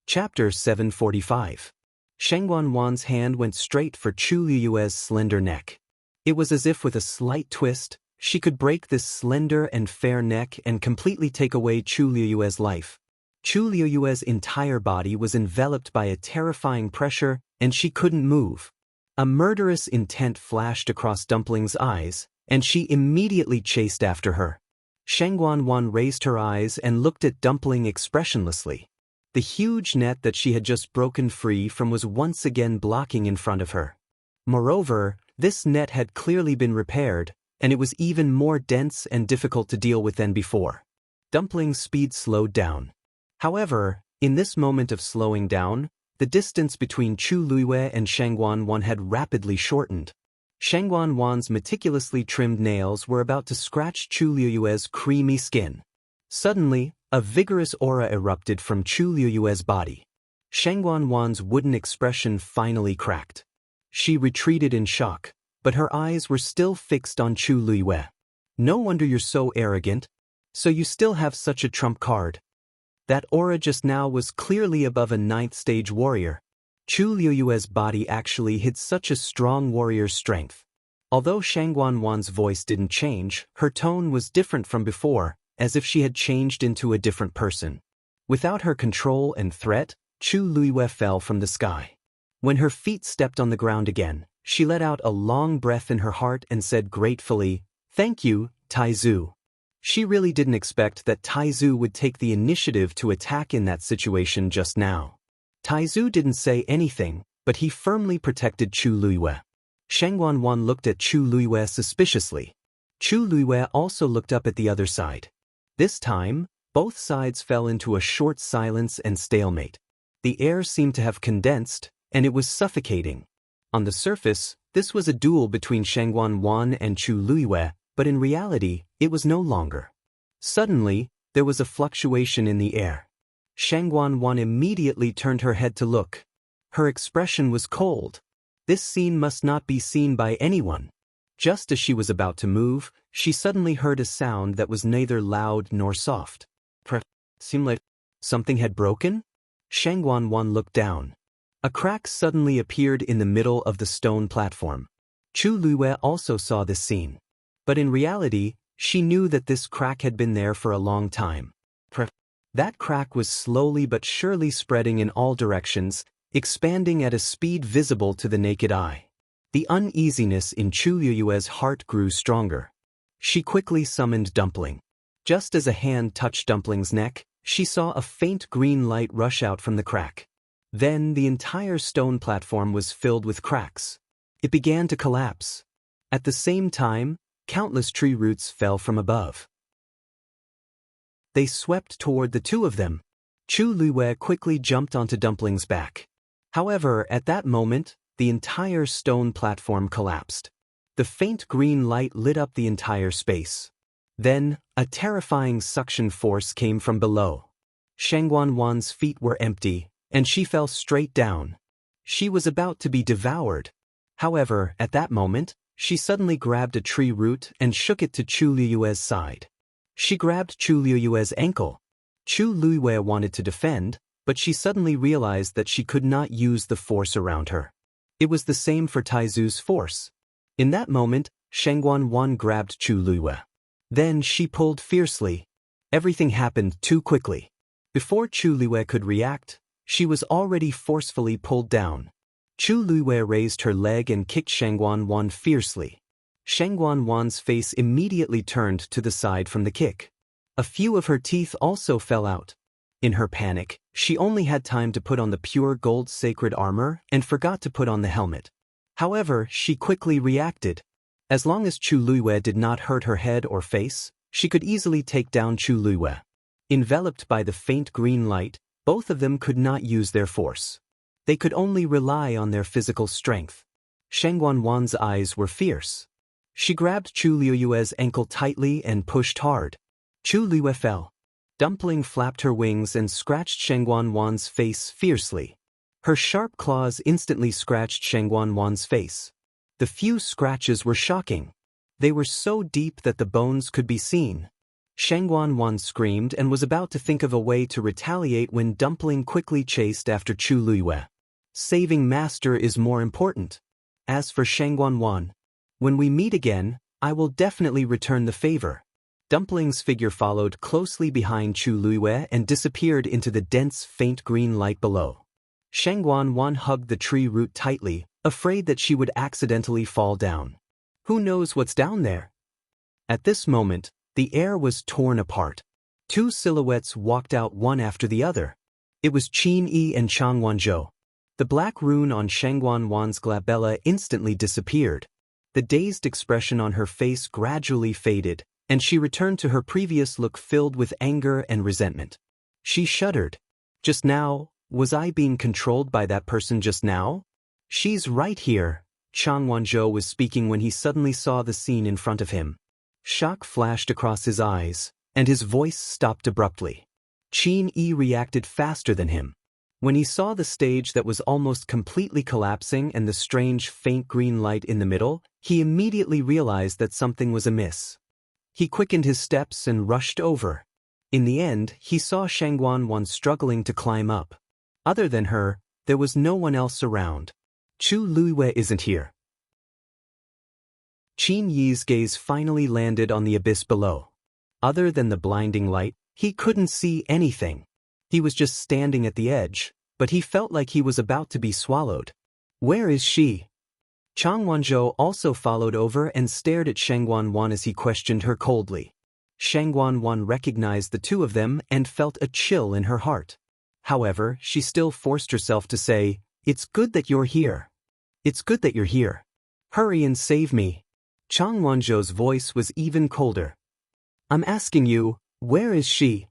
Chapter 745. Shangguan Wan's hand went straight for Chu Liyue's slender neck. It was as if with a slight twist, she could break this slender and fair neck and completely take away Chu Liyue's life. Chu Liyue's entire body was enveloped by a terrifying pressure, and she couldn't move. A murderous intent flashed across Dumpling's eyes, and she immediately chased after her. Shangguan Wan raised her eyes and looked at Dumpling expressionlessly. The huge net that she had just broken free from was once again blocking in front of her. Moreover, this net had clearly been repaired, and it was even more dense and difficult to deal with than before. Dumpling's speed slowed down. However, in this moment of slowing down, the distance between Chu Liyue and Shangguan Wan had rapidly shortened. Shangguan Wan's meticulously trimmed nails were about to scratch Chu Liyue's creamy skin. Suddenly, a vigorous aura erupted from Chu Liyue's body. Shangguan Wan's wooden expression finally cracked. She retreated in shock, but her eyes were still fixed on Chu Liyue. "No wonder you're so arrogant. So you still have such a trump card." That aura just now was clearly above a 9th-stage warrior. Chu Liyue's body actually hid such a strong warrior's strength. Although Shangguan Wan's voice didn't change, her tone was different from before, as if she had changed into a different person. Without her control and threat, Chu Liyue fell from the sky. When her feet stepped on the ground again, she let out a long breath in her heart and said gratefully, "Thank you, Taizu." She really didn't expect that Taizu would take the initiative to attack in that situation just now. Taizu didn't say anything, but he firmly protected Chu Liyue. Shangguan Wan looked at Chu Liyue suspiciously. Chu Liyue also looked up at the other side. This time, both sides fell into a short silence and stalemate. The air seemed to have condensed, and it was suffocating. On the surface, this was a duel between Shangguan Wan and Chu Liyue, but in reality, it was no longer. Suddenly, there was a fluctuation in the air. Shangguan Wan immediately turned her head to look. Her expression was cold. This scene must not be seen by anyone. Just as she was about to move, she suddenly heard a sound that was neither loud nor soft. Seemed like something had broken? Shangguan Wan looked down. A crack suddenly appeared in the middle of the stone platform. Chu Liyue also saw this scene. But in reality, she knew that this crack had been there for a long time. That crack was slowly but surely spreading in all directions, expanding at a speed visible to the naked eye. The uneasiness in Chu Liyue's heart grew stronger. She quickly summoned Dumpling. Just as a hand touched Dumpling's neck, she saw a faint green light rush out from the crack. Then the entire stone platform was filled with cracks. It began to collapse. At the same time, countless tree roots fell from above. They swept toward the two of them. Chu Liyue quickly jumped onto Dumpling's back. However, at that moment, the entire stone platform collapsed. The faint green light lit up the entire space. Then, a terrifying suction force came from below. Shangguan Wan's feet were empty, and she fell straight down. She was about to be devoured. However, at that moment, she suddenly grabbed a tree root and shook it to Chu Liyue's side. She grabbed Chu Liyue's ankle. Chu Liyue wanted to defend, but she suddenly realized that she could not use the force around her. It was the same for Taizu's force. In that moment, Shangguan Wan grabbed Chu Liyue. Then she pulled fiercely. Everything happened too quickly. Before Chu Liyue could react, she was already forcefully pulled down. Chu Liyue raised her leg and kicked Shangguan Wan fiercely. Shangguan Wan's face immediately turned to the side from the kick. A few of her teeth also fell out. In her panic, she only had time to put on the pure gold sacred armor and forgot to put on the helmet. However, she quickly reacted. As long as Chu Liyue did not hurt her head or face, she could easily take down Chu Liyue. Enveloped by the faint green light, both of them could not use their force. They could only rely on their physical strength. Shangguan Wan's eyes were fierce. She grabbed Chu Liyue's ankle tightly and pushed hard. Chu Liyue fell. Dumpling flapped her wings and scratched Shangguan Wan's face fiercely. Her sharp claws instantly scratched Shangguan Wan's face. The few scratches were shocking. They were so deep that the bones could be seen. Shangguan Wan screamed and was about to think of a way to retaliate when Dumpling quickly chased after Chu Luiyue. Saving Master is more important. As for Shangguan Wan, when we meet again, I will definitely return the favor. Dumpling's figure followed closely behind Chu Luiyue and disappeared into the dense, faint green light below. Shangguan Wan hugged the tree root tightly, afraid that she would accidentally fall down. Who knows what's down there? At this moment, the air was torn apart. Two silhouettes walked out one after the other. It was Qin Yi and Chang Wanzhou. The black rune on Shangguan Wan's glabella instantly disappeared. The dazed expression on her face gradually faded, and she returned to her previous look filled with anger and resentment. She shuddered. Just now, was I being controlled by that person just now? She's right here, Chang Wanzhou was speaking when he suddenly saw the scene in front of him. Shock flashed across his eyes, and his voice stopped abruptly. Qin Yi reacted faster than him. When he saw the stage that was almost completely collapsing and the strange faint green light in the middle, he immediately realized that something was amiss. He quickened his steps and rushed over. In the end, he saw Shangguan Wan struggling to climb up. Other than her, there was no one else around. Chu Luiyue isn't here. Qin Yi's gaze finally landed on the abyss below. Other than the blinding light, he couldn't see anything. He was just standing at the edge, but he felt like he was about to be swallowed. Where is she? Chang Wanzhou also followed over and stared at Shangguan Wan as he questioned her coldly. Shangguan Wan recognized the two of them and felt a chill in her heart. However, she still forced herself to say, "It's good that you're here. It's good that you're here. Hurry and save me." Chang Wanzhou's voice was even colder. "I'm asking you, where is she?"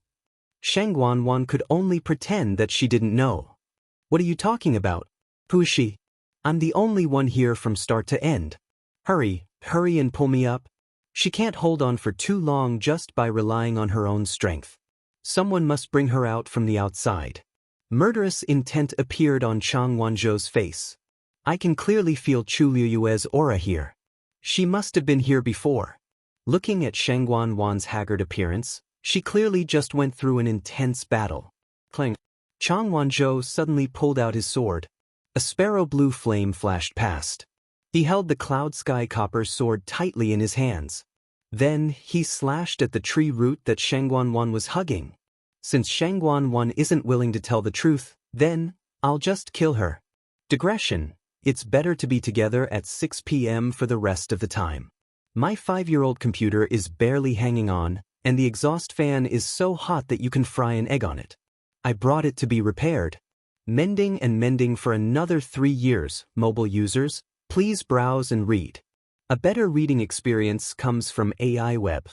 Shangguan Wan could only pretend that she didn't know. "What are you talking about? Who is she? I'm the only one here from start to end. Hurry and pull me up." She can't hold on for too long just by relying on her own strength. Someone must bring her out from the outside. Murderous intent appeared on Chang Wanzhou's face. "I can clearly feel Chu Luiyue's aura here. She must have been here before." Looking at Shangguan Wan's haggard appearance, she clearly just went through an intense battle. Clang! Chang Wanzhou suddenly pulled out his sword. A sparrow blue flame flashed past. He held the cloud sky copper sword tightly in his hands. Then, he slashed at the tree root that Shangguan Wan was hugging. Since Shangguan Wan isn't willing to tell the truth, then, I'll just kill her. Digression. It's better to be together at 6 p.m. for the rest of the time. My 5-year-old computer is barely hanging on, and the exhaust fan is so hot that you can fry an egg on it. I brought it to be repaired. Mending and mending for another 3 years, mobile users, please browse and read. A better reading experience comes from AI Web.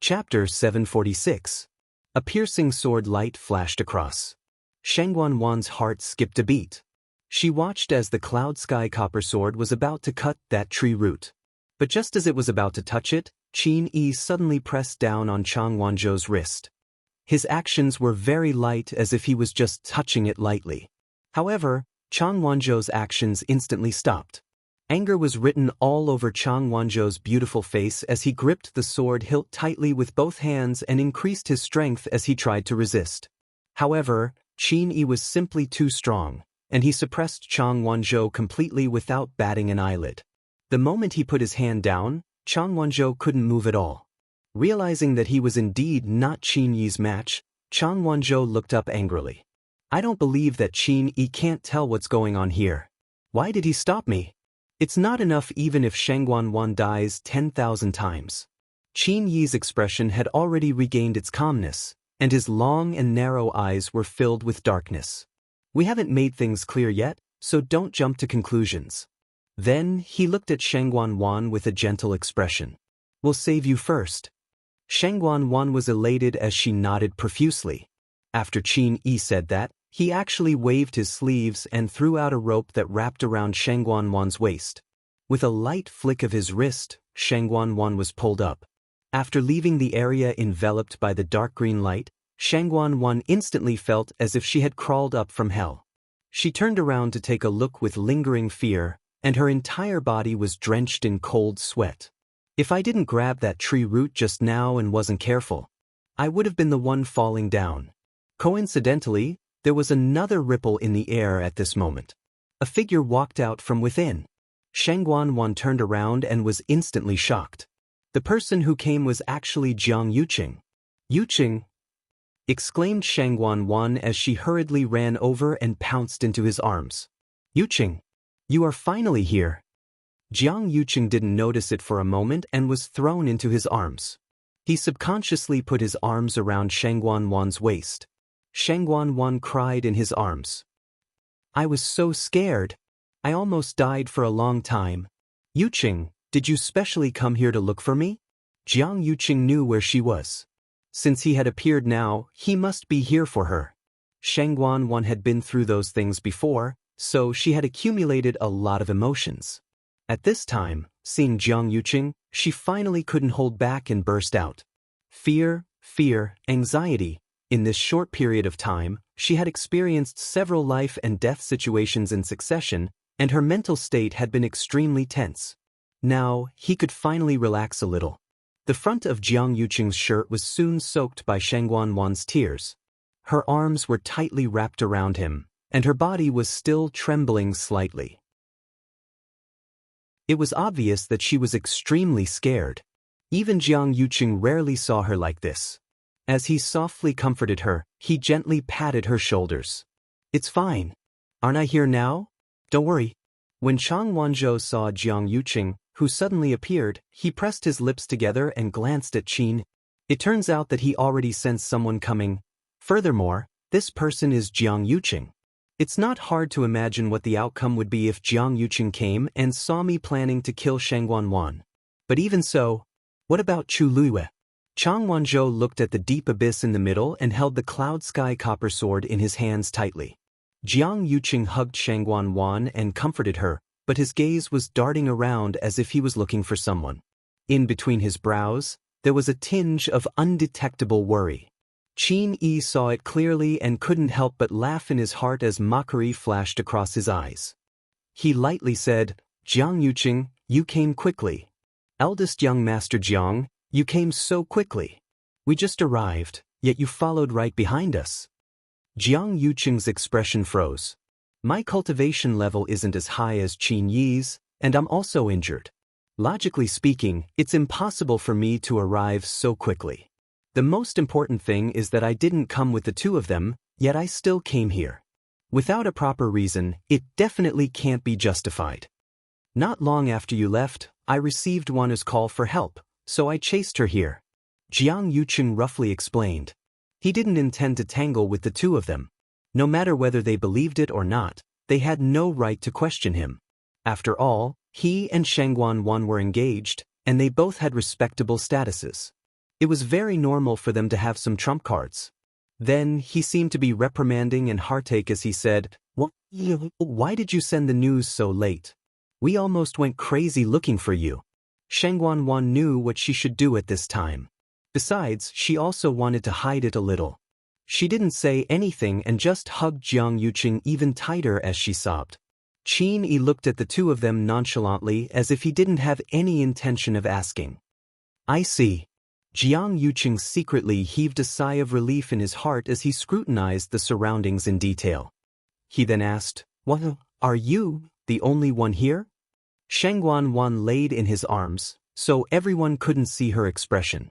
Chapter 746. A piercing sword light flashed across. Shangguan Wan's heart skipped a beat. She watched as the cloud sky copper sword was about to cut that tree root. But just as it was about to touch it, Qin Yi suddenly pressed down on Chang Wanzhou's wrist. His actions were very light, as if he was just touching it lightly. However, Chang Wanzhou's actions instantly stopped. Anger was written all over Chang Wanzhou's beautiful face as he gripped the sword hilt tightly with both hands and increased his strength as he tried to resist. However, Qin Yi was simply too strong, and he suppressed Chang Wanzhou completely without batting an eyelid. The moment he put his hand down, Chang Wanzhou couldn't move at all. Realizing that he was indeed not Qin Yi's match, Chang Wanzhou looked up angrily. "I don't believe that Qin Yi can't tell what's going on here. Why did he stop me? It's not enough even if Shangguan Wan dies 10,000 times." Qin Yi's expression had already regained its calmness, and his long and narrow eyes were filled with darkness. "We haven't made things clear yet, so don't jump to conclusions." Then, he looked at Shangguan Wan with a gentle expression. "We'll save you first." Shangguan Wan was elated as she nodded profusely. After Qin Yi said that, he actually waved his sleeves and threw out a rope that wrapped around Shangguan Wan's waist. With a light flick of his wrist, Shangguan Wan was pulled up. After leaving the area enveloped by the dark green light, Shangguan Wan instantly felt as if she had crawled up from hell. She turned around to take a look with lingering fear, and her entire body was drenched in cold sweat. If I didn't grab that tree root just now and wasn't careful, I would have been the one falling down. Coincidentally, there was another ripple in the air at this moment. A figure walked out from within. Shangguan turned around and was instantly shocked. The person who came was actually Jiang Yuqing. "Yuqing!" exclaimed Shangguan as she hurriedly ran over and pounced into his arms. "Yuqing, you are finally here." Jiang Yuqing didn't notice it for a moment and was thrown into his arms. He subconsciously put his arms around Shangguan's waist. Shangguan cried in his arms. "I was so scared. I almost died for a long time. Yuqing, did you specially come here to look for me?" Jiang Yuqing knew where she was. Since he had appeared now, he must be here for her. Shangguan had been through those things before, so she had accumulated a lot of emotions. At this time, seeing Jiang Yuqing, she finally couldn't hold back and burst out. Fear, anxiety. In this short period of time, she had experienced several life and death situations in succession, and her mental state had been extremely tense. Now, he could finally relax a little. The front of Jiang Yuqing's shirt was soon soaked by Shangguan's tears. Her arms were tightly wrapped around him, and her body was still trembling slightly. It was obvious that she was extremely scared. Even Jiang Yuqing rarely saw her like this. As he softly comforted her, he gently patted her shoulders. "It's fine. Aren't I here now? Don't worry." When Chang Wanzhou saw Jiang Yuqing, who suddenly appeared, he pressed his lips together and glanced at Qin. It turns out that he already sensed someone coming. Furthermore, this person is Jiang Yuqing. It's not hard to imagine what the outcome would be if Jiang Yuqing came and saw me planning to kill Shangguan. But even so, what about Chu Luiyue? Chang Wanzhou looked at the deep abyss in the middle and held the cloud sky copper sword in his hands tightly. Jiang Yuqing hugged Shangguan and comforted her, but his gaze was darting around as if he was looking for someone. In between his brows, there was a tinge of undetectable worry. Qin Yi saw it clearly and couldn't help but laugh in his heart as mockery flashed across his eyes. He lightly said, "Jiang Yuqing, you came quickly. Eldest young Master Jiang, you came so quickly. We just arrived, yet you followed right behind us." Jiang Yuqing's expression froze. "My cultivation level isn't as high as Qin Yi's, and I'm also injured. Logically speaking, it's impossible for me to arrive so quickly. The most important thing is that I didn't come with the two of them, yet I still came here. Without a proper reason, it definitely can't be justified. Not long after you left, I received Wanna's call for help, so I chased her here." Jiang Yuqing roughly explained. He didn't intend to tangle with the two of them. No matter whether they believed it or not, they had no right to question him. After all, he and Shangguan were engaged, and they both had respectable statuses. It was very normal for them to have some trump cards. Then he seemed to be reprimanding and heartache as he said, Why did you send the news so late? We almost went crazy looking for you." Shangguan knew what she should do at this time. Besides, she also wanted to hide it a little. She didn't say anything and just hugged Jiang Yuqing even tighter as she sobbed. Qin Yi looked at the two of them nonchalantly as if he didn't have any intention of asking. "I see." Jiang Yuqing secretly heaved a sigh of relief in his heart as he scrutinized the surroundings in detail. He then asked, "What, are you the only one here?" Shangguan laid in his arms, so everyone couldn't see her expression.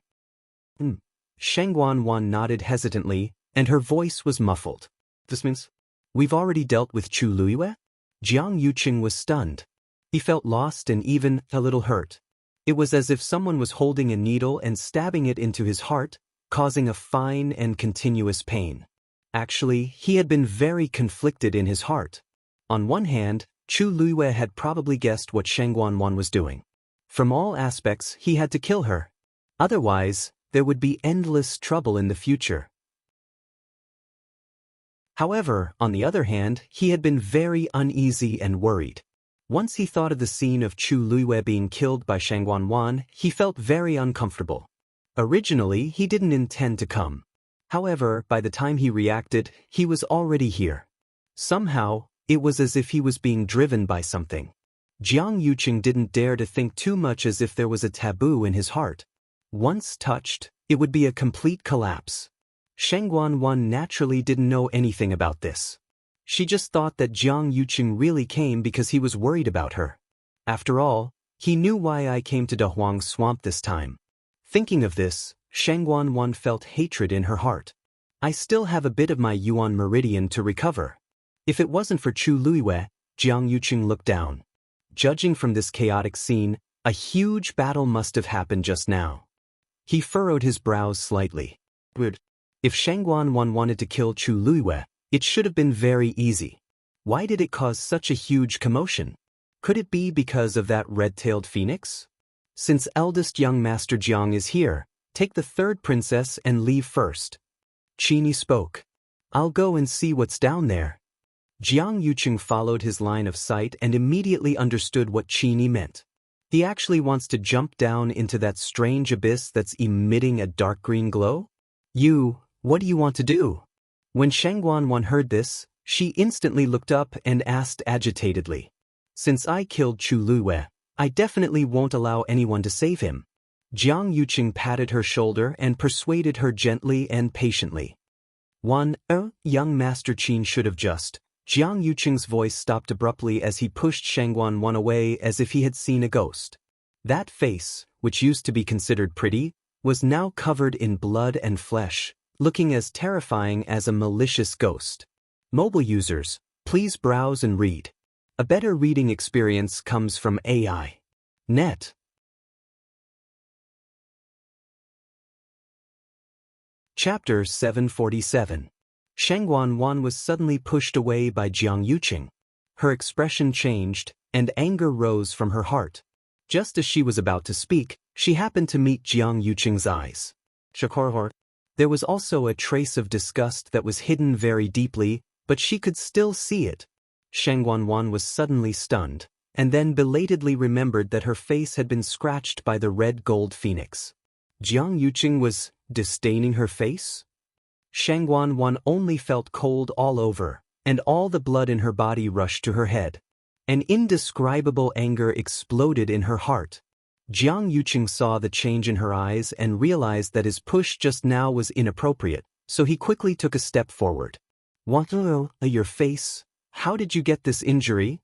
Shangguan nodded hesitantly, and her voice was muffled. "This means we've already dealt with Chu Luiyue?" Jiang Yuqing was stunned. He felt lost and even a little hurt. It was as if someone was holding a needle and stabbing it into his heart, causing a fine and continuous pain. Actually, he had been very conflicted in his heart. On one hand, Chu Luiyue had probably guessed what Shangguan was doing. From all aspects, he had to kill her. Otherwise, there would be endless trouble in the future. However, on the other hand, he had been very uneasy and worried. Once he thought of the scene of Chu Luiyue being killed by Shangguan, he felt very uncomfortable. Originally, he didn't intend to come. However, by the time he reacted, he was already here. Somehow, it was as if he was being driven by something. Jiang Yuqing didn't dare to think too much, as if there was a taboo in his heart. Once touched, it would be a complete collapse. Shengguan naturally didn't know anything about this. She just thought that Jiang Yuqing really came because he was worried about her. After all, he knew why I came to Dahuang Swamp this time. Thinking of this, Shengguan felt hatred in her heart. I still have a bit of my Yuan meridian to recover. If it wasn't for Chu Luiwei, Jiang Yuqing looked down. Judging from this chaotic scene, a huge battle must have happened just now. He furrowed his brows slightly. If Shengguan wanted to kill Chu Luiwei, it should have been very easy. Why did it cause such a huge commotion? Could it be because of that red-tailed phoenix? Since eldest young Master Jiang is here, take the third princess and leave first. Qini spoke. I'll go and see what's down there. Jiang Yuqing followed his line of sight and immediately understood what Qini meant. He actually wants to jump down into that strange abyss that's emitting a dark green glow? What do you want to do? When Shengguan heard this, she instantly looked up and asked agitatedly. Since I killed Chu Luiwei, I definitely won't allow anyone to save him. Jiang Yuqing patted her shoulder and persuaded her gently and patiently. Young Master Qin should have just. Jiang Yuqing's voice stopped abruptly as he pushed Shengguan away as if he had seen a ghost. That face, which used to be considered pretty, was now covered in blood and flesh, looking as terrifying as a malicious ghost. Mobile users, please browse and read. A better reading experience comes from AI. Net. Chapter 747. Shengguan was suddenly pushed away by Jiang Yuqing. Her expression changed, and anger rose from her heart. Just as she was about to speak, she happened to meet Jiang Yuqing's eyes. There was also a trace of disgust that was hidden very deeply, but she could still see it. Shengguan was suddenly stunned, and then belatedly remembered that her face had been scratched by the red gold phoenix. Jiang Yuqing was disdaining her face? Shengguan only felt cold all over, and all the blood in her body rushed to her head. An indescribable anger exploded in her heart. Jiang Yuqing saw the change in her eyes and realized that his push just now was inappropriate, so he quickly took a step forward. Your face? How did you get this injury?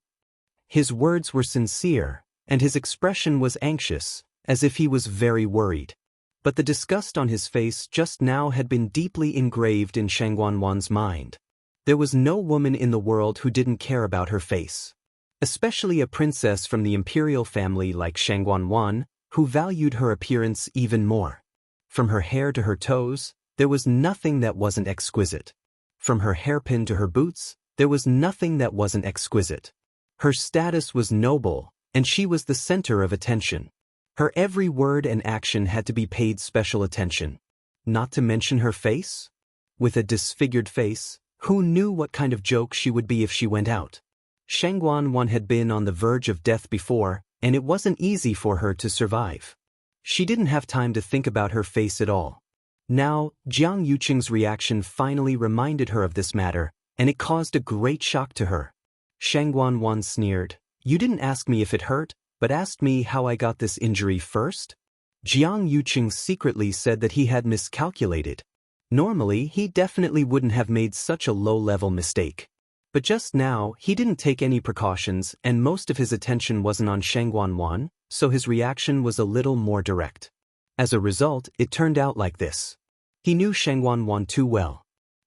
His words were sincere, and his expression was anxious, as if he was very worried. But the disgust on his face just now had been deeply engraved in Shengguan's mind. There was no woman in the world who didn't care about her face. Especially a princess from the imperial family like Shengguan, who valued her appearance even more. From her hair to her toes, there was nothing that wasn't exquisite. From her hairpin to her boots, there was nothing that wasn't exquisite. Her status was noble, and she was the center of attention. Her every word and action had to be paid special attention. Not to mention her face? With a disfigured face, who knew what kind of joke she would be if she went out? Shengguan had been on the verge of death before, and it wasn't easy for her to survive. She didn't have time to think about her face at all. Now, Jiang Yuqing's reaction finally reminded her of this matter, and it caused a great shock to her. Shengguan sneered. You didn't ask me if it hurt, but asked me how I got this injury first? Jiang Yuqing secretly said that he had miscalculated. Normally, he definitely wouldn't have made such a low-level mistake. But just now, he didn't take any precautions and most of his attention wasn't on Shengguan, so his reaction was a little more direct. As a result, it turned out like this. He knew Shengguan too well.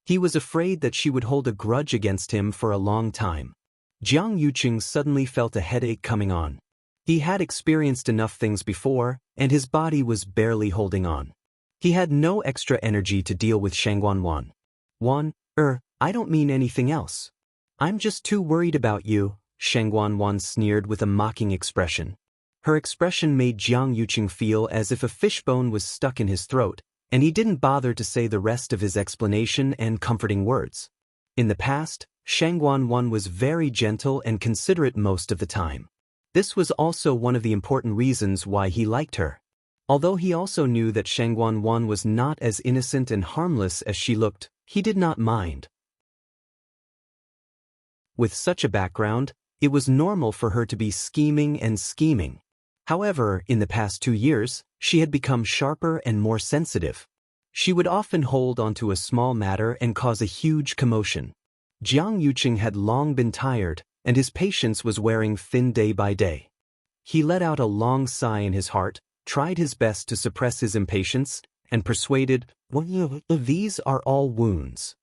He was afraid that she would hold a grudge against him for a long time. Jiang Yuqing suddenly felt a headache coming on. He had experienced enough things before, and his body was barely holding on. He had no extra energy to deal with Shengguan. I don't mean anything else. I'm just too worried about you, Shengguan sneered with a mocking expression. Her expression made Jiang Yuqing feel as if a fishbone was stuck in his throat, and he didn't bother to say the rest of his explanation and comforting words. In the past, Shengguan was very gentle and considerate most of the time. This was also one of the important reasons why he liked her. Although he also knew that Shengguan was not as innocent and harmless as she looked, he did not mind. With such a background, It was normal for her to be scheming and scheming. However, in the past 2 years, she had become sharper and more sensitive. She would often hold onto a small matter and cause a huge commotion. Jiang Yuqing had long been tired, and his patience was wearing thin day by day. He let out a long sigh in his heart, tried his best to suppress his impatience, and persuaded, "These are all wounds.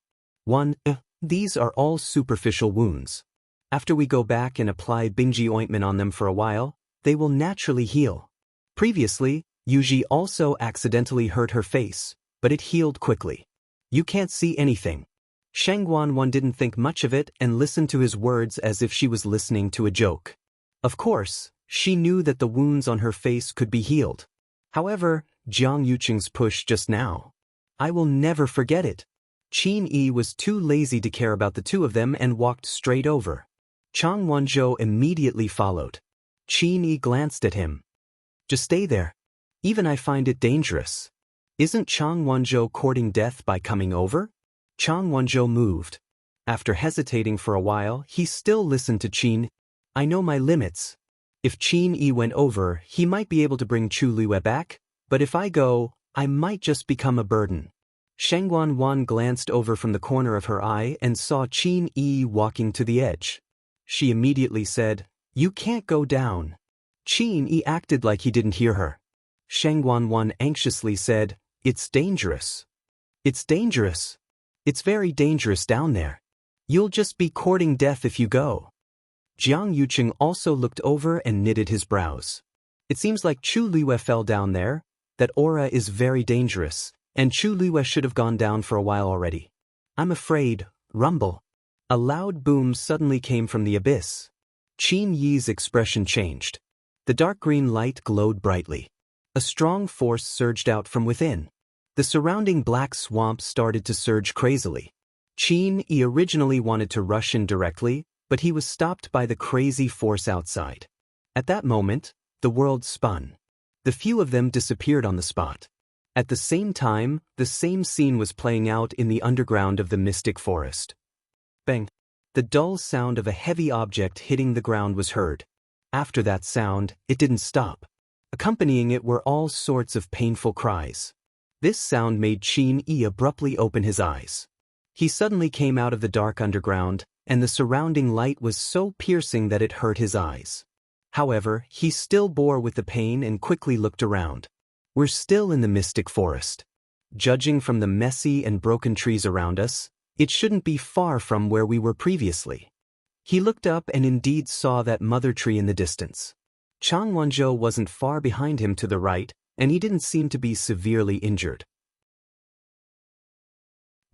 These are all superficial wounds. After we go back and apply Bingji ointment on them for a while, they will naturally heal." Previously, Yuji also accidentally hurt her face, but it healed quickly. "You can't see anything." Shangguan didn't think much of it and listened to his words as if she was listening to a joke. Of course, she knew that the wounds on her face could be healed. However, Jiang Yuqing's push just now. I will never forget it. Qin Yi was too lazy to care about the two of them and walked straight over. Chang Wanzhou immediately followed. Qin Yi glanced at him. "Just stay there. Even I find it dangerous. Isn't Chang Wanzhou courting death by coming over?" Chang Wanzhou moved. After hesitating for a while, he still listened to Qin. "I know my limits. If Qin Yi went over, he might be able to bring Chu Liyue back, but if I go, I might just become a burden." Shangguan glanced over from the corner of her eye and saw Qin Yi walking to the edge. She immediately said, "You can't go down." Qin Yi acted like he didn't hear her. Shangguan anxiously said, "It's dangerous. It's dangerous. It's very dangerous down there. You'll just be courting death if you go." Jiang Yuqing also looked over and knitted his brows. "It seems like Chu Liyue fell down there. That aura is very dangerous, and Chu Liyue should have gone down for a while already. I'm afraid." Rumble. A loud boom suddenly came from the abyss. Qin Yi's expression changed. The dark green light glowed brightly. A strong force surged out from within. The surrounding black swamp started to surge crazily. Qin Yi originally wanted to rush in directly, but he was stopped by the crazy force outside. At that moment, the world spun. The few of them disappeared on the spot. At the same time, the same scene was playing out in the underground of the mystic forest. Bang! The dull sound of a heavy object hitting the ground was heard. After that sound, it didn't stop. Accompanying it were all sorts of painful cries. This sound made Qin Yi abruptly open his eyes. He suddenly came out of the dark underground, and the surrounding light was so piercing that it hurt his eyes. However, he still bore with the pain and quickly looked around. We're still in the mystic forest. Judging from the messy and broken trees around us, it shouldn't be far from where we were previously. He looked up and indeed saw that mother tree in the distance. Chang Wanzhou wasn't far behind him to the right, and he didn't seem to be severely injured.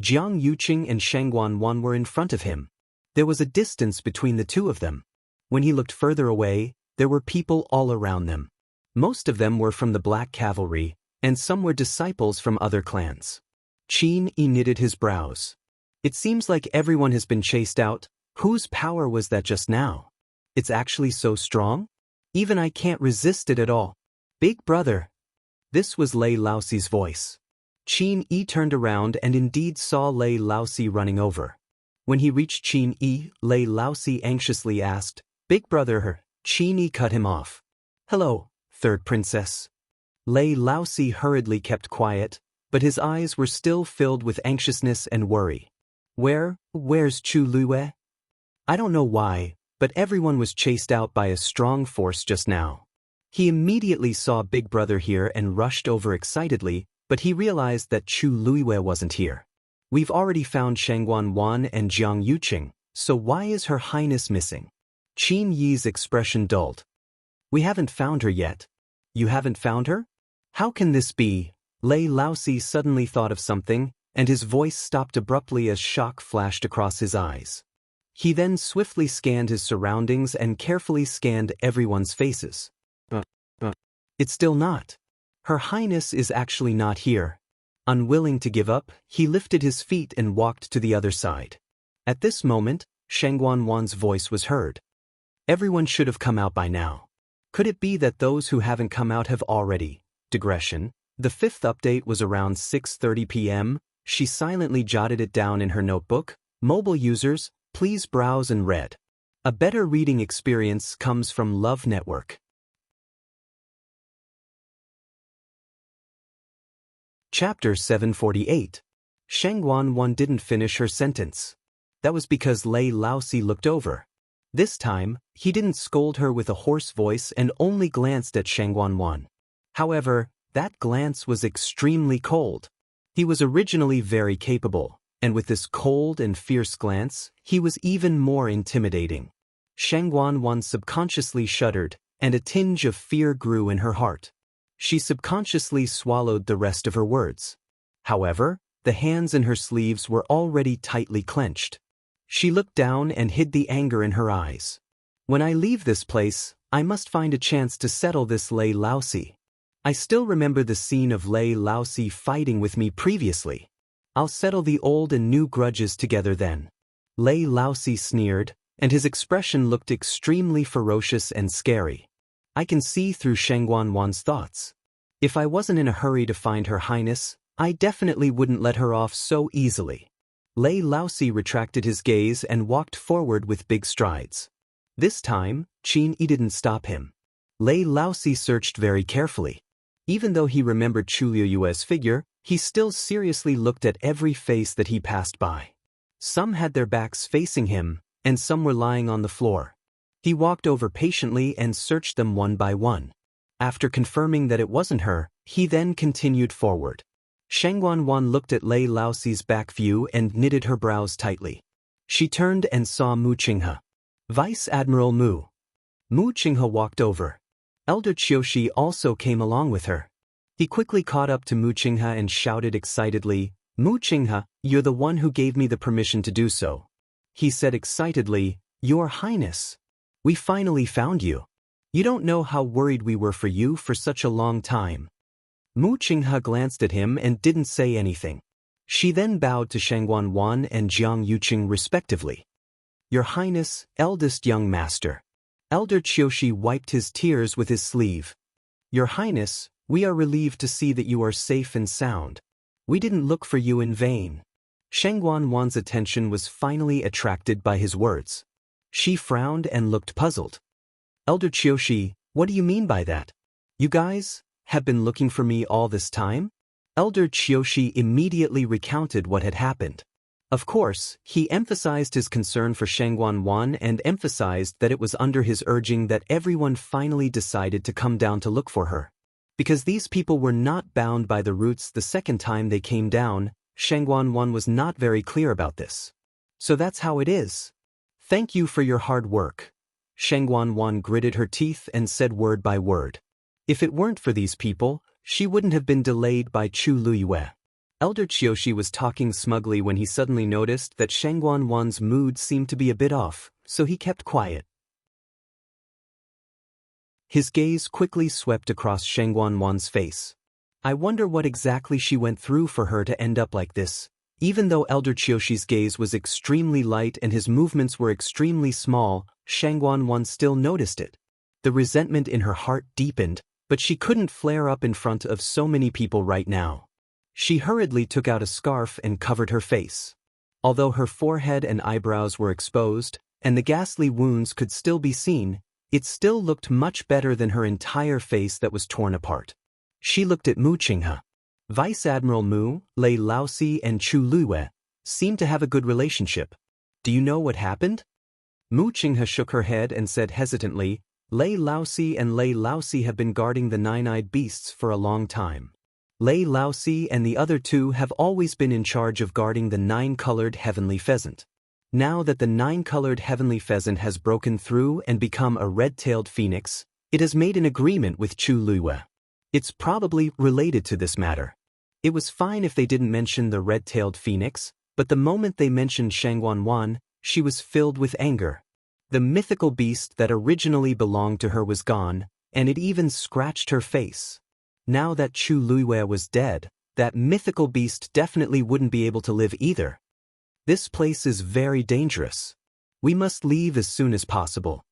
Jiang Yuqing and Shangguan were in front of him. There was a distance between the two of them. When he looked further away, there were people all around them. Most of them were from the Black Cavalry, and some were disciples from other clans. Qin Yi knitted his brows. It seems like everyone has been chased out. Whose power was that just now? It's actually so strong? Even I can't resist it at all. Big brother. This was Lei Laoxi's voice. Qin Yi turned around and indeed saw Lei Laoxi running over. When he reached Qin Yi, Lei Laoxi anxiously asked, "Big brother her." Qin Yi cut him off. "Hello, third princess." Lei Laoxi hurriedly kept quiet, but his eyes were still filled with anxiousness and worry. Where's Chu Liyue? I don't know why, but everyone was chased out by a strong force just now. He immediately saw Big Brother here and rushed over excitedly, but he realized that Chu Liyue wasn't here. We've already found Shangguan and Jiang Yuqing, so why is Her Highness missing? Qin Yi's expression dulled. We haven't found her yet. You haven't found her? How can this be? Lei Laoxi suddenly thought of something, and his voice stopped abruptly as shock flashed across his eyes. He then swiftly scanned his surroundings and carefully scanned everyone's faces. It's still not. Her Highness is actually not here. Unwilling to give up, he lifted his feet and walked to the other side. At this moment, Shangguan's voice was heard. Everyone should have come out by now. Could it be that those who haven't come out have already? Digression. The fifth update was around 6:30 p.m. She silently jotted it down in her notebook. Mobile users, please browse and read. A better reading experience comes from Love Network. Chapter 748. Shengguan Wan didn't finish her sentence. That was because Lei Laosi looked over. This time, he didn't scold her with a hoarse voice and only glanced at Shengguan Wan. However, that glance was extremely cold. He was originally very capable, and with this cold and fierce glance, he was even more intimidating. Shengguan Wan subconsciously shuddered, and a tinge of fear grew in her heart. She subconsciously swallowed the rest of her words. However, the hands in her sleeves were already tightly clenched. She looked down and hid the anger in her eyes. When I leave this place, I must find a chance to settle this Lei Laosi. I still remember the scene of Lei Laosi fighting with me previously. I'll settle the old and new grudges together then. Lei Laosi sneered, and his expression looked extremely ferocious and scary. I can see through Shengguan Wan's thoughts. If I wasn't in a hurry to find Her Highness, I definitely wouldn't let her off so easily. Lei Laosi retracted his gaze and walked forward with big strides. This time, Qin Yi didn't stop him. Lei Laosi searched very carefully. Even though he remembered Chu Liuyue's figure, he still seriously looked at every face that he passed by. Some had their backs facing him, and some were lying on the floor. He walked over patiently and searched them one by one. After confirming that it wasn't her, he then continued forward. Shengguan Wan looked at Lei Laosi's back view and knitted her brows tightly. She turned and saw Mu Qinghe. Vice Admiral Mu. Mu Qinghe walked over. Elder Qiushi also came along with her. He quickly caught up to Mu Qinghe and shouted excitedly, "Mu Qinghe, you're the one who gave me the permission to do so." He said excitedly, "Your Highness. We finally found you. You don't know how worried we were for you for such a long time." Mu Qinghe glanced at him and didn't say anything. She then bowed to Shengguan Wan and Jiang Yuqing respectively. "Your Highness, eldest young master." Elder Qiushi wiped his tears with his sleeve. "Your Highness, we are relieved to see that you are safe and sound. We didn't look for you in vain." Shengguan Wan's attention was finally attracted by his words. She frowned and looked puzzled. "Elder Qiushi, what do you mean by that? You guys have been looking for me all this time?" Elder Qiushi immediately recounted what had happened. Of course, he emphasized his concern for Shengguan Wan and emphasized that it was under his urging that everyone finally decided to come down to look for her. Because these people were not bound by the roots the second time they came down, Shengguan Wan was not very clear about this. "So that's how it is. Thank you for your hard work." Shengguan Wan gritted her teeth and said word by word. If it weren't for these people, she wouldn't have been delayed by Chu Liyue. Elder Qiushi was talking smugly when he suddenly noticed that Shengguan Wan's mood seemed to be a bit off, so he kept quiet. His gaze quickly swept across Shengguan Wan's face. I wonder what exactly she went through for her to end up like this. Even though Elder Qiushi's gaze was extremely light and his movements were extremely small, Shengguan Wan still noticed it. The resentment in her heart deepened, but she couldn't flare up in front of so many people right now. She hurriedly took out a scarf and covered her face. Although her forehead and eyebrows were exposed, and the ghastly wounds could still be seen, it still looked much better than her entire face that was torn apart. She looked at Mu Qinghe. Vice Admiral Mu, Lei Laosi and Chu Liyue seemed to have a good relationship. "Do you know what happened?" Mu Qinghe shook her head and said hesitantly, "Lei Laosi and Lei Laosi have been guarding the nine-eyed beasts for a long time. Lei Laosi and the other two have always been in charge of guarding the nine-colored heavenly pheasant. Now that the nine-colored heavenly pheasant has broken through and become a red-tailed phoenix, it has made an agreement with Chu Liyue. It's probably related to this matter. It was fine if they didn't mention the red-tailed phoenix, but the moment they mentioned Shengguan Wan, she was filled with anger. The mythical beast that originally belonged to her was gone, and it even scratched her face. Now that Chu Liyue was dead, that mythical beast definitely wouldn't be able to live either. This place is very dangerous. We must leave as soon as possible."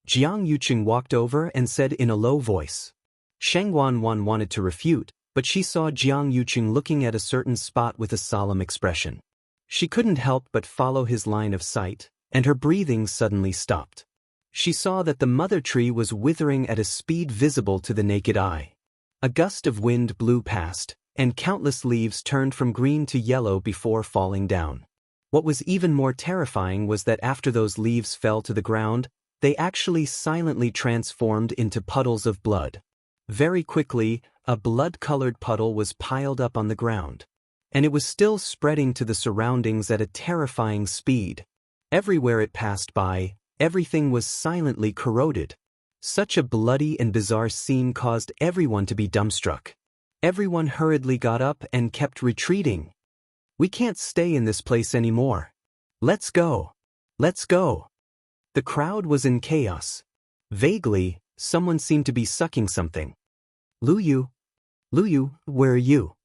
Jiang Yuqing walked over and said in a low voice. Shengguan Wan wanted to refute, but she saw Jiang Yuqing looking at a certain spot with a solemn expression. She couldn't help but follow his line of sight, and her breathing suddenly stopped. She saw that the mother tree was withering at a speed visible to the naked eye. A gust of wind blew past, and countless leaves turned from green to yellow before falling down. What was even more terrifying was that after those leaves fell to the ground, they actually silently transformed into puddles of blood. Very quickly, a blood-colored puddle was piled up on the ground. And it was still spreading to the surroundings at a terrifying speed. Everywhere it passed by, everything was silently corroded. Such a bloody and bizarre scene caused everyone to be dumbstruck. Everyone hurriedly got up and kept retreating. "We can't stay in this place anymore. Let's go. Let's go." The crowd was in chaos. Vaguely, someone seemed to be sucking something. Lu Yu, where are you?"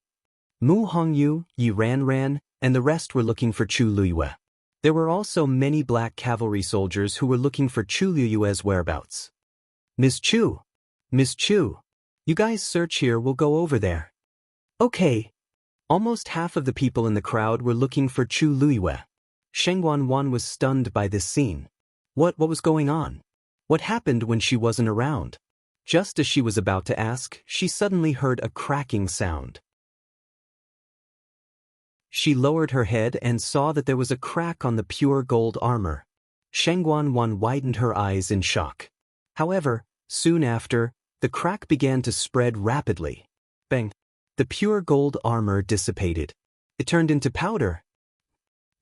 Mu Hongyu, Yi Ran, and the rest were looking for Chu Luyue. There were also many black cavalry soldiers who were looking for Chu Luyue's whereabouts. Miss Chu, you guys search here, we'll go over there." "Okay." Almost half of the people in the crowd were looking for Chu Luyue. Shengguan was stunned by this scene. What was going on? What happened when she wasn't around? Just as she was about to ask, she suddenly heard a cracking sound. She lowered her head and saw that there was a crack on the pure gold armor. Shengguan widened her eyes in shock. However, soon after, the crack began to spread rapidly. Bang! The pure gold armor dissipated. It turned into powder.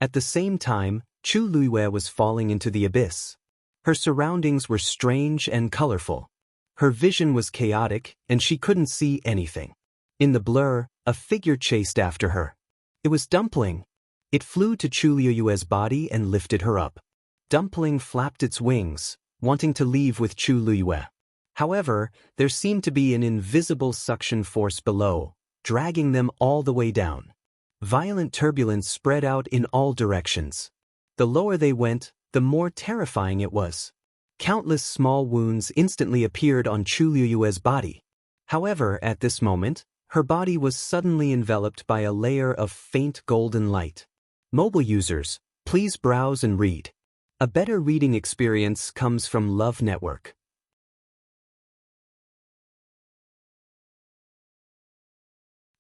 At the same time, Chu Luyue was falling into the abyss. Her surroundings were strange and colorful. Her vision was chaotic, and she couldn't see anything. In the blur, a figure chased after her. It was Dumpling. It flew to Chu Luyue's body and lifted her up. Dumpling flapped its wings, wanting to leave with Chu Luyue. However, there seemed to be an invisible suction force below, dragging them all the way down. Violent turbulence spread out in all directions. The lower they went, the more terrifying it was. Countless small wounds instantly appeared on Chu Luyue's body. However, at this moment, her body was suddenly enveloped by a layer of faint golden light. Mobile users, please browse and read. A better reading experience comes from Love Network.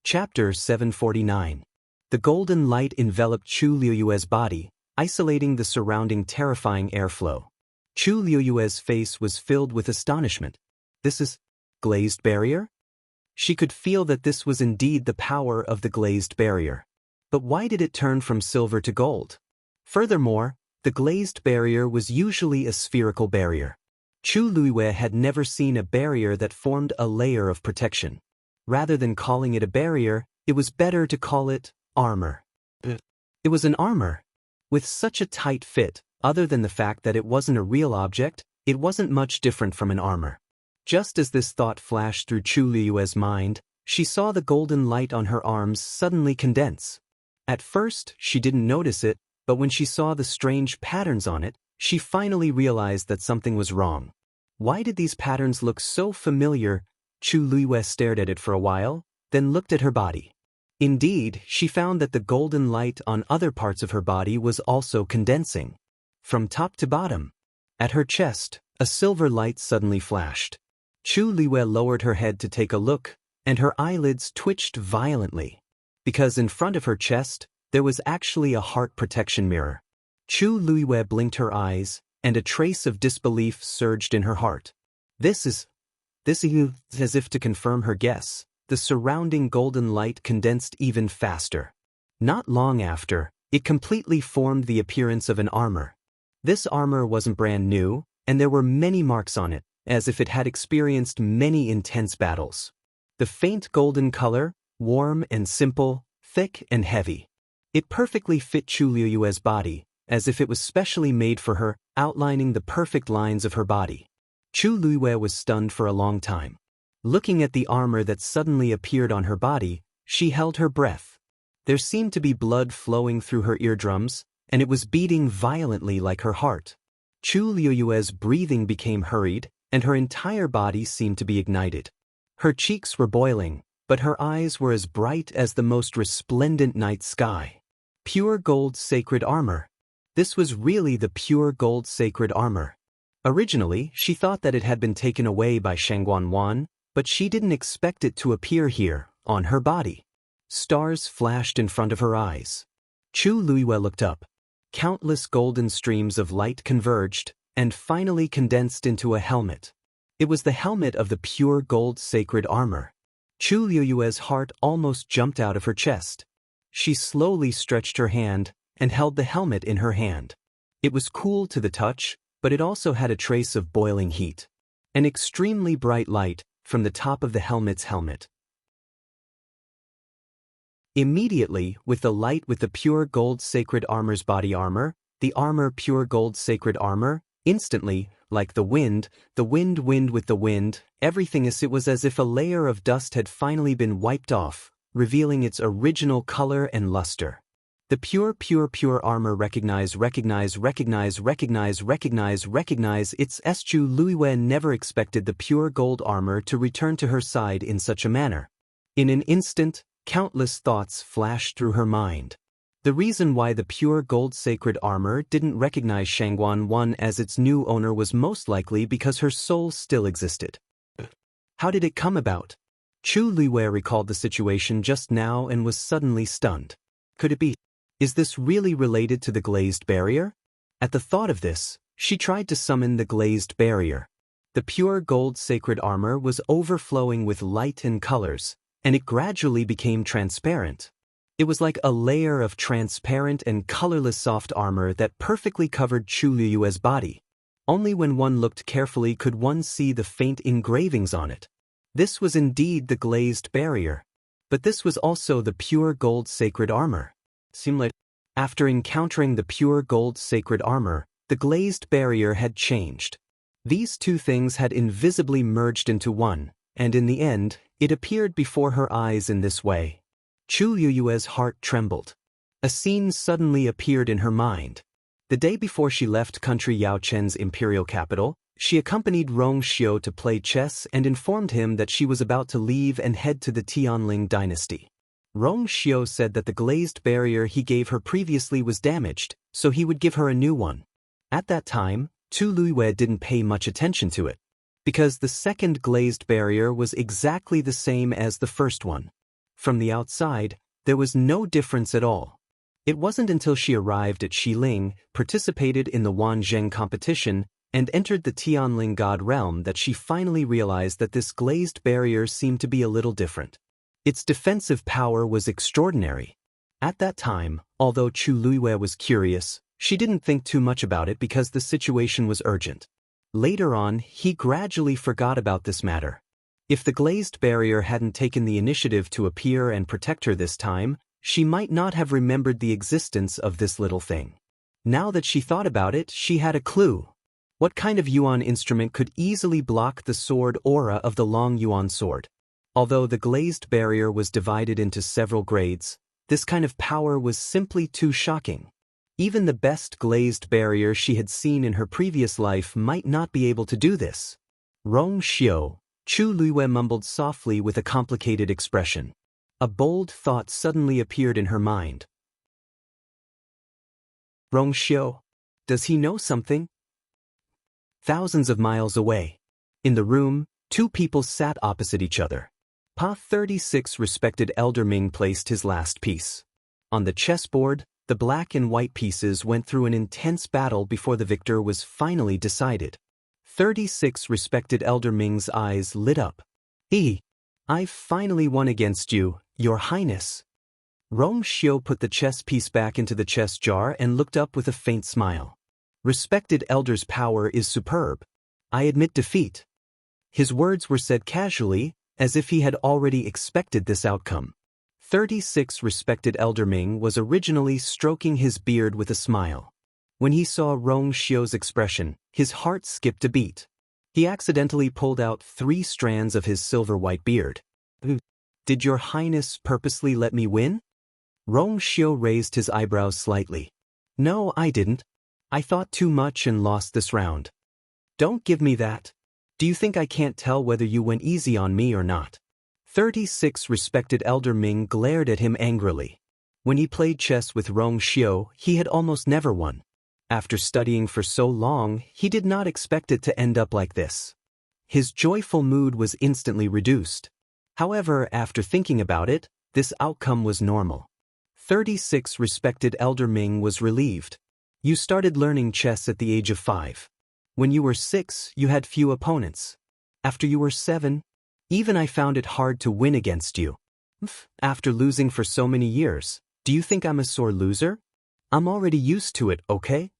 Chapter 749. The golden light enveloped Chu Luyue's body, isolating the surrounding terrifying airflow. Chu Luyue's face was filled with astonishment. This is glazed barrier? She could feel that this was indeed the power of the glazed barrier. But why did it turn from silver to gold? Furthermore, the glazed barrier was usually a spherical barrier. Chu Luyue had never seen a barrier that formed a layer of protection. Rather than calling it a barrier, it was better to call it armor. It was an armor. With such a tight fit, other than the fact that it wasn't a real object, it wasn't much different from an armor. Just as this thought flashed through Chu Luyue's mind, she saw the golden light on her arms suddenly condense. At first, she didn't notice it, but when she saw the strange patterns on it, she finally realized that something was wrong. Why did these patterns look so familiar? Chu Luyue stared at it for a while, then looked at her body. Indeed, she found that the golden light on other parts of her body was also condensing. From top to bottom. At her chest, a silver light suddenly flashed. Chu Luyue lowered her head to take a look, and her eyelids twitched violently. Because in front of her chest, there was actually a heart protection mirror. Chu Luyue blinked her eyes, and a trace of disbelief surged in her heart. This is as if to confirm her guess. The surrounding golden light condensed even faster. Not long after, it completely formed the appearance of an armor. This armor wasn't brand new, and there were many marks on it, as if it had experienced many intense battles. The faint golden color, warm and simple, thick and heavy. It perfectly fit Chu Luyue's body, as if it was specially made for her, outlining the perfect lines of her body. Chu Luyue was stunned for a long time. Looking at the armor that suddenly appeared on her body, she held her breath. There seemed to be blood flowing through her eardrums, and it was beating violently like her heart. Chu Luyue's breathing became hurried, and her entire body seemed to be ignited. Her cheeks were boiling, but her eyes were as bright as the most resplendent night sky. Pure gold sacred armor. This was really the pure gold sacred armor. Originally, she thought that it had been taken away by Shangguan Wan, but she didn't expect it to appear here, on her body. Stars flashed in front of her eyes. Chu Luiyue looked up. Countless golden streams of light converged, and finally condensed into a helmet. It was the helmet of the pure gold sacred armor. Chu Luiyue's heart almost jumped out of her chest. She slowly stretched her hand, and held the helmet in her hand. It was cool to the touch, but it also had a trace of boiling heat. An extremely bright light, from the top of the helmet's helmet. Immediately, with the light with the pure gold sacred armor's body armor, the armor pure gold sacred armor, instantly, like the wind with the wind, everything it was as if a layer of dust had finally been wiped off, revealing its original color and luster. The pure armor recognize its Chu Luiyue never expected the pure gold armor to return to her side in such a manner. In an instant, countless thoughts flashed through her mind. The reason why the pure gold sacred armor didn't recognize Shangguan Wan as its new owner was most likely because her soul still existed. How did it come about? Chu Luiyue recalled the situation just now and was suddenly stunned. Could it be? Is this really related to the glazed barrier? At the thought of this, she tried to summon the glazed barrier. The pure gold sacred armor was overflowing with light and colors, and it gradually became transparent. It was like a layer of transparent and colorless soft armor that perfectly covered Chu Luiyue's body. Only when one looked carefully could one see the faint engravings on it. This was indeed the glazed barrier. But this was also the pure gold sacred armor. Seemed like, after encountering the pure gold sacred armor, the glazed barrier had changed. These two things had invisibly merged into one, and in the end, it appeared before her eyes in this way. Chu Luiyue's heart trembled. A scene suddenly appeared in her mind. The day before she left country Yao Chen's imperial capital, she accompanied Rong Xiu to play chess and informed him that she was about to leave and head to the Tianling dynasty. Rong Xiu said that the glazed barrier he gave her previously was damaged, so he would give her a new one. At that time, Chu Luiyue didn't pay much attention to it, because the second glazed barrier was exactly the same as the first one. From the outside, there was no difference at all. It wasn't until she arrived at Xiling, participated in the Wanzheng competition, and entered the Tianling God realm that she finally realized that this glazed barrier seemed to be a little different. Its defensive power was extraordinary. At that time, although Chu Luiyue was curious, she didn't think too much about it because the situation was urgent. Later on, he gradually forgot about this matter. If the glazed barrier hadn't taken the initiative to appear and protect her this time, she might not have remembered the existence of this little thing. Now that she thought about it, she had a clue. What kind of yuan instrument could easily block the sword aura of the long yuan sword? Although the glazed barrier was divided into several grades, this kind of power was simply too shocking. Even the best glazed barrier she had seen in her previous life might not be able to do this. Rong Xiu, Chu Luiyue mumbled softly with a complicated expression. A bold thought suddenly appeared in her mind. Rong Xiu, does he know something? Thousands of miles away. In the room, two people sat opposite each other. Pa 36 respected Elder Ming placed his last piece. On the chessboard, the black and white pieces went through an intense battle before the victor was finally decided. 36 respected Elder Ming's eyes lit up. I've finally won against you, Your Highness. Rong Xiu put the chess piece back into the chess jar and looked up with a faint smile. Respected Elder's power is superb. I admit defeat. His words were said casually, as if he had already expected this outcome. 36 respected Elder Ming was originally stroking his beard with a smile. When he saw Rong Xiu's expression, his heart skipped a beat. He accidentally pulled out 3 strands of his silver-white beard. Did Your Highness purposely let me win? Rong Xiu raised his eyebrows slightly. No, I didn't. I thought too much and lost this round. Don't give me that. Do you think I can't tell whether you went easy on me or not? 36 respected Elder Ming glared at him angrily. When he played chess with Rong Xiu, he had almost never won. After studying for so long, he did not expect it to end up like this. His joyful mood was instantly reduced. However, after thinking about it, this outcome was normal. 36 respected Elder Ming was relieved. You started learning chess at the age of 5. When you were 6, you had few opponents. After you were 7, even I found it hard to win against you. After losing for so many years, do you think I'm a sore loser? I'm already used to it, okay?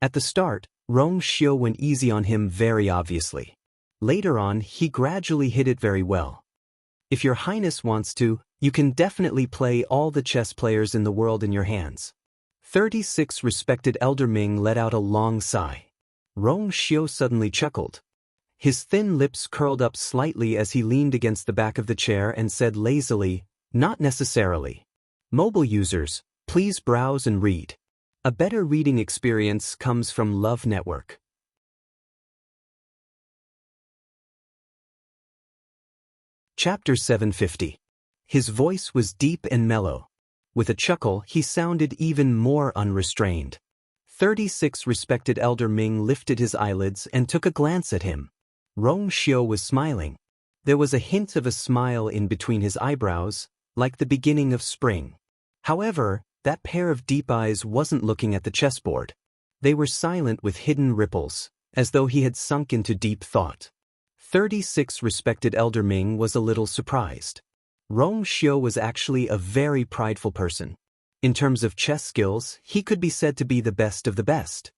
At the start, Rong Xiu went easy on him very obviously. Later on, he gradually hit it very well. If your highness wants to, you can definitely play all the chess players in the world in your hands. 36 respected Elder Ming let out a long sigh. Rong Xiu suddenly chuckled. His thin lips curled up slightly as he leaned against the back of the chair and said lazily, "Not necessarily. Mobile users, please browse and read. A better reading experience comes from Love Network." Chapter 750. His voice was deep and mellow. With a chuckle, he sounded even more unrestrained. 36 respected Elder Ming lifted his eyelids and took a glance at him. Rong Xiu was smiling. There was a hint of a smile in between his eyebrows, like the beginning of spring. However, that pair of deep eyes wasn't looking at the chessboard. They were silent with hidden ripples, as though he had sunk into deep thought. 36 respected Elder Ming was a little surprised. Rong Xiu was actually a very prideful person. In terms of chess skills, he could be said to be the best of the best.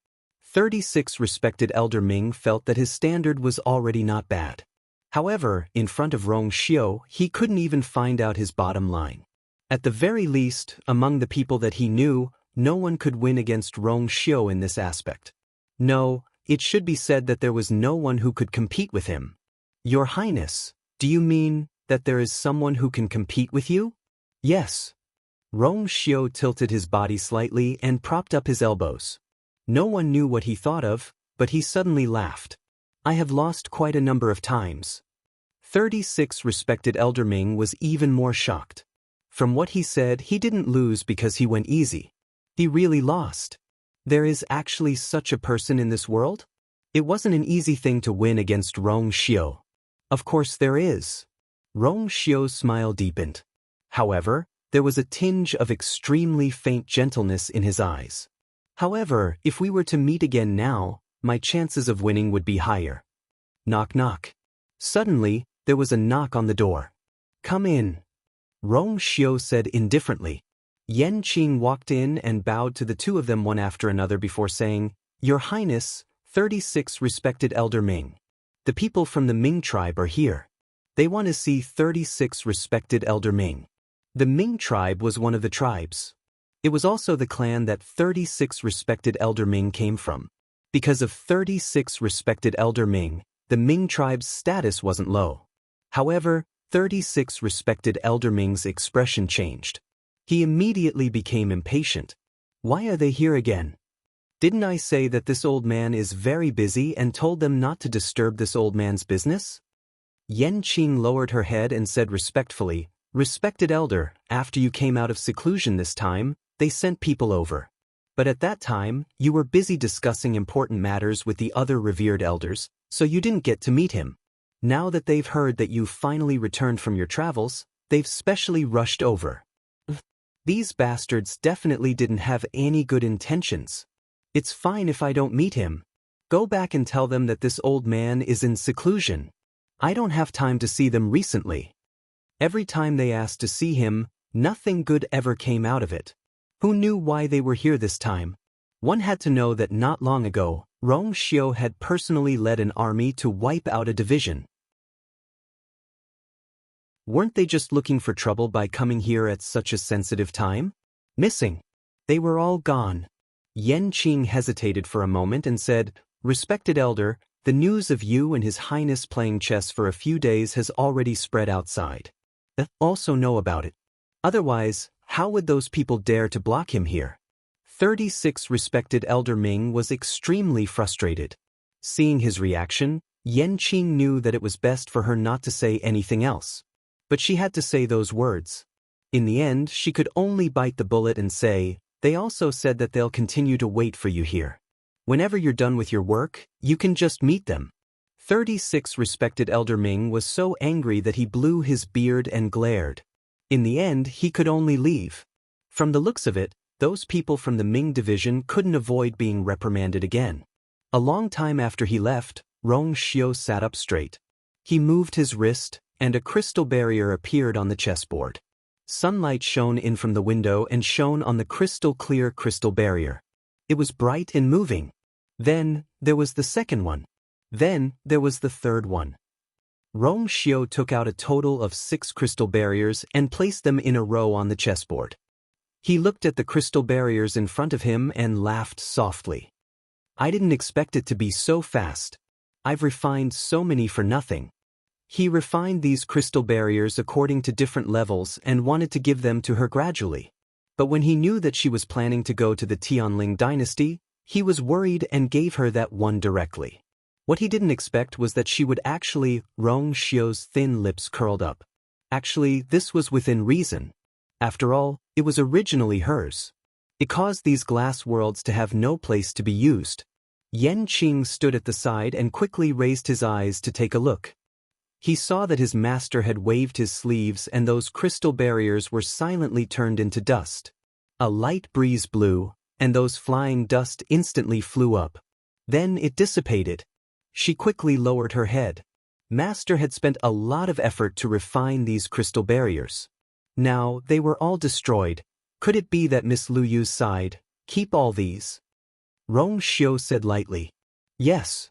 36 respected Elder Ming felt that his standard was already not bad. However, in front of Rong Xiu, he couldn't even find out his bottom line. At the very least, among the people that he knew, no one could win against Rong Xiu in this aspect. No, it should be said that there was no one who could compete with him. Your Highness, do you mean that there is someone who can compete with you? Yes. Rong Xiu tilted his body slightly and propped up his elbows. No one knew what he thought of, but he suddenly laughed. I have lost quite a number of times. 36 respected Elder Ming was even more shocked. From what he said, he didn't lose because he went easy. He really lost. There is actually such a person in this world? It wasn't an easy thing to win against Rong Xiu. Of course there is. Rong Xiu's smile deepened. However, there was a tinge of extremely faint gentleness in his eyes. However, if we were to meet again now, my chances of winning would be higher. Knock knock. Suddenly, there was a knock on the door. Come in. Rong Xiu said indifferently. Yan Qing walked in and bowed to the two of them one after another before saying, Your Highness, 36 respected Elder Ming. The people from the Ming tribe are here. They want to see 36 respected Elder Ming. The Ming tribe was one of the tribes. It was also the clan that 36 respected Elder Ming came from. Because of 36 respected Elder Ming, the Ming tribe's status wasn't low. However, 36 respected Elder Ming's expression changed. He immediately became impatient. Why are they here again? Didn't I say that this old man is very busy and told them not to disturb this old man's business? Yan Qing lowered her head and said respectfully, Respected Elder, after you came out of seclusion this time, they sent people over. But at that time, you were busy discussing important matters with the other revered elders, so you didn't get to meet him. Now that they've heard that you finally returned from your travels, they've specially rushed over. These bastards definitely didn't have any good intentions. It's fine if I don't meet him. Go back and tell them that this old man is in seclusion. I don't have time to see them recently. Every time they asked to see him, nothing good ever came out of it. Who knew why they were here this time? One had to know that not long ago, Rong Xiu had personally led an army to wipe out a division. Weren't they just looking for trouble by coming here at such a sensitive time? Missing. They were all gone. Yan Qing hesitated for a moment and said, Respected Elder, the news of you and His Highness playing chess for a few days has already spread outside. Also know about it. Otherwise, how would those people dare to block him here? 36 respected Elder Ming was extremely frustrated. Seeing his reaction, Yan Qing knew that it was best for her not to say anything else. But she had to say those words. In the end, she could only bite the bullet and say, They also said that they'll continue to wait for you here. Whenever you're done with your work, you can just meet them. 36 respected Elder Ming was so angry that he blew his beard and glared. In the end, he could only leave. From the looks of it, those people from the Ming division couldn't avoid being reprimanded again. A long time after he left, Rong Xiu sat up straight. He moved his wrist, and a crystal barrier appeared on the chessboard. Sunlight shone in from the window and shone on the crystal-clear crystal barrier. It was bright and moving. Then, there was the second one. Then, there was the third one. Rong Xiu took out a total of 6 crystal barriers and placed them in a row on the chessboard. He looked at the crystal barriers in front of him and laughed softly. I didn't expect it to be so fast. I've refined so many for nothing. He refined these crystal barriers according to different levels and wanted to give them to her gradually. But when he knew that she was planning to go to the Tianling dynasty, he was worried and gave her that one directly. What he didn't expect was that she would actually. Rong Xiu's thin lips curled up. Actually, this was within reason. After all, it was originally hers. It caused these glass worlds to have no place to be used. Yan Qing stood at the side and quickly raised his eyes to take a look. He saw that his master had waved his sleeves and those crystal barriers were silently turned into dust. A light breeze blew, and those flying dust instantly flew up. Then it dissipated. She quickly lowered her head. Master had spent a lot of effort to refine these crystal barriers. Now they were all destroyed. Could it be that Miss Lu Yu's side, keep all these? Rong Xiu said lightly. Yes.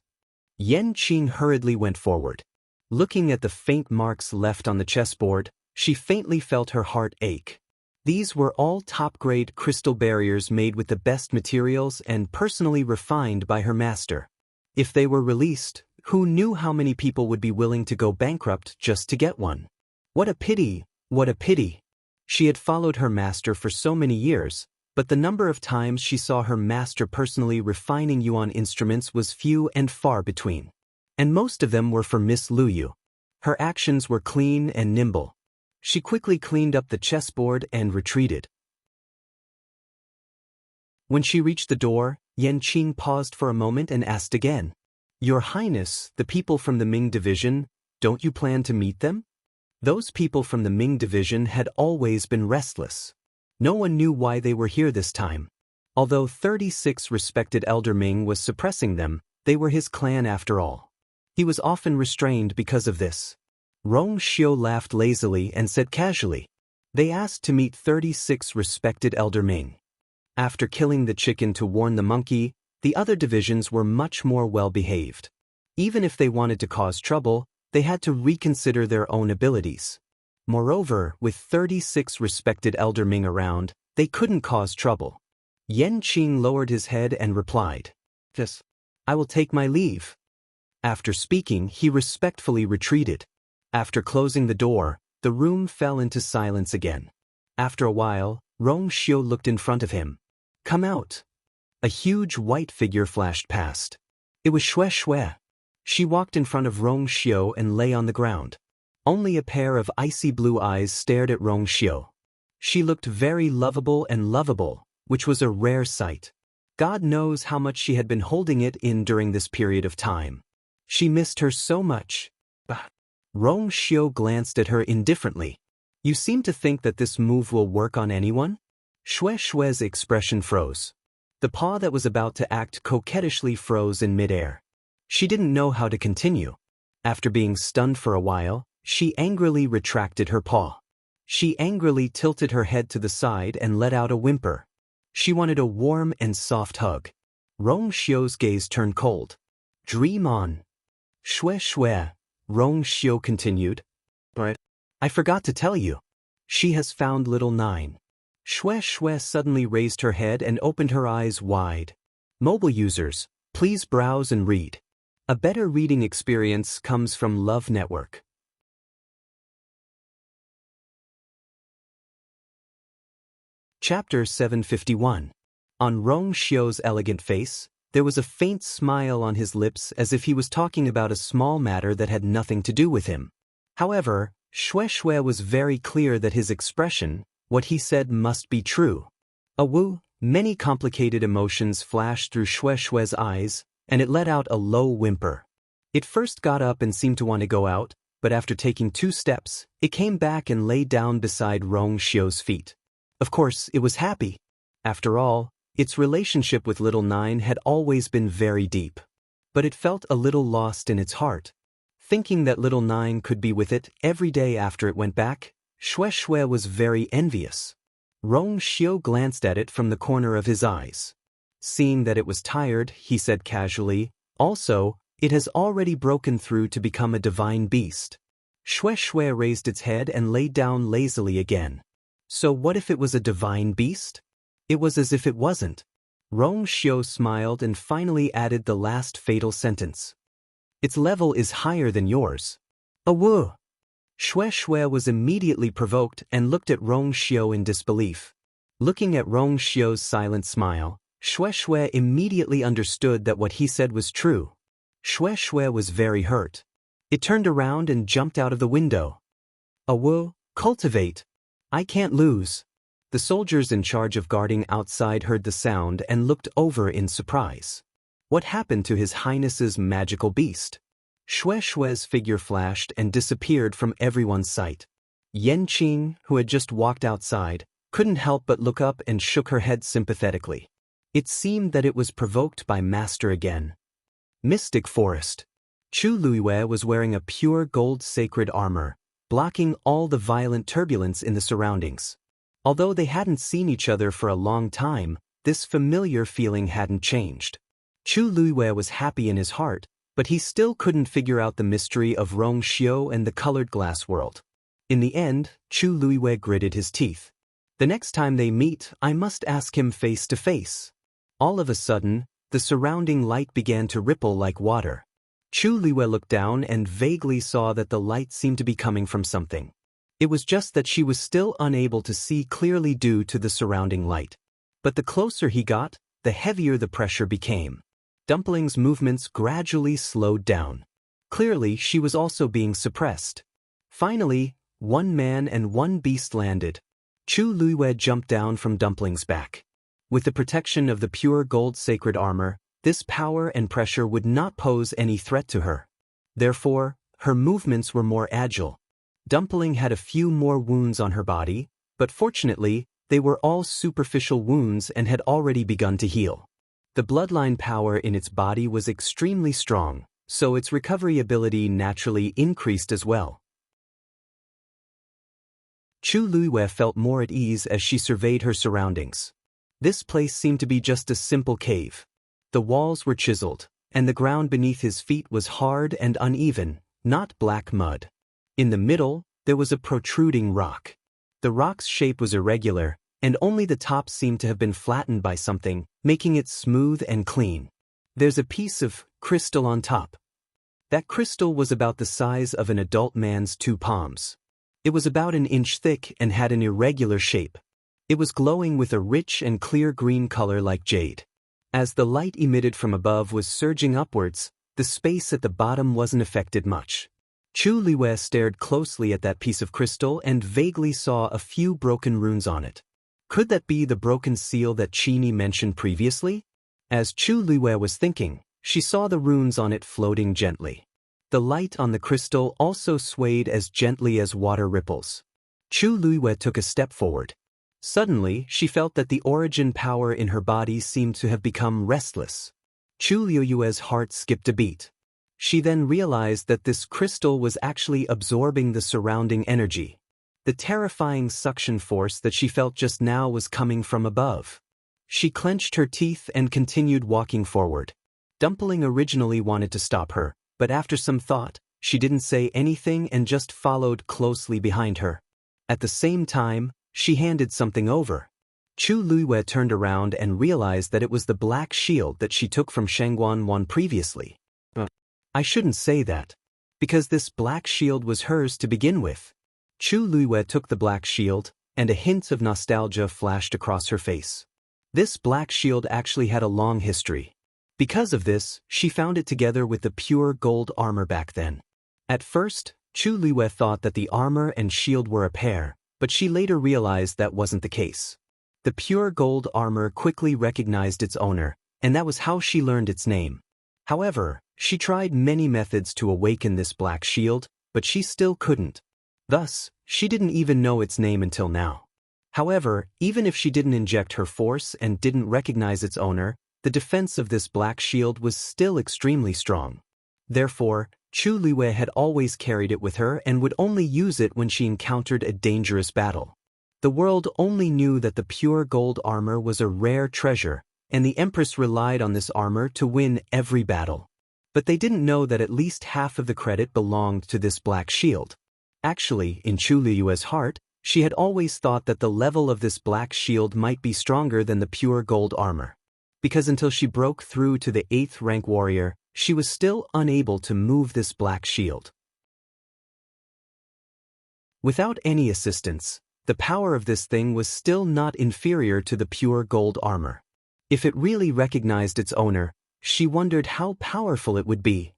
Yan Qing hurriedly went forward. Looking at the faint marks left on the chessboard, she faintly felt her heart ache. These were all top-grade crystal barriers made with the best materials and personally refined by her master. If they were released, who knew how many people would be willing to go bankrupt just to get one? What a pity, what a pity. She had followed her master for so many years, but the number of times she saw her master personally refining yuan instruments was few and far between. And most of them were for Miss Lu Yu. Her actions were clean and nimble. She quickly cleaned up the chessboard and retreated. When she reached the door, Yan Qing paused for a moment and asked again, Your Highness, the people from the Ming division, don't you plan to meet them? Those people from the Ming division had always been restless. No one knew why they were here this time. Although 36 respected Elder Ming was suppressing them, they were his clan after all. He was often restrained because of this. Rong Xiu laughed lazily and said casually, They asked to meet 36 respected Elder Ming. After killing the chicken to warn the monkey, the other divisions were much more well-behaved. Even if they wanted to cause trouble, they had to reconsider their own abilities. Moreover, with 36 respected Elder Ming around, they couldn't cause trouble. Yan Qing lowered his head and replied, Yes, I will take my leave. After speaking, he respectfully retreated. After closing the door, the room fell into silence again. After a while, Rong Xiu looked in front of him. Come out. A huge white figure flashed past. It was Xue Xue. She walked in front of Rong Xiu and lay on the ground. Only a pair of icy blue eyes stared at Rong Xiu. She looked very lovable and lovable, which was a rare sight. God knows how much she had been holding it in during this period of time. She missed her so much. Rong Xiu glanced at her indifferently. You seem to think that this move will work on anyone? Xue Xue's expression froze. The paw that was about to act coquettishly froze in midair. She didn't know how to continue. After being stunned for a while, she angrily retracted her paw. She angrily tilted her head to the side and let out a whimper. She wanted a warm and soft hug. Rong Xiu's gaze turned cold. Dream on. Xue Xue, Rong Xiu continued. But I forgot to tell you. She has found little 9. Xue Xue suddenly raised her head and opened her eyes wide. Mobile users, please browse and read. A better reading experience comes from Love Network. Chapter 751. On Rong Xiu's elegant face, there was a faint smile on his lips as if he was talking about a small matter that had nothing to do with him. However, Xue Xue was very clear that his expression, what he said must be true. A Wu, Many complicated emotions flashed through Shue's eyes, and it let out a low whimper. It first got up and seemed to want to go out, but after taking 2 steps, it came back and lay down beside Rong Xiu's feet. Of course, it was happy. After all, its relationship with Little Nine had always been very deep. But it felt a little lost in its heart. Thinking that Little Nine could be with it every day after it went back, Shui was very envious. Rong Xiu glanced at it from the corner of his eyes. Seeing that it was tired, he said casually, "Also, it has already broken through to become a divine beast." Shui raised its head and lay down lazily again. So what if it was a divine beast? It was as if it wasn't. Rong Xiu smiled and finally added the last fatal sentence. "Its level is higher than yours." "Awoo!" Shui was immediately provoked and looked at Rong Xiu in disbelief. Looking at Rong Xiu's silent smile, Shui immediately understood that what he said was true. Shui was very hurt. It turned around and jumped out of the window. "Awoo, cultivate. I can't lose." The soldiers in charge of guarding outside heard the sound and looked over in surprise. What happened to His Highness's magical beast? Shui's figure flashed and disappeared from everyone's sight. Yanqing, who had just walked outside, couldn't help but look up and shook her head sympathetically. It seemed that it was provoked by Master again. Mystic Forest. Chu Luiyue was wearing a pure gold sacred armor, blocking all the violent turbulence in the surroundings. Although they hadn't seen each other for a long time, this familiar feeling hadn't changed. Chu Luiyue was happy in his heart, but he still couldn't figure out the mystery of Rong Xiu and the colored glass world. In the end, Chu Luiyue gritted his teeth. "The next time they meet, I must ask him face to face." All of a sudden, the surrounding light began to ripple like water. Chu Luiyue looked down and vaguely saw that the light seemed to be coming from something. It was just that she was still unable to see clearly due to the surrounding light. But the closer he got, the heavier the pressure became. Dumpling's movements gradually slowed down. Clearly, she was also being suppressed. Finally, 1 man and 1 beast landed. Chu Luiyue jumped down from Dumpling's back. With the protection of the pure gold sacred armor, this power and pressure would not pose any threat to her. Therefore, her movements were more agile. Dumpling had a few more wounds on her body, but fortunately, they were all superficial wounds and had already begun to heal. The bloodline power in its body was extremely strong, so its recovery ability naturally increased as well. Chu Luiyue felt more at ease as she surveyed her surroundings. This place seemed to be just a simple cave. The walls were chiseled, and the ground beneath his feet was hard and uneven, not black mud. In the middle, there was a protruding rock. The rock's shape was irregular, and only the top seemed to have been flattened by something, making it smooth and clean. "There's a piece of crystal on top." That crystal was about the size of an adult man's 2 palms. It was about 1 inch thick and had an irregular shape. It was glowing with a rich and clear green color like jade. As the light emitted from above was surging upwards, the space at the bottom wasn't affected much. Chu Luiyue stared closely at that piece of crystal and vaguely saw a few broken runes on it. Could that be the broken seal that Qini mentioned previously? As Chu Luiyue was thinking, she saw the runes on it floating gently. The light on the crystal also swayed as gently as water ripples. Chu Luiyue took a step forward. Suddenly, she felt that the origin power in her body seemed to have become restless. Chu Luiyue's heart skipped a beat. She then realized that this crystal was actually absorbing the surrounding energy. The terrifying suction force that she felt just now was coming from above. She clenched her teeth and continued walking forward. Dumpling originally wanted to stop her, but after some thought, she didn't say anything and just followed closely behind her. At the same time, she handed something over. Chu Luiyue turned around and realized that it was the black shield that she took from Shangguan Wan previously. I shouldn't say that, because this black shield was hers to begin with. Chu Luiyue took the black shield, and a hint of nostalgia flashed across her face. This black shield actually had a long history. Because of this, she found it together with the pure gold armor back then. At first, Chu Luiyue thought that the armor and shield were a pair, but she later realized that wasn't the case. The pure gold armor quickly recognized its owner, and that was how she learned its name. However, she tried many methods to awaken this black shield, but she still couldn't. Thus, she didn't even know its name until now. However, even if she didn't inject her force and didn't recognize its owner, the defense of this black shield was still extremely strong. Therefore, Chu Liwei had always carried it with her and would only use it when she encountered a dangerous battle. The world only knew that the pure gold armor was a rare treasure, and the Empress relied on this armor to win every battle. But they didn't know that at least half of the credit belonged to this black shield. Actually, in Chu Liue's heart, she had always thought that the level of this black shield might be stronger than the pure gold armor. Because until she broke through to the 8th rank warrior, she was still unable to move this black shield. Without any assistance, the power of this thing was still not inferior to the pure gold armor. If it really recognized its owner, she wondered how powerful it would be.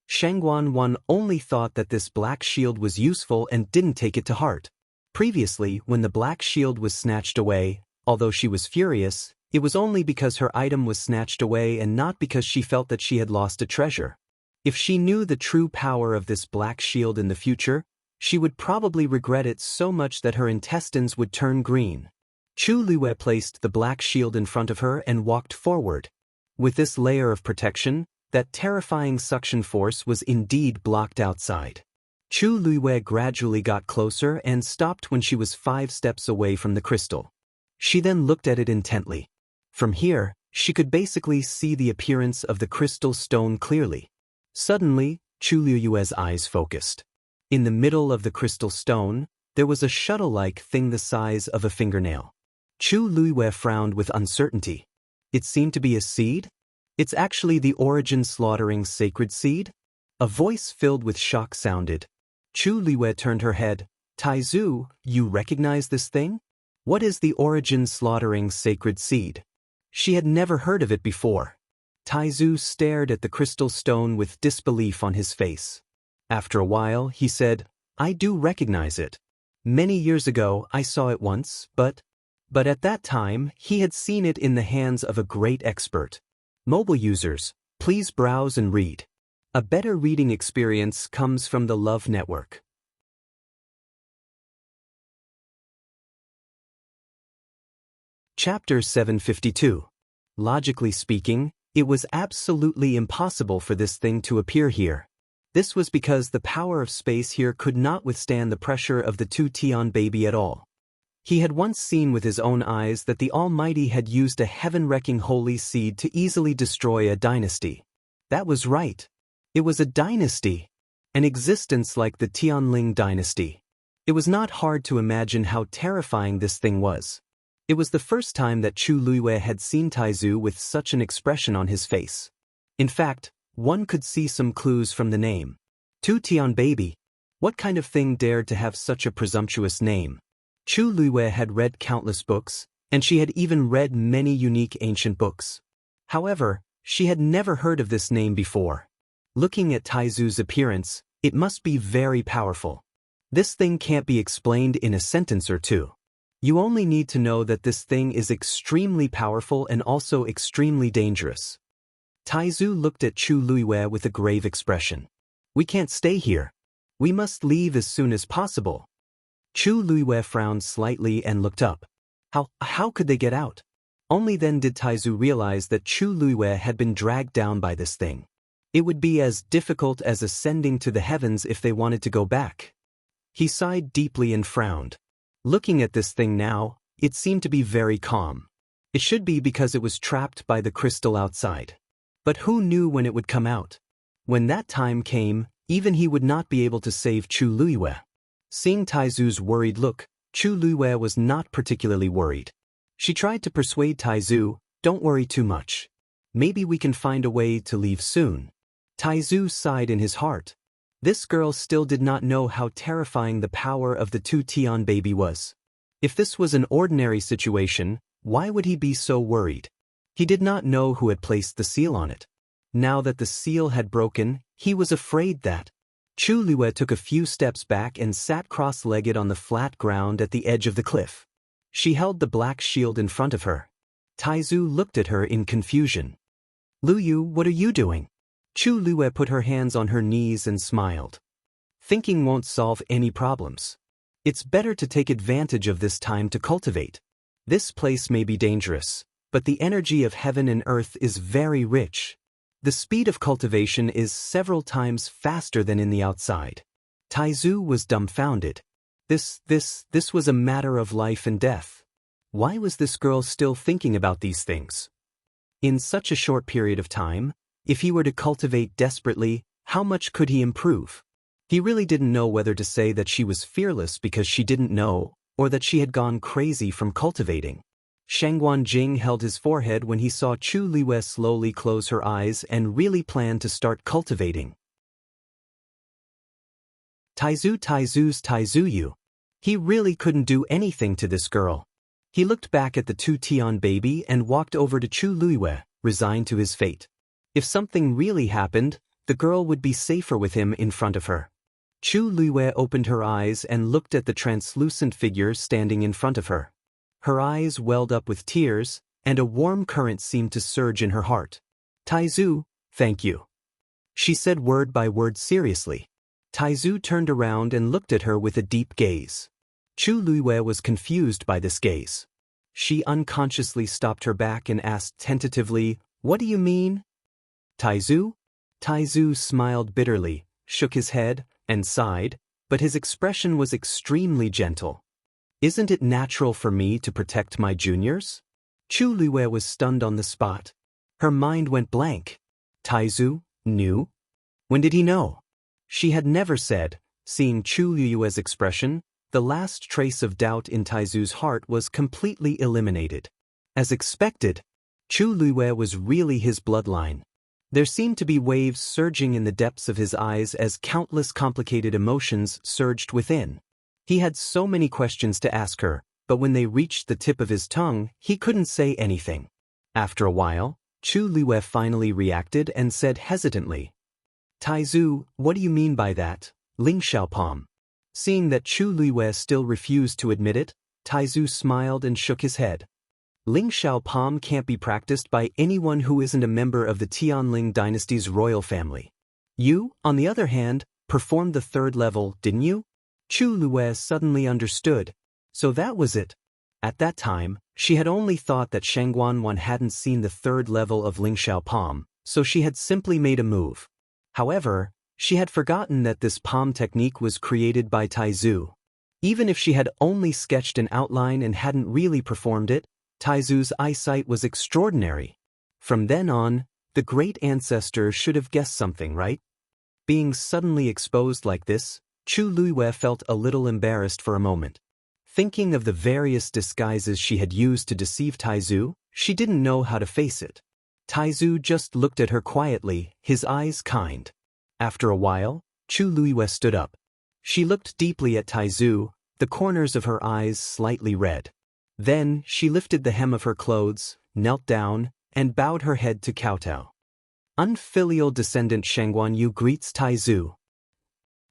Shangguan only thought that this black shield was useful and didn't take it to heart. Previously, when the black shield was snatched away, although she was furious, it was only because her item was snatched away and not because she felt that she had lost a treasure. If she knew the true power of this black shield in the future, she would probably regret it so much that her intestines would turn green. Chu Liwei placed the black shield in front of her and walked forward. With this layer of protection, that terrifying suction force was indeed blocked outside. Chu Liwei gradually got closer and stopped when she was 5 steps away from the crystal. She then looked at it intently. From here, she could basically see the appearance of the crystal stone clearly. Suddenly, Chu Liue's eyes focused. In the middle of the crystal stone, there was a shuttle-like thing the size of a fingernail. Chu Liue frowned with uncertainty. It seemed to be a seed? It's actually the origin slaughtering sacred seed? A voice filled with shock sounded. Chu Liue turned her head. Taizu, you recognize this thing? What is the origin slaughtering sacred seed? She had never heard of it before. Taizu stared at the crystal stone with disbelief on his face. After a while, he said, I do recognize it. Many years ago, I saw it once, but at that time, he had seen it in the hands of a great expert. Mobile users, please browse and read. A better reading experience comes from the Love Network. Chapter 752. Logically speaking, it was absolutely impossible for this thing to appear here. This was because the power of space here could not withstand the pressure of the 2 Tian baby at all. He had once seen with his own eyes that the Almighty had used a heaven-wrecking holy seed to easily destroy a dynasty. That was right. It was a dynasty. An existence like the Tianling dynasty. It was not hard to imagine how terrifying this thing was. It was the first time that Chu Liue had seen Taizu with such an expression on his face. In fact, one could see some clues from the name. 2 Tian baby. What kind of thing dared to have such a presumptuous name? Chu Liue had read countless books, and she had even read many unique ancient books. However, she had never heard of this name before. Looking at Taizu's appearance, it must be very powerful. This thing can't be explained in a sentence or two. You only need to know that this thing is extremely powerful and also extremely dangerous. Taizu looked at Chu Liue with a grave expression. We can't stay here. We must leave as soon as possible. Chu Liue frowned slightly and looked up. How could they get out? Only then did Taizu realize that Chu Liue had been dragged down by this thing. It would be as difficult as ascending to the heavens if they wanted to go back. He sighed deeply and frowned. Looking at this thing now, it seemed to be very calm. It should be because it was trapped by the crystal outside. But who knew when it would come out? When that time came, even he would not be able to save Chu Liue. Seeing Taizu's worried look, Chu Liue was not particularly worried. She tried to persuade Taizu, don't worry too much. Maybe we can find a way to leave soon. Taizu sighed in his heart. This girl still did not know how terrifying the power of the 2 Tian baby was. If this was an ordinary situation, why would he be so worried? He did not know who had placed the seal on it. Now that the seal had broken, he was afraid that. Chu Liue took a few steps back and sat cross-legged on the flat ground at the edge of the cliff. She held the black shield in front of her. Taizu looked at her in confusion. Lu Yu, what are you doing? Chu Lue put her hands on her knees and smiled. Thinking won't solve any problems. It's better to take advantage of this time to cultivate. This place may be dangerous, but the energy of heaven and earth is very rich. The speed of cultivation is several times faster than in the outside. Taizu was dumbfounded. This was a matter of life and death. Why was this girl still thinking about these things? In such a short period of time, if he were to cultivate desperately, how much could he improve? He really didn't know whether to say that she was fearless because she didn't know, or that she had gone crazy from cultivating. Shangguan Jing held his forehead when he saw Chu Liwei slowly close her eyes and really plan to start cultivating. Taizu's Taizuyu. He really couldn't do anything to this girl. He looked back at the two Tian baby and walked over to Chu Liwei, resigned to his fate. If something really happened, the girl would be safer with him in front of her. Chu Liwei opened her eyes and looked at the translucent figure standing in front of her. Her eyes welled up with tears, and a warm current seemed to surge in her heart. Taizu, thank you. She said word by word seriously. Taizu turned around and looked at her with a deep gaze. Chu Liwei was confused by this gaze. She unconsciously stopped her back and asked tentatively, "What do you mean?" Taizu? Taizu smiled bitterly, shook his head, and sighed, but his expression was extremely gentle. Isn't it natural for me to protect my juniors? Chu Liwei was stunned on the spot. Her mind went blank. Taizu knew? When did he know? She had never said. Seeing Chu Liwei's expression, the last trace of doubt in Taizu's heart was completely eliminated. As expected, Chu Liwei was really his bloodline. There seemed to be waves surging in the depths of his eyes as countless complicated emotions surged within. He had so many questions to ask her, but when they reached the tip of his tongue, he couldn't say anything. After a while, Chu Liwei finally reacted and said hesitantly, Taizu, what do you mean by that, Ling Xiaopom? Seeing that Chu Liwei still refused to admit it, Taizu smiled and shook his head. Ling Xiaopom can't be practiced by anyone who isn't a member of the Tianling dynasty's royal family. You, on the other hand, performed the third level, didn't you? Chu Liwei suddenly understood. So that was it. At that time, she had only thought that Shangguan Wan hadn't seen the third level of Ling Xiaopom, so she had simply made a move. However, she had forgotten that this palm technique was created by Taizu. Even if she had only sketched an outline and hadn't really performed it, Taizu's eyesight was extraordinary. From then on, the great ancestor should have guessed something, right? Being suddenly exposed like this, Chu Liwei felt a little embarrassed for a moment. Thinking of the various disguises she had used to deceive Taizu, she didn't know how to face it. Taizu just looked at her quietly, his eyes kind. After a while, Chu Liwei stood up. She looked deeply at Taizu, the corners of her eyes slightly red. Then, she lifted the hem of her clothes, knelt down, and bowed her head to kowtow. Unfilial descendant Shangguan Yu greets Taizu.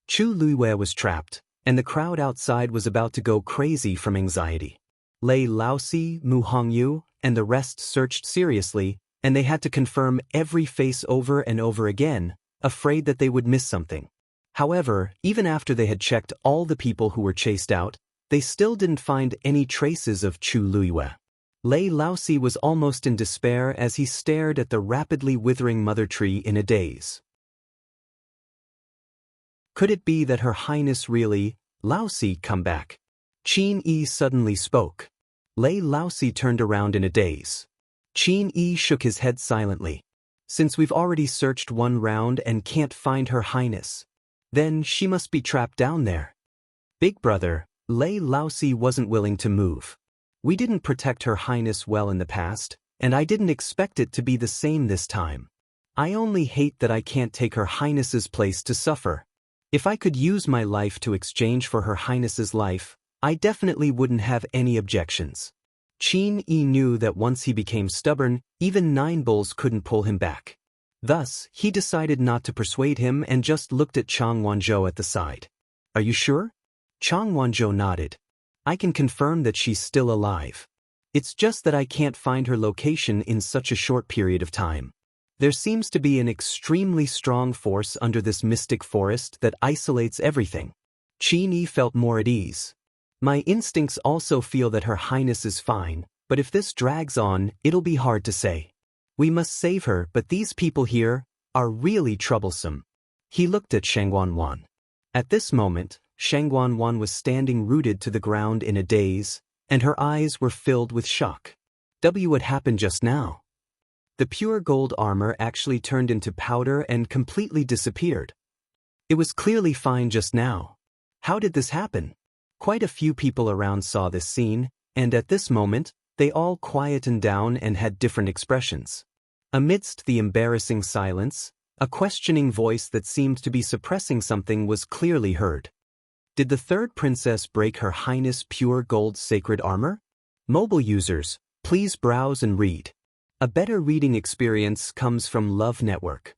Chu Liwei was trapped, and the crowd outside was about to go crazy from anxiety. Lei Laosi, Mu Hongyu, and the rest searched seriously, and they had to confirm every face over and over again, afraid that they would miss something. However, even after they had checked all the people who were chased out, they still didn't find any traces of Chu Liwei. Lei Laosi was almost in despair as he stared at the rapidly withering mother tree in a daze. Could it be that Her Highness really, Laosi, come back? Qin Yi suddenly spoke. Lei Laosi turned around in a daze. Qin Yi shook his head silently. Since we've already searched one round and can't find Her Highness, then she must be trapped down there. Big brother, Lei Laosi wasn't willing to move. We didn't protect Her Highness well in the past, and I didn't expect it to be the same this time. I only hate that I can't take Her Highness's place to suffer. If I could use my life to exchange for Her Highness's life, I definitely wouldn't have any objections. Qin Yi knew that once he became stubborn, even 9 bulls couldn't pull him back. Thus, he decided not to persuade him and just looked at Chang Wanzhou at the side. Are you sure? Chang Wanzhou nodded. I can confirm that she's still alive. It's just that I can't find her location in such a short period of time. There seems to be an extremely strong force under this mystic forest that isolates everything. Qi felt more at ease. My instincts also feel that Her Highness is fine, but if this drags on, it'll be hard to say. We must save her, but these people here are really troublesome. He looked at Shangguan. At this moment, Shangguan was standing rooted to the ground in a daze, and her eyes were filled with shock. What happened just now? The pure gold armor actually turned into powder and completely disappeared. It was clearly fine just now. How did this happen? Quite a few people around saw this scene, and at this moment, they all quietened down and had different expressions. Amidst the embarrassing silence, a questioning voice that seemed to be suppressing something was clearly heard. Did the third princess break Her Highness' pure gold sacred armor? Mobile users, please browse and read. A better reading experience comes from Love Network.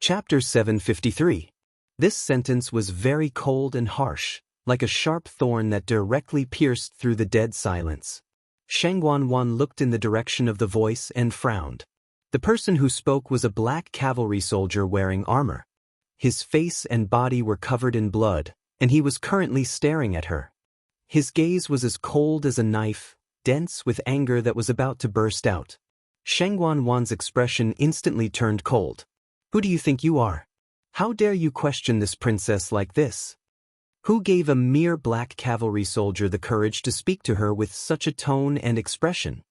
Chapter 753. This sentence was very cold and harsh, like a sharp thorn that directly pierced through the dead silence. Shangguan looked in the direction of the voice and frowned. The person who spoke was a black cavalry soldier wearing armor. His face and body were covered in blood, and he was currently staring at her. His gaze was as cold as a knife, dense with anger that was about to burst out. Shangguan's expression instantly turned cold. Who do you think you are? How dare you question this princess like this? Who gave a mere black cavalry soldier the courage to speak to her with such a tone and expression?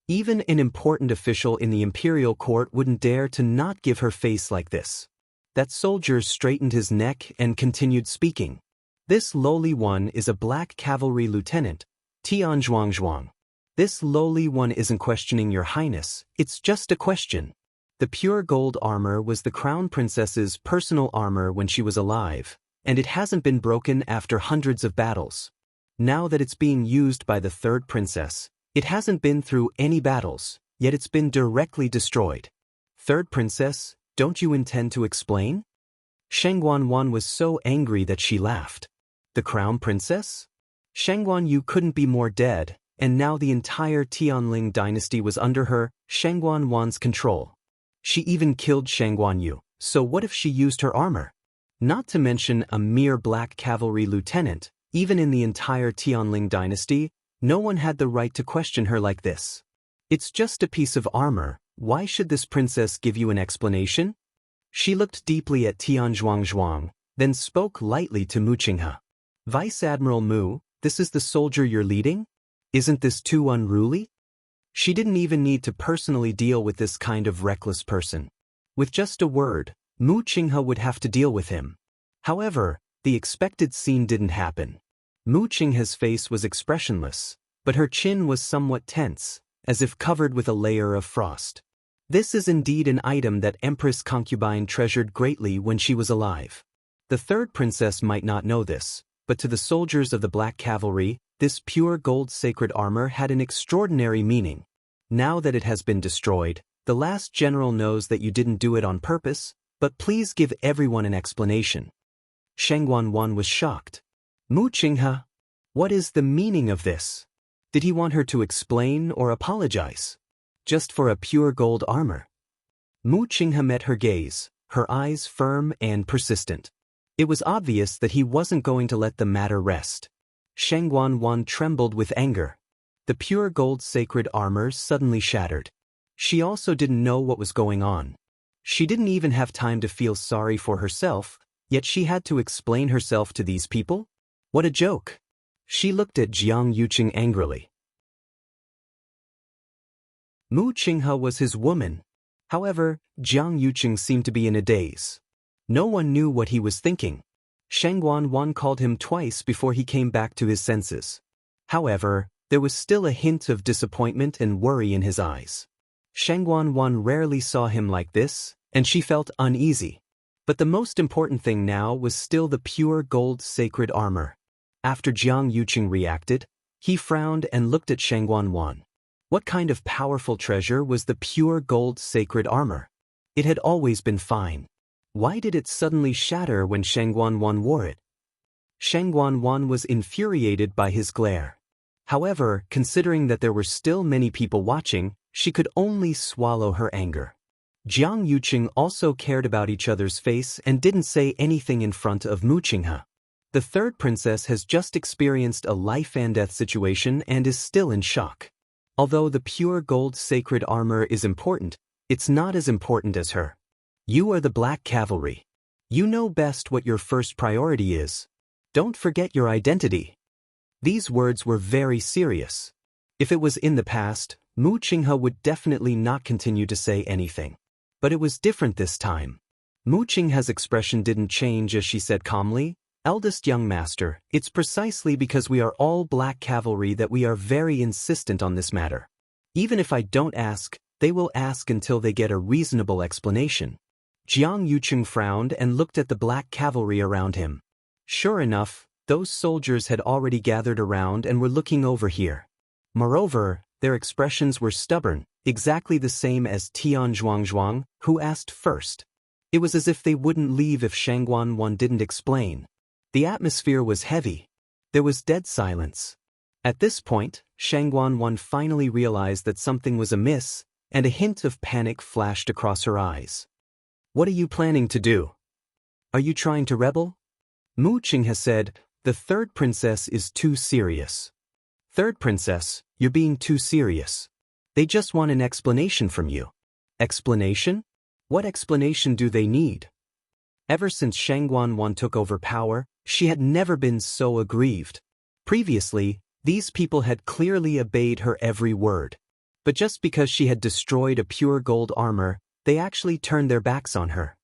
Even an important official in the imperial court wouldn't dare to not give her face like this. That soldier straightened his neck and continued speaking. This lowly one is a black cavalry lieutenant, Tian Zhuangzhuang. This lowly one isn't questioning your highness, it's just a question. The pure gold armor was the crown princess's personal armor when she was alive, and it hasn't been broken after hundreds of battles. Now that it's being used by the third princess, it hasn't been through any battles, yet it's been directly destroyed. Third princess, don't you intend to explain? Shangguan was so angry that she laughed. The crown princess? Shangguan Yu couldn't be more dead, and now the entire Tianling dynasty was under her, Shangguan's control. She even killed Shangguan Yu, so what if she used her armor? Not to mention a mere black cavalry lieutenant, even in the entire Tianling dynasty, no one had the right to question her like this. It's just a piece of armor, why should this princess give you an explanation? She looked deeply at Tian Zhuangzhuang, then spoke lightly to Mu Qinghe. Vice Admiral Mu, this is the soldier you're leading? Isn't this too unruly? She didn't even need to personally deal with this kind of reckless person. With just a word, Mu Qinghe would have to deal with him. However, the expected scene didn't happen. Mu Qinghe's face was expressionless, but her chin was somewhat tense, as if covered with a layer of frost. This is indeed an item that Empress Concubine treasured greatly when she was alive. The third princess might not know this, but to the soldiers of the Black Cavalry, this pure gold sacred armor had an extraordinary meaning. Now that it has been destroyed, the last general knows that you didn't do it on purpose, but please give everyone an explanation. Shangguan was shocked. Mu Qinghe, what is the meaning of this? Did he want her to explain or apologize? Just for a pure gold armor? Mu Qinghe met her gaze, her eyes firm and persistent. It was obvious that he wasn't going to let the matter rest. Shangguan trembled with anger. The pure gold sacred armor suddenly shattered. She also didn't know what was going on. She didn't even have time to feel sorry for herself, yet she had to explain herself to these people? What a joke! She looked at Jiang Yuqing angrily. Mu Qinghe was his woman. However, Jiang Yuqing seemed to be in a daze. No one knew what he was thinking. Shangguan called him twice before he came back to his senses. However, there was still a hint of disappointment and worry in his eyes. Shangguan rarely saw him like this, and she felt uneasy. But the most important thing now was still the pure gold sacred armor. After Jiang Yuqing reacted, he frowned and looked at Shangguan. What kind of powerful treasure was the pure gold sacred armor? It had always been fine. Why did it suddenly shatter when Shangguan wore it? Shangguan was infuriated by his glare. However, considering that there were still many people watching, she could only swallow her anger. Jiang Yuqing also cared about each other's face and didn't say anything in front of Mu Qinghe. The third princess has just experienced a life-and-death situation and is still in shock. Although the pure gold sacred armor is important, it's not as important as her. You are the Black Cavalry. You know best what your first priority is. Don't forget your identity. These words were very serious. If it was in the past, Mu Qinghe would definitely not continue to say anything. But it was different this time. Mu Qinghe's expression didn't change as she said calmly, "Eldest young master, it's precisely because we are all Black Cavalry that we are very insistent on this matter. Even if I don't ask, they will ask until they get a reasonable explanation." Jiang Yuqing frowned and looked at the Black Cavalry around him. Sure enough, those soldiers had already gathered around and were looking over here. Moreover, their expressions were stubborn, exactly the same as Tian Zhuangzhuang, who asked first. It was as if they wouldn't leave if Shangguan didn't explain. The atmosphere was heavy. There was dead silence. At this point, Shangguan finally realized that something was amiss, and a hint of panic flashed across her eyes. "What are you planning to do? Are you trying to rebel?" Mu Qinghe said, "The third princess is too serious." "Third princess, you're being too serious. They just want an explanation from you." "Explanation? What explanation do they need?" Ever since Shangguan took over power, she had never been so aggrieved. Previously, these people had clearly obeyed her every word. But just because she had destroyed a pure gold armor, they actually turned their backs on her.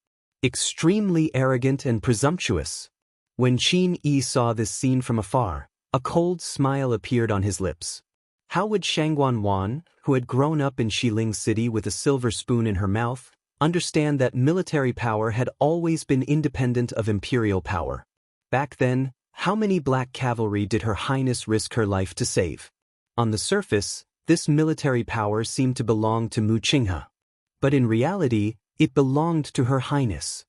Extremely arrogant and presumptuous. When Qin Yi saw this scene from afar, a cold smile appeared on his lips. How would Shangguan, who had grown up in Xiling City with a silver spoon in her mouth, understand that military power had always been independent of imperial power? Back then, how many Black Cavalry did Her Highness risk her life to save? On the surface, this military power seemed to belong to Mu Qinghe. But in reality, it belonged to Her Highness.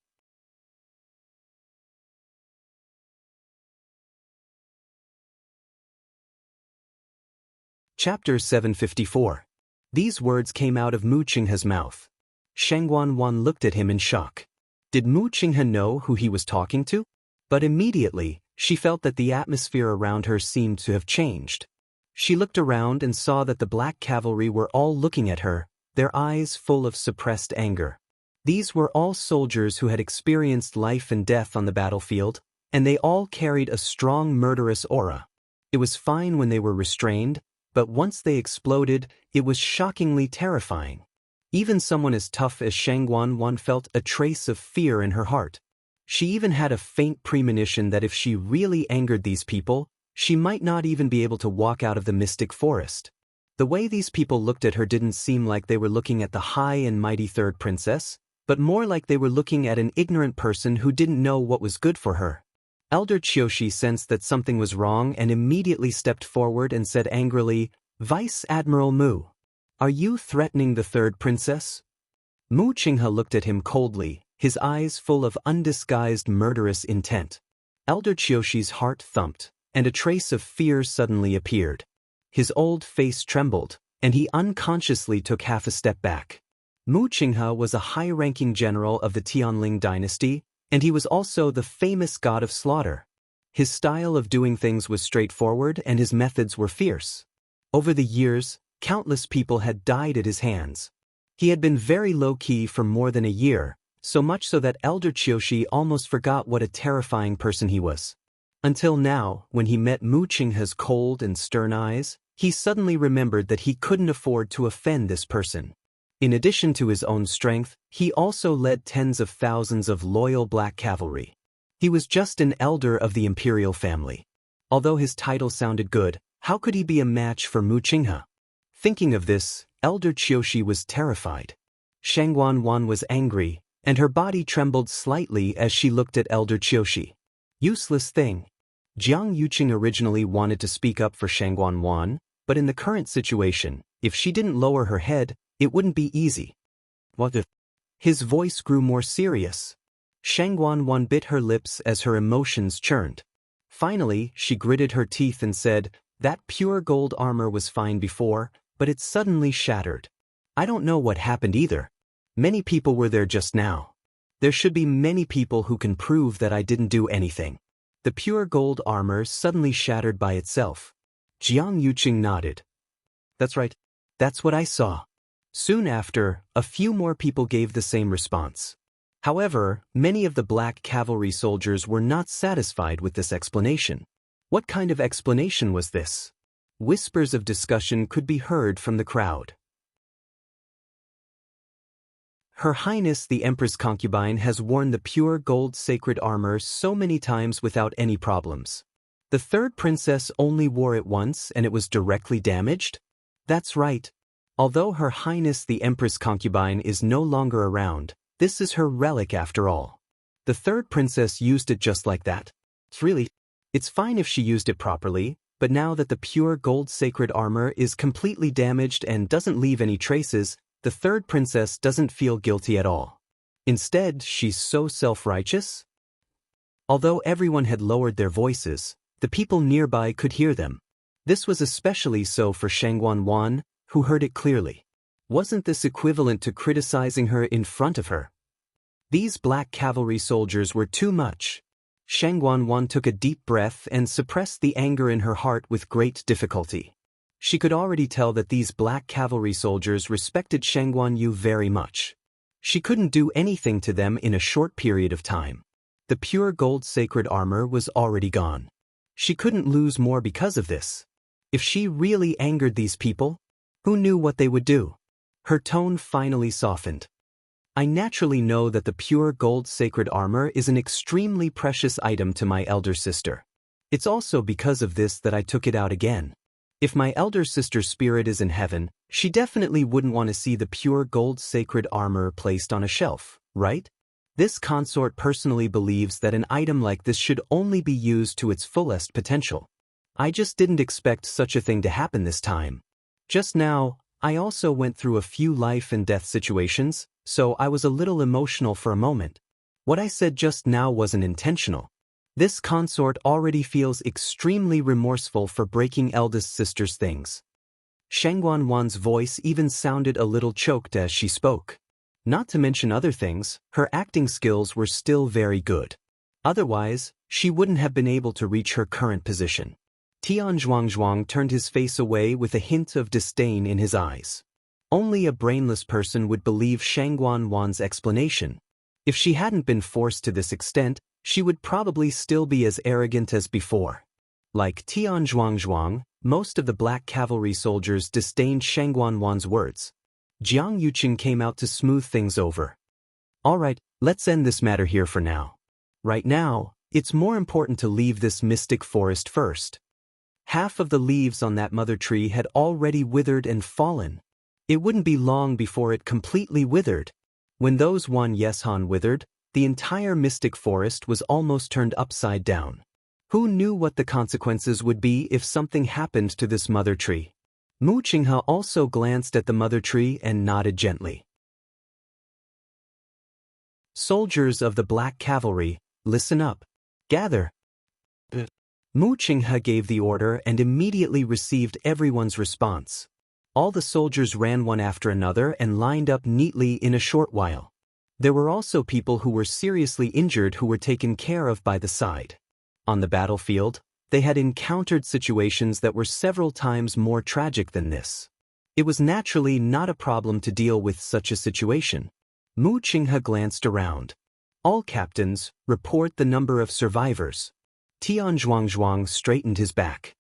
Chapter 754. These words came out of Mu Qinghe's mouth. Shangguan looked at him in shock. Did Mu Qinghe know who he was talking to? But immediately, she felt that the atmosphere around her seemed to have changed. She looked around and saw that the Black Cavalry were all looking at her, their eyes full of suppressed anger. These were all soldiers who had experienced life and death on the battlefield, and they all carried a strong murderous aura. It was fine when they were restrained, but once they exploded, it was shockingly terrifying. Even someone as tough as Shangguan felt a trace of fear in her heart. She even had a faint premonition that if she really angered these people, she might not even be able to walk out of the mystic forest. The way these people looked at her didn't seem like they were looking at the high and mighty third princess, but more like they were looking at an ignorant person who didn't know what was good for her. Elder Qiushi sensed that something was wrong and immediately stepped forward and said angrily, "Vice Admiral Mu, are you threatening the third princess?" Mu Qinghe looked at him coldly, his eyes full of undisguised murderous intent. Elder Qiushi's heart thumped, and a trace of fear suddenly appeared. His old face trembled, and he unconsciously took half a step back. Mu Qinghe was a high-ranking general of the Tianling dynasty, and he was also the famous god of slaughter. His style of doing things was straightforward and his methods were fierce. Over the years, countless people had died at his hands. He had been very low-key for more than a year, so much so that Elder Qiushi almost forgot what a terrifying person he was. Until now, when he met Mu Qinghe's cold and stern eyes, he suddenly remembered that he couldn't afford to offend this person. In addition to his own strength, he also led tens of thousands of loyal Black Cavalry. He was just an elder of the imperial family. Although his title sounded good, how could he be a match for Mu Qinghe? Thinking of this, Elder Qiushi was terrified. Shangguan was angry, and her body trembled slightly as she looked at Elder Qiushi. Useless thing. Jiang Yuqing originally wanted to speak up for Shangguan, but in the current situation, if she didn't lower her head, it wouldn't be easy. What if? His voice grew more serious. Shangguan bit her lips as her emotions churned. Finally, she gritted her teeth and said, "That pure gold armor was fine before, but it suddenly shattered. I don't know what happened either. Many people were there just now. There should be many people who can prove that I didn't do anything." The pure gold armor suddenly shattered by itself. Jiang Yuqing nodded. "That's right. That's what I saw." Soon after, a few more people gave the same response. However, many of the black cavalry soldiers were not satisfied with this explanation. What kind of explanation was this? Whispers of discussion could be heard from the crowd. Her Highness the Empress concubine has worn the pure gold sacred armor so many times without any problems. The third princess only wore it once and it was directly damaged? That's right. Although Her Highness the Empress concubine is no longer around, this is her relic after all. The third princess used it just like that. It's fine if she used it properly, but now that the pure gold sacred armor is completely damaged and doesn't leave any traces, the third princess doesn't feel guilty at all. Instead, she's so self-righteous. Although everyone had lowered their voices, the people nearby could hear them. This was especially so for Shangguan, who heard it clearly. Wasn't this equivalent to criticizing her in front of her? These black cavalry soldiers were too much. Shangguan took a deep breath and suppressed the anger in her heart with great difficulty. She could already tell that these black cavalry soldiers respected Shangguan very much. She couldn't do anything to them in a short period of time. The pure gold sacred armor was already gone. She couldn't lose more because of this. If she really angered these people, who knew what they would do? Her tone finally softened. "I naturally know that the pure gold sacred armor is an extremely precious item to my elder sister. It's also because of this that I took it out again. If my elder sister's spirit is in heaven, she definitely wouldn't want to see the pure gold sacred armor placed on a shelf, right? This consort personally believes that an item like this should only be used to its fullest potential. I just didn't expect such a thing to happen this time. Just now, I also went through a few life and death situations, so I was a little emotional for a moment. What I said just now wasn't intentional. This consort already feels extremely remorseful for breaking eldest sister's things." Shangguan's voice even sounded a little choked as she spoke. Not to mention other things, her acting skills were still very good. Otherwise, she wouldn't have been able to reach her current position. Tianzhuang turned his face away with a hint of disdain in his eyes. Only a brainless person would believe Shangguan's explanation. If she hadn't been forced to this extent, she would probably still be as arrogant as before. Like Tianzhuang, most of the black cavalry soldiers disdained Shangguan's words. Jiang Yuqing came out to smooth things over. "All right, let's end this matter here for now. Right now, it's more important to leave this mystic forest first." Half of the leaves on that mother tree had already withered and fallen. It wouldn't be long before it completely withered. When those Yeshan withered, the entire mystic forest was almost turned upside down. Who knew what the consequences would be if something happened to this mother tree? Mu Qinghe also glanced at the mother tree and nodded gently. "Soldiers of the Black Cavalry, listen up. Gather." Mu Qinghe gave the order and immediately received everyone's response. All the soldiers ran one after another and lined up neatly in a short while. There were also people who were seriously injured who were taken care of by the side. On the battlefield, they had encountered situations that were several times more tragic than this. It was naturally not a problem to deal with such a situation. Mu Qinghe glanced around. "All captains, report the number of survivors." Tianzhuang straightened his back.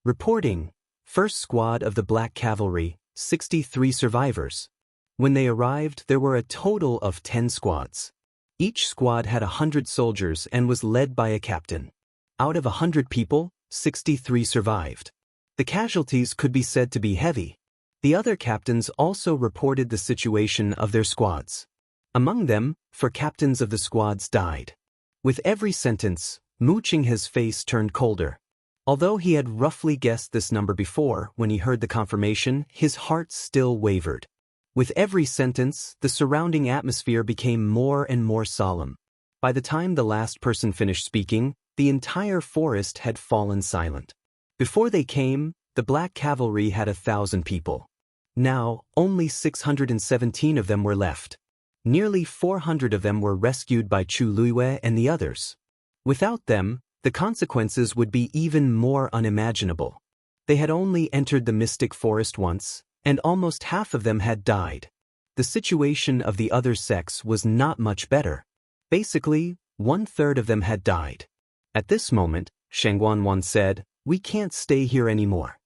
"Reporting, first squad of the Black Cavalry, 63 survivors. When they arrived, there were a total of 10 squads. Each squad had 100 soldiers and was led by a captain. Out of 100 people, 63 survived. The casualties could be said to be heavy. The other captains also reported the situation of their squads. Among them, 4 captains of the squads died." With every sentence, Mu Qinghe's face turned colder. Although he had roughly guessed this number before, when he heard the confirmation, his heart still wavered. With every sentence, the surrounding atmosphere became more and more solemn. By the time the last person finished speaking, the entire forest had fallen silent. Before they came, the Black Cavalry had 1,000 people. Now, only 617 of them were left. Nearly 400 of them were rescued by Chu Luiyue and the others. Without them, the consequences would be even more unimaginable. They had only entered the mystic forest once, and almost half of them had died. The situation of the other sects was not much better. Basically, 1/3 of them had died. At this moment, Shengguan said, "We can't stay here anymore.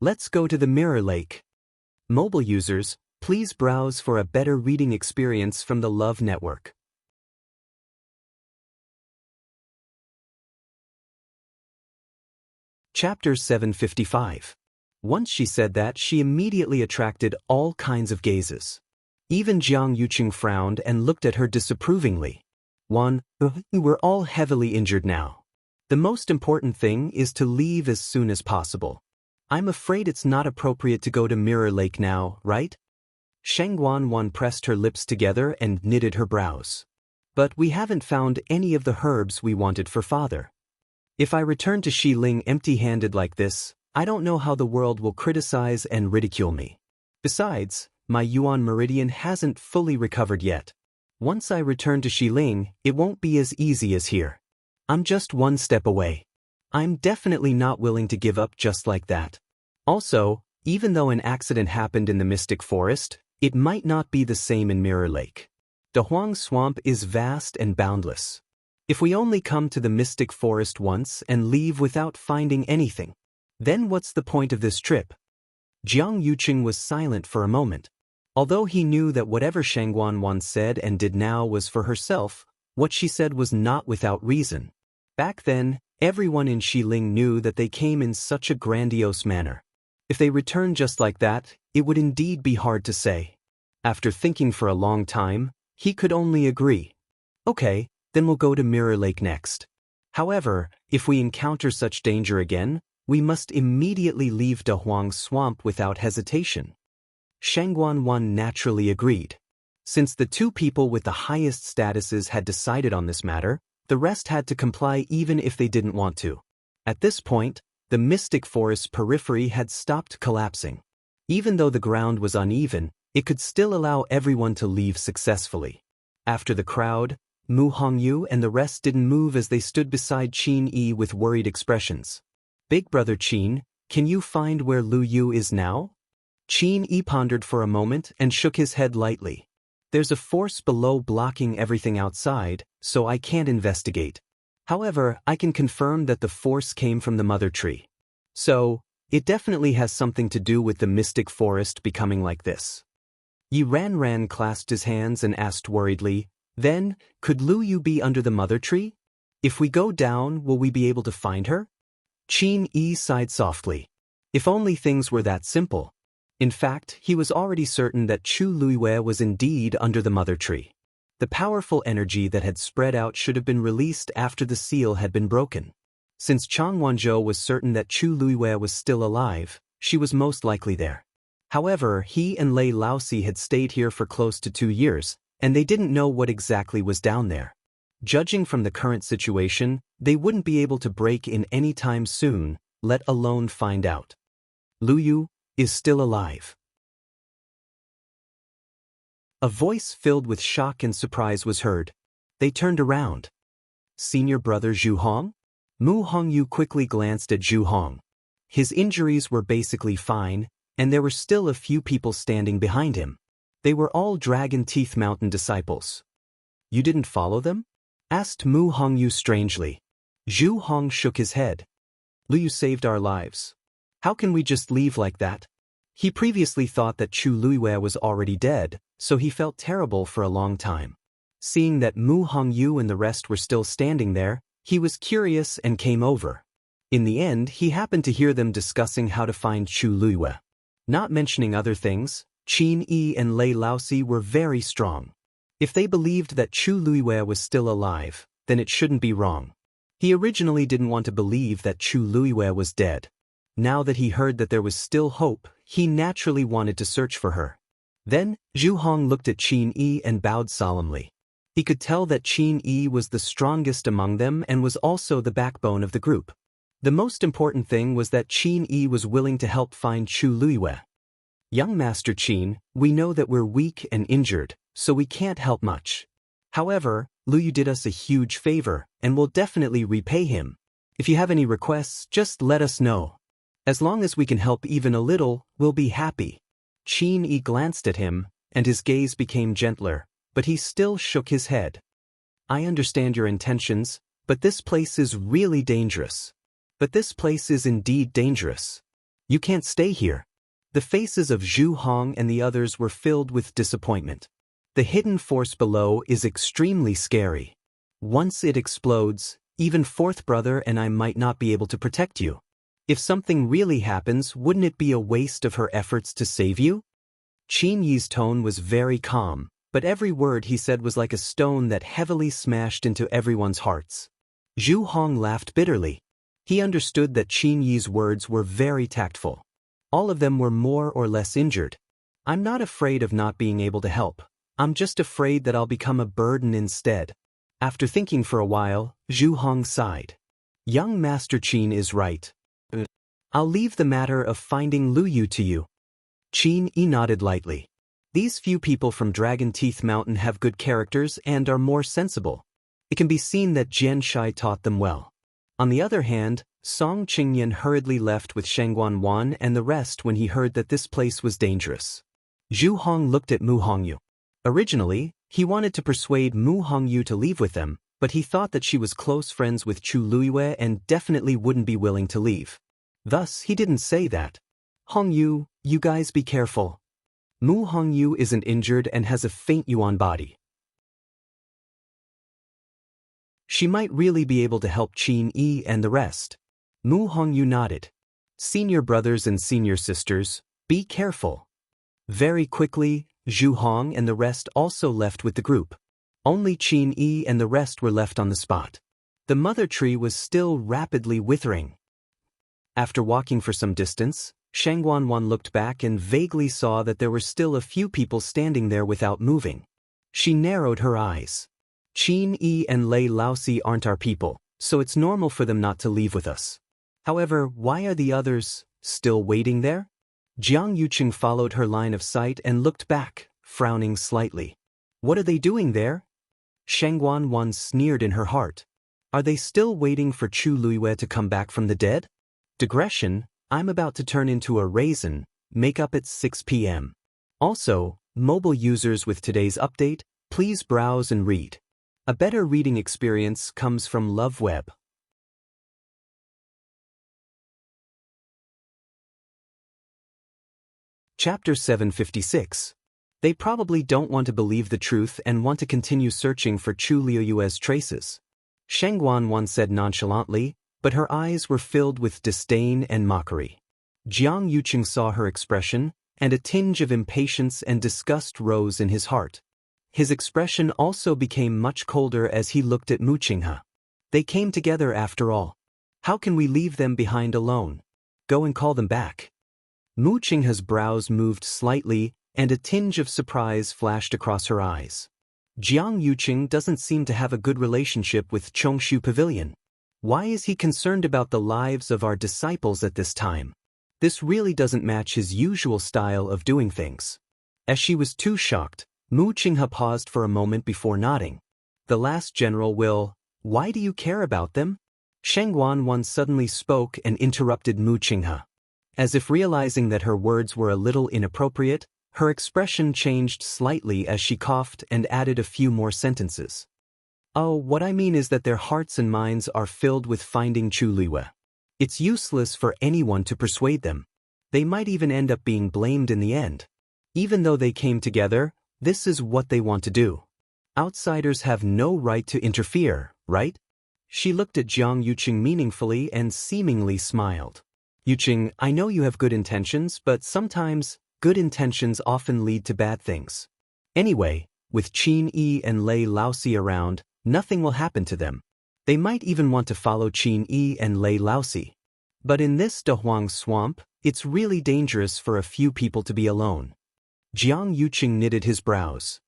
Let's go to the Mirror Lake." Mobile users, please browse for a better reading experience from the Love Network. Chapter 755. Once she said that, she immediately attracted all kinds of gazes. Even Jiang Yuqing frowned and looked at her disapprovingly. We're all heavily injured now. The most important thing is to leave as soon as possible. I'm afraid it's not appropriate to go to Mirror Lake now, right? Shengguan pressed her lips together and knitted her brows. But we haven't found any of the herbs we wanted for father. If I return to Xiling empty-handed like this, I don't know how the world will criticize and ridicule me. Besides, my Yuan meridian hasn't fully recovered yet. Once I return to Xiling, it won't be as easy as here. I'm just one step away. I'm definitely not willing to give up just like that. Also, even though an accident happened in the Mystic Forest, it might not be the same in Mirror Lake. The Huang Swamp is vast and boundless. If we only come to the Mystic Forest once and leave without finding anything, then what's the point of this trip? Jiang Yuqing was silent for a moment. Although he knew that whatever Shengguan said and did now was for herself, what she said was not without reason. Back then, everyone in Xiling knew that they came in such a grandiose manner. If they returned just like that, it would indeed be hard to say. After thinking for a long time, he could only agree. Okay, then we'll go to Mirror Lake next. However, if we encounter such danger again, we must immediately leave the Huang Swamp without hesitation. Shengguan naturally agreed. Since the two people with the highest statuses had decided on this matter, the rest had to comply even if they didn't want to. At this point, the Mystic Forest's periphery had stopped collapsing. Even though the ground was uneven, it could still allow everyone to leave successfully. After the crowd, Mu Hongyu and the rest didn't move as they stood beside Qin Yi with worried expressions. "Big brother Qin, can you find where Lu Yu is now?" Qin Yi pondered for a moment and shook his head lightly. "There's a force below blocking everything outside, so I can't investigate. However, I can confirm that the force came from the mother tree. So, it definitely has something to do with the Mystic Forest becoming like this." Yi Ran clasped his hands and asked worriedly, "Then, could Lu Yu be under the mother tree? If we go down, will we be able to find her?" Qin Yi sighed softly. If only things were that simple. In fact, he was already certain that Chu Luiyue was indeed under the mother tree. The powerful energy that had spread out should have been released after the seal had been broken. Since Chang Wanzhou was certain that Chu Luiyue was still alive, she was most likely there. However, he and Lei Laosi had stayed here for close to 2 years, and they didn't know what exactly was down there. Judging from the current situation, they wouldn't be able to break in any time soon, let alone find out. Lu Yu is still alive. A voice filled with shock and surprise was heard. They turned around. Senior brother Zhu Hong? Mu Hongyu quickly glanced at Zhu Hong. His injuries were basically fine, and there were still a few people standing behind him. They were all Dragon Teeth Mountain disciples. "You didn't follow them?" asked Mu Hongyu strangely. Zhu Hong shook his head. "Lu Yu saved our lives. How can we just leave like that?" He previously thought that Chu Luiyue was already dead, so he felt terrible for a long time. Seeing that Mu Hongyu and the rest were still standing there, he was curious and came over. In the end, he happened to hear them discussing how to find Chu Luiyue. Not mentioning other things, Qin Yi and Lei Laosi were very strong. If they believed that Chu Luiyue was still alive, then it shouldn't be wrong. He originally didn't want to believe that Chu Luiyue was dead. Now that he heard that there was still hope, he naturally wanted to search for her. Then, Zhu Hong looked at Qin Yi and bowed solemnly. He could tell that Qin Yi was the strongest among them and was also the backbone of the group. The most important thing was that Qin Yi was willing to help find Chu Luiyue. Young Master Qin, we know that we're weak and injured, so we can't help much. However, Luyu did us a huge favor, and we'll definitely repay him. If you have any requests, just let us know. As long as we can help even a little, we'll be happy. Qin Yi glanced at him, and his gaze became gentler, but he still shook his head. I understand your intentions, but this place is really dangerous. But this place is indeed dangerous. You can't stay here. The faces of Zhu Hong and the others were filled with disappointment. The hidden force below is extremely scary. Once it explodes, even Fourth Brother and I might not be able to protect you. If something really happens, wouldn't it be a waste of her efforts to save you? Qin Yi's tone was very calm, but every word he said was like a stone that heavily smashed into everyone's hearts. Zhu Hong laughed bitterly. He understood that Qin Yi's words were very tactful. All of them were more or less injured. I'm not afraid of not being able to help. I'm just afraid that I'll become a burden instead. After thinking for a while, Zhu Hong sighed. Young Master Qin is right. I'll leave the matter of finding Luyu to you. Qin Yi nodded lightly. These few people from Dragon Teeth Mountain have good characters and are more sensible. It can be seen that Jian Shai taught them well. On the other hand, Song Qingyan hurriedly left with Shangguan Wan and the rest when he heard that this place was dangerous. Zhu Hong looked at Mu Hongyu. Originally, he wanted to persuade Mu Hongyu to leave with them, but he thought that she was close friends with Chu Luiyue and definitely wouldn't be willing to leave. Thus, he didn't say that. Hongyu, you guys be careful. Mu Hongyu isn't injured and has a faint yuan body. She might really be able to help Qin Yi and the rest. Mu Hongyu nodded. Senior brothers and senior sisters, be careful. Very quickly, Zhu Hong and the rest also left with the group. Only Qin Yi and the rest were left on the spot. The mother tree was still rapidly withering. After walking for some distance, Shangguan Wan looked back and vaguely saw that there were still a few people standing there without moving. She narrowed her eyes. Qin Yi and Lei Laosi aren't our people, so it's normal for them not to leave with us. However, why are the others still waiting there? Jiang Yuqing followed her line of sight and looked back, frowning slightly. What are they doing there? Shangguan Wan sneered in her heart. Are they still waiting for Chu Luiyue to come back from the dead? Digression, I'm about to turn into a raisin, make up at 6 p.m. Also, mobile users with today's update, please browse and read. A better reading experience comes from LoveWeb. Chapter 756. They probably don't want to believe the truth and want to continue searching for Chu Luiyue's traces. Shangguan Wan said nonchalantly, but her eyes were filled with disdain and mockery. Jiang Yuqing saw her expression, and a tinge of impatience and disgust rose in his heart. His expression also became much colder as he looked at Mu Qinghe. They came together after all. How can we leave them behind alone? Go and call them back. Mu Qinghe's brows moved slightly, and a tinge of surprise flashed across her eyes. Jiang Yuqing doesn't seem to have a good relationship with Chongshu Pavilion. Why is he concerned about the lives of our disciples at this time? This really doesn't match his usual style of doing things. As she was too shocked, Mu Qinghe paused for a moment before nodding. The last general will. Why do you care about them? Shangguan Wan suddenly spoke and interrupted Mu Qinghe. As if realizing that her words were a little inappropriate, her expression changed slightly as she coughed and added a few more sentences. Oh, what I mean is that their hearts and minds are filled with finding Chu Luiyue. It's useless for anyone to persuade them. They might even end up being blamed in the end. Even though they came together, this is what they want to do. Outsiders have no right to interfere, right? She looked at Jiang Yuqing meaningfully and seemingly smiled. Yuqing, I know you have good intentions, but sometimes, good intentions often lead to bad things. Anyway, with Qin Yi and Lei Laosi around, nothing will happen to them. They might even want to follow Qin Yi and Lei Laosi. But in this Dahuang swamp, it's really dangerous for a few people to be alone. Jiang Yuqing knitted his brows.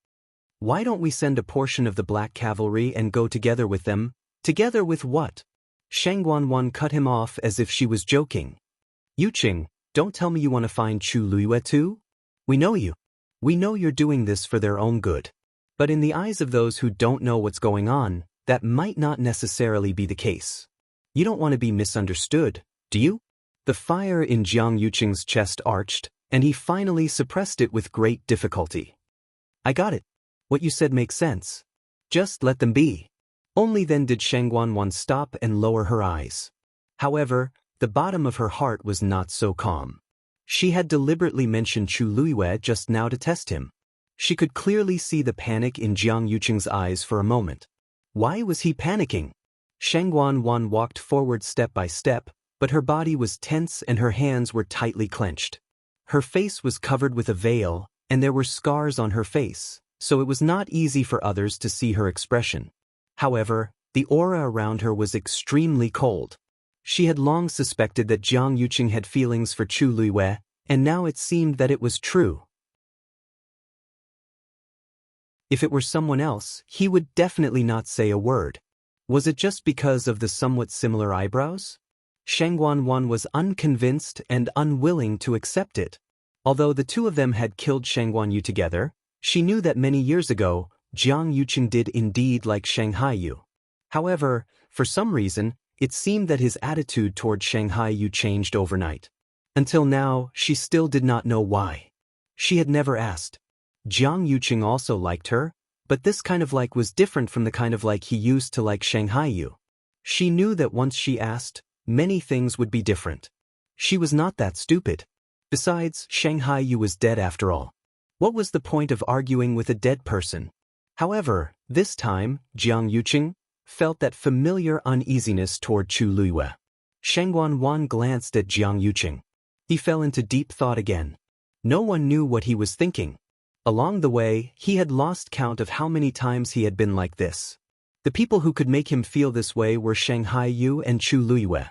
Why don't we send a portion of the Black Cavalry and go together with them? Together with what? Shang Guanwan cut him off as if she was joking. Yuqing, don't tell me you want to find Chu Luiyue too? We know you. We know you're doing this for their own good. But in the eyes of those who don't know what's going on, that might not necessarily be the case. You don't want to be misunderstood, do you? The fire in Jiang Yuqing's chest arched, and he finally suppressed it with great difficulty. I got it. What you said makes sense. Just let them be. Only then did Shang Guanwan stop and lower her eyes. However, the bottom of her heart was not so calm. She had deliberately mentioned Chu Luiyue just now to test him. She could clearly see the panic in Jiang Yuqing's eyes for a moment. Why was he panicking? Shang Guanwan walked forward step by step, but her body was tense and her hands were tightly clenched. Her face was covered with a veil, and there were scars on her face, so it was not easy for others to see her expression. However, the aura around her was extremely cold. She had long suspected that Jiang Yuqing had feelings for Chu Luiyue, and now it seemed that it was true. If it were someone else, he would definitely not say a word. Was it just because of the somewhat similar eyebrows? Shang Guanwan was unconvinced and unwilling to accept it. Although the two of them had killed Shang Guanyu together, she knew that many years ago, Jiang Yuqing did indeed like Shanghai Yu. However, for some reason, it seemed that his attitude toward Shanghai Yu changed overnight. Until now, she still did not know why. She had never asked. Jiang Yuqing also liked her, but this kind of like was different from the kind of like he used to like Shanghai Yu. She knew that once she asked, many things would be different. She was not that stupid. Besides, Shanghai Yu was dead after all. What was the point of arguing with a dead person? However, this time, Jiang Yuqing felt that familiar uneasiness toward Chu Luiyue. Shang Guanwan glanced at Jiang Yuqing. He fell into deep thought again. No one knew what he was thinking. Along the way, he had lost count of how many times he had been like this. The people who could make him feel this way were Shanghai Yu and Chu Luiyue.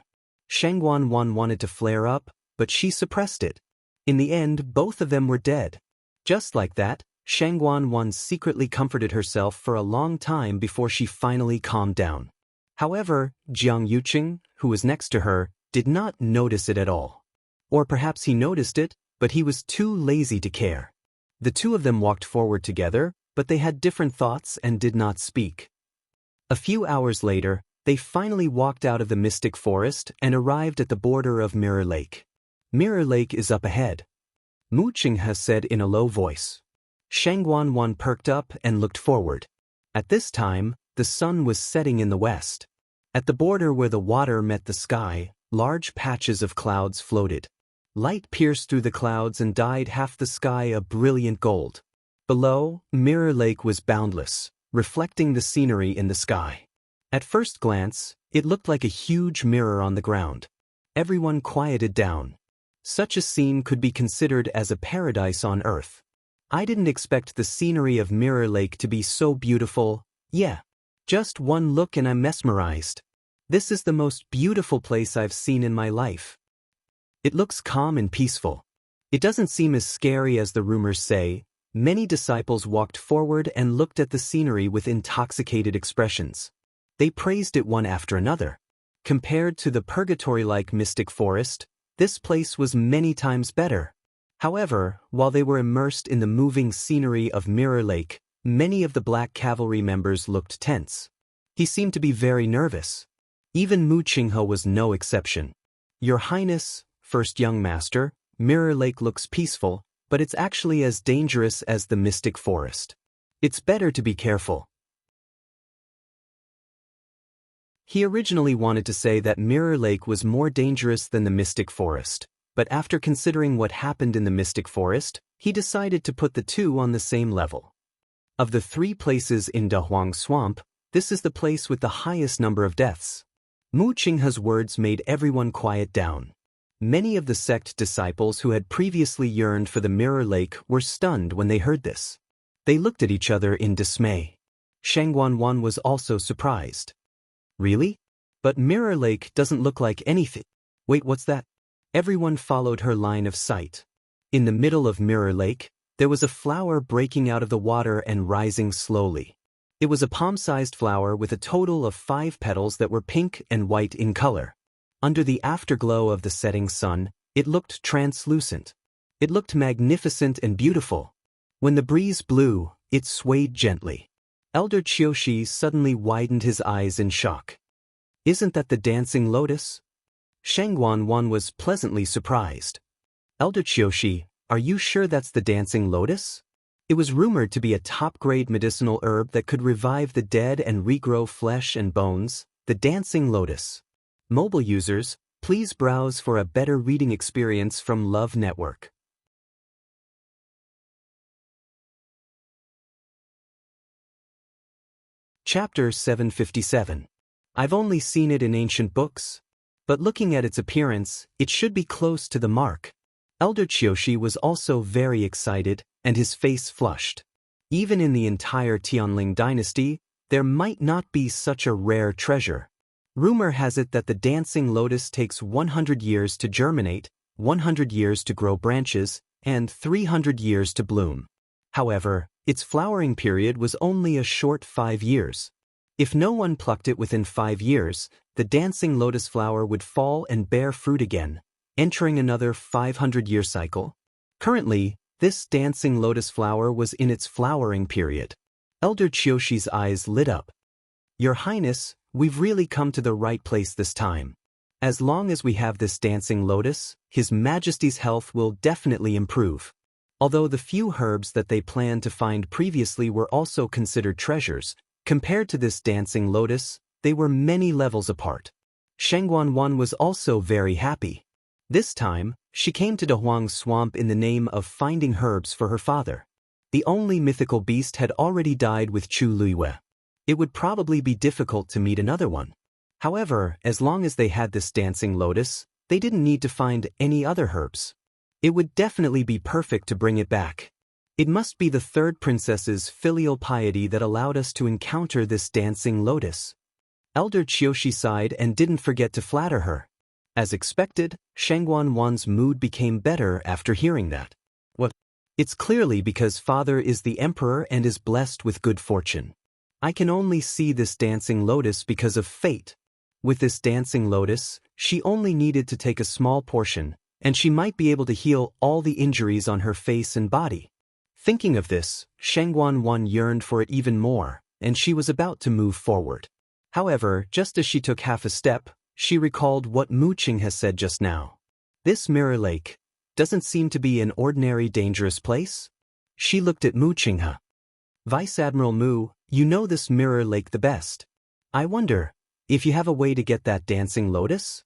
Shang Guanwan wanted to flare up, but she suppressed it. In the end, both of them were dead. Just like that, Shang Guanwan secretly comforted herself for a long time before she finally calmed down. However, Jiang Yuqing, who was next to her, did not notice it at all. Or perhaps he noticed it, but he was too lazy to care. The two of them walked forward together, but they had different thoughts and did not speak. A few hours later, they finally walked out of the mystic forest and arrived at the border of Mirror Lake. Mirror Lake is up ahead. Mu Qinghe said in a low voice. Shang Guanwan perked up and looked forward. At this time, the sun was setting in the west. At the border where the water met the sky, large patches of clouds floated. Light pierced through the clouds and dyed half the sky a brilliant gold. Below, Mirror Lake was boundless, reflecting the scenery in the sky. At first glance, it looked like a huge mirror on the ground. Everyone quieted down. Such a scene could be considered as a paradise on Earth. I didn't expect the scenery of Mirror Lake to be so beautiful. Yeah. Just one look and I'm mesmerized. This is the most beautiful place I've seen in my life. It looks calm and peaceful. It doesn't seem as scary as the rumors say. Many disciples walked forward and looked at the scenery with intoxicated expressions. They praised it one after another. Compared to the purgatory-like mystic forest, this place was many times better. However, while they were immersed in the moving scenery of Mirror Lake, many of the Black Cavalry members looked tense. He seemed to be very nervous. Even Mu Qinghe was no exception. Your Highness, First Young Master, Mirror Lake looks peaceful, but it's actually as dangerous as the mystic forest. It's better to be careful. He originally wanted to say that Mirror Lake was more dangerous than the mystic forest, but after considering what happened in the mystic forest, he decided to put the two on the same level. Of the 3 places in Dahuang Swamp, this is the place with the highest number of deaths. Mu Qinghe's words made everyone quiet down. Many of the sect disciples who had previously yearned for the Mirror Lake were stunned when they heard this. They looked at each other in dismay. Shang Guanwan was also surprised. Really? But Mirror Lake doesn't look like anything. Wait, what's that? Everyone followed her line of sight. In the middle of Mirror Lake, There was a flower breaking out of the water and rising slowly. It was a palm-sized flower with a total of 5 petals that were pink and white in color. Under the afterglow of the setting sun, it looked translucent. It looked magnificent and beautiful. When the breeze blew, it swayed gently. Elder Qiushi suddenly widened his eyes in shock. "Isn't that the dancing lotus?" Shengguan was pleasantly surprised. "Elder Qiushi, are you sure that's the dancing lotus?" It was rumored to be a top-grade medicinal herb that could revive the dead and regrow flesh and bones, the dancing lotus. Mobile users, please browse for a better reading experience from Love Network. Chapter 757. I've only seen it in ancient books, but looking at its appearance, it should be close to the mark. Elder Qiushi was also very excited, and his face flushed. Even in the entire Tianling dynasty, there might not be such a rare treasure. Rumor has it that the dancing lotus takes 100 years to germinate, 100 years to grow branches, and 300 years to bloom. However, its flowering period was only a short 5 years. If no one plucked it within 5 years, the dancing lotus flower would fall and bear fruit again, entering another 500-year cycle. Currently, this dancing lotus flower was in its flowering period. Elder Qiushi's eyes lit up. "Your Highness, we've really come to the right place this time. As long as we have this dancing lotus, His Majesty's health will definitely improve." Although the few herbs that they planned to find previously were also considered treasures, compared to this dancing lotus, they were many levels apart. Shengguan was also very happy. This time, she came to Dahuang's swamp in the name of finding herbs for her father. The only mythical beast had already died with Chu Luiyue. It would probably be difficult to meet another one. However, as long as they had this dancing lotus, they didn't need to find any other herbs. It would definitely be perfect to bring it back. It must be the third princess's filial piety that allowed us to encounter this dancing lotus. Elder Qiushi sighed and didn't forget to flatter her. As expected, Shengguan's mood became better after hearing that. "What? It's clearly because father is the emperor and is blessed with good fortune. I can only see this dancing lotus because of fate. With this dancing lotus, she only needed to take a small portion, and she might be able to heal all the injuries on her face and body." Thinking of this, Shengguan yearned for it even more, and she was about to move forward. However, just as she took half a step, she recalled what Mu Qing has said just now. "This mirror lake doesn't seem to be an ordinary dangerous place." She looked at Mu Qinghe. "Vice Admiral Mu, you know this mirror lake the best. I wonder if you have a way to get that dancing lotus?"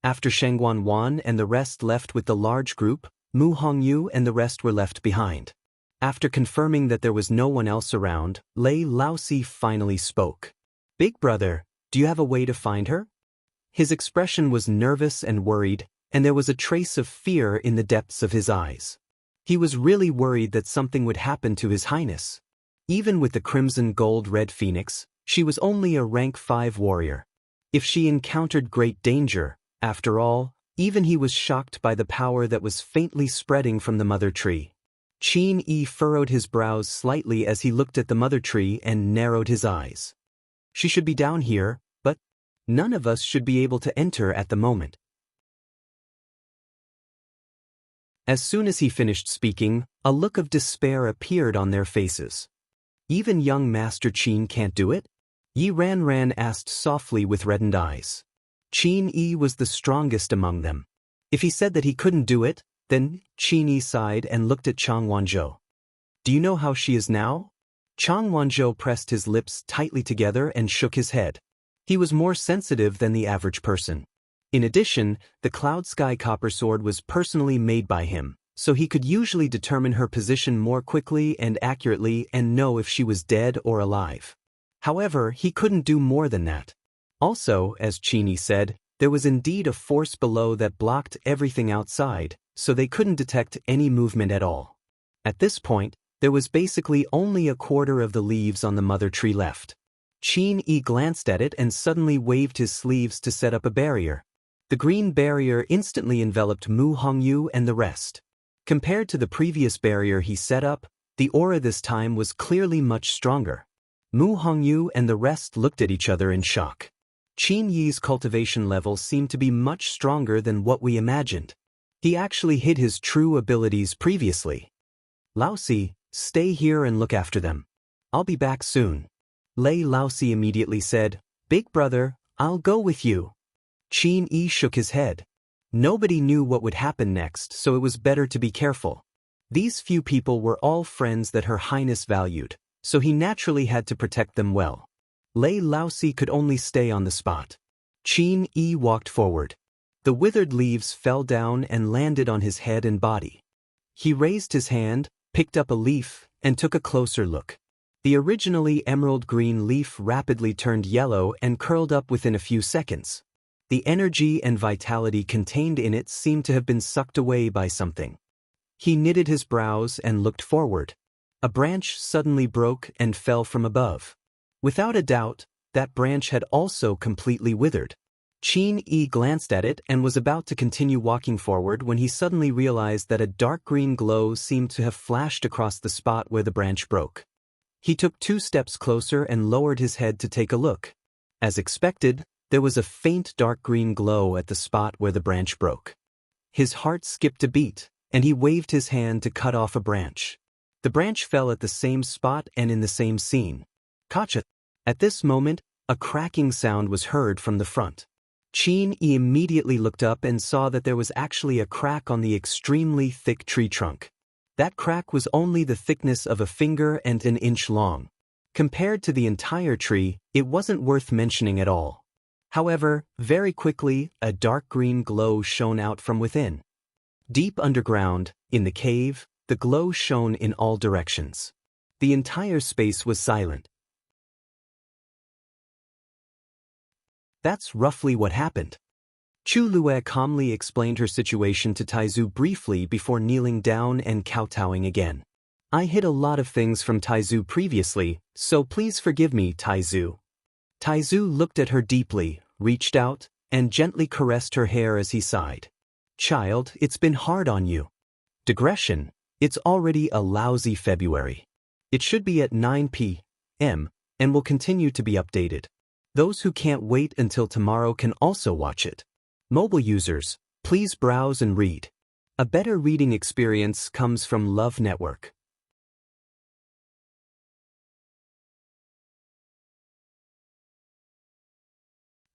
After Shengguan and the rest left with the large group, Mu Hongyu and the rest were left behind. After confirming that there was no one else around, Lei Laosi finally spoke. "Big brother, do you have a way to find her?" His expression was nervous and worried, and there was a trace of fear in the depths of his eyes. He was really worried that something would happen to His Highness. Even with the crimson gold red phoenix, she was only a rank 5 warrior. If she encountered great danger, after all, even he was shocked by the power that was faintly spreading from the mother tree. Qin Yi furrowed his brows slightly as he looked at the mother tree and narrowed his eyes. "She should be down here, but none of us should be able to enter at the moment." As soon as he finished speaking, a look of despair appeared on their faces. "Even young Master Qin can't do it?" Yi Ran asked softly with reddened eyes. Qin Yi was the strongest among them. If he said that he couldn't do it, then Qin Yi sighed and looked at Chang Wanzhou. "Do you know how she is now?" Chang Wanzhou pressed his lips tightly together and shook his head. He was more sensitive than the average person. In addition, the Cloud Sky Copper Sword was personally made by him, so he could usually determine her position more quickly and accurately and know if she was dead or alive. However, he couldn't do more than that. Also, as Qin Yi said, there was indeed a force below that blocked everything outside, so they couldn't detect any movement at all. At this point, there was basically only a quarter of the leaves on the mother tree left. Qin Yi glanced at it and suddenly waved his sleeves to set up a barrier. The green barrier instantly enveloped Mu Hongyu and the rest. Compared to the previous barrier he set up, the aura this time was clearly much stronger. Mu Hongyu and the rest looked at each other in shock. Qin Yi's cultivation level seemed to be much stronger than what we imagined. He actually hid his true abilities previously. Laosi, stay here and look after them. I'll be back soon. Lei Laosi immediately said, Big brother, I'll go with you. Qin Yi shook his head. Nobody knew what would happen next, so it was better to be careful. These few people were all friends that Her Highness valued, so he naturally had to protect them well. Lei Laosi could only stay on the spot. Qin Yi walked forward. The withered leaves fell down and landed on his head and body. He raised his hand, picked up a leaf, and took a closer look. The originally emerald green leaf rapidly turned yellow and curled up within a few seconds. The energy and vitality contained in it seemed to have been sucked away by something. He knitted his brows and looked forward. A branch suddenly broke and fell from above. Without a doubt, that branch had also completely withered. Qin Yi glanced at it and was about to continue walking forward when he suddenly realized that a dark green glow seemed to have flashed across the spot where the branch broke. He took 2 steps closer and lowered his head to take a look. As expected, there was a faint dark green glow at the spot where the branch broke. His heart skipped a beat, and he waved his hand to cut off a branch. The branch fell at the same spot and in the same scene. Kacha! At this moment, a cracking sound was heard from the front. Qin Yi immediately looked up and saw that there was actually a crack on the extremely thick tree trunk. That crack was only the thickness of a finger and an inch long. Compared to the entire tree, it wasn't worth mentioning at all. However, very quickly, a dark green glow shone out from within. Deep underground, in the cave, the glow shone in all directions. The entire space was silent. That's roughly what happened. Chu Lue calmly explained her situation to Taizu briefly before kneeling down and kowtowing again. I hid a lot of things from Taizu previously, so please forgive me, Taizu. Taizu looked at her deeply, reached out, and gently caressed her hair as he sighed. Child, it's been hard on you. Digression, it's already a lousy February. It should be at 9 p.m. and will continue to be updated. Those who can't wait until tomorrow can also watch it. Mobile users, please browse and read. A better reading experience comes from Love Network.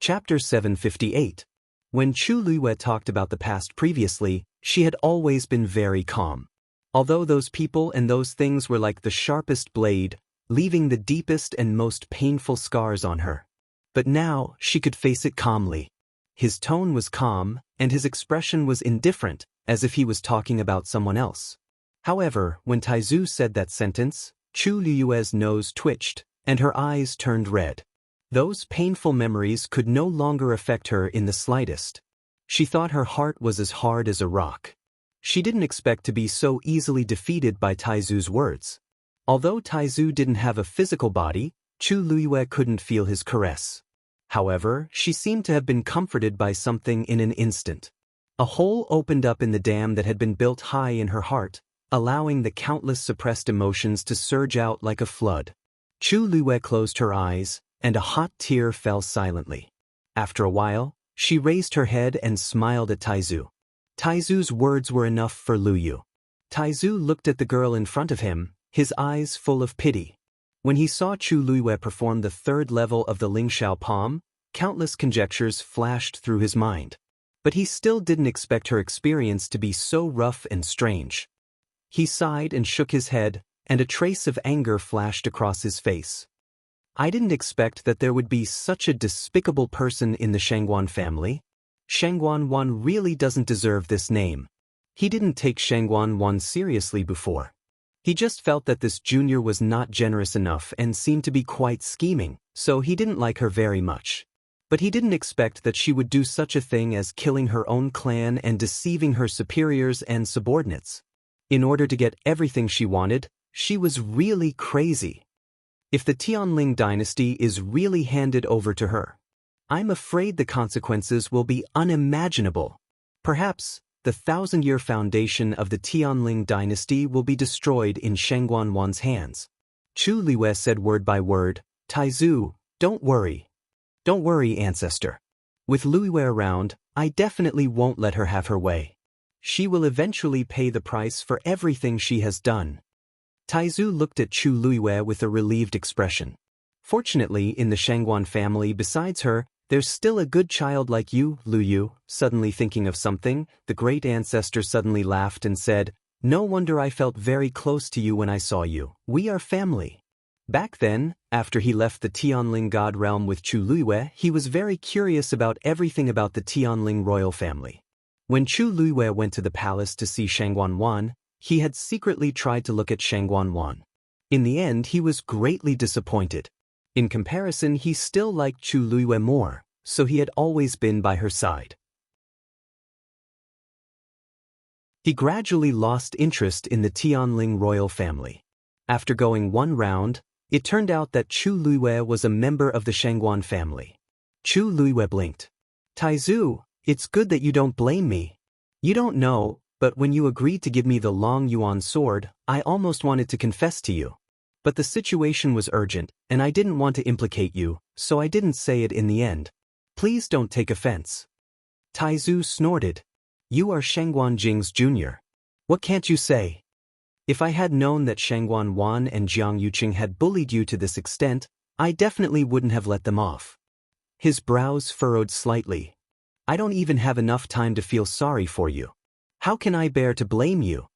Chapter 758. When Chu Lue talked about the past previously, she had always been very calm. Although those people and those things were like the sharpest blade, leaving the deepest and most painful scars on her. But now, she could face it calmly. His tone was calm, and his expression was indifferent, as if he was talking about someone else. However, when Taizu said that sentence, Chu Lue's nose twitched, and her eyes turned red. Those painful memories could no longer affect her in the slightest. She thought her heart was as hard as a rock. She didn't expect to be so easily defeated by Taizu's words. Although Taizu didn't have a physical body, Chu Lue couldn't feel his caress. However, she seemed to have been comforted by something in an instant. A hole opened up in the dam that had been built high in her heart, allowing the countless suppressed emotions to surge out like a flood. Chu Lue closed her eyes, and a hot tear fell silently. After a while, she raised her head and smiled at Taizu. Taizu's words were enough for Luyu. Taizu looked at the girl in front of him, his eyes full of pity. When he saw Chu Lue perform the 3rd level of the Lingxiao palm, countless conjectures flashed through his mind. But he still didn't expect her experience to be so rough and strange. He sighed and shook his head, and a trace of anger flashed across his face. I didn't expect that there would be such a despicable person in the Shangguan family. Shangguan Wan really doesn't deserve this name. He didn't take Shangguan Wan seriously before. He just felt that this junior was not generous enough and seemed to be quite scheming, so he didn't like her very much. But he didn't expect that she would do such a thing as killing her own clan and deceiving her superiors and subordinates. In order to get everything she wanted, she was really crazy. If the Tianling dynasty is really handed over to her, I'm afraid the consequences will be unimaginable. Perhaps, the thousand-year foundation of the Tianling dynasty will be destroyed in Shangguan hands. Chu Liwei said word by word, Taizu, don't worry. Don't worry, ancestor. With Liwei around, I definitely won't let her have her way. She will eventually pay the price for everything she has done. Taizu looked at Chu Liwei with a relieved expression. Fortunately, in the Shangguan family besides her, there's still a good child like you, Lu Yu. Suddenly thinking of something, the great ancestor suddenly laughed and said, no wonder I felt very close to you when I saw you. We are family. Back then, after he left the Tianling God realm with Chu Liwei, he was very curious about everything about the Tianling royal family. When Chu Liwei went to the palace to see Shangguan, he had secretly tried to look at Shangguan. In the end, he was greatly disappointed. In comparison, he still liked Chu Liwei more, so he had always been by her side. He gradually lost interest in the Tianling royal family. After going one round, it turned out that Chu Liwei was a member of the Shangguan family. Chu Liwei blinked. Taizu, it's good that you don't blame me. You don't know, but when you agreed to give me the Long Yuan sword, I almost wanted to confess to you. But the situation was urgent, and I didn't want to implicate you, so I didn't say it in the end. Please don't take offense. Taizu snorted. You are Shangguan Jing's junior. What can't you say? If I had known that Shangguan and Jiang Yuqing had bullied you to this extent, I definitely wouldn't have let them off. His brows furrowed slightly. I don't even have enough time to feel sorry for you. How can I bear to blame you?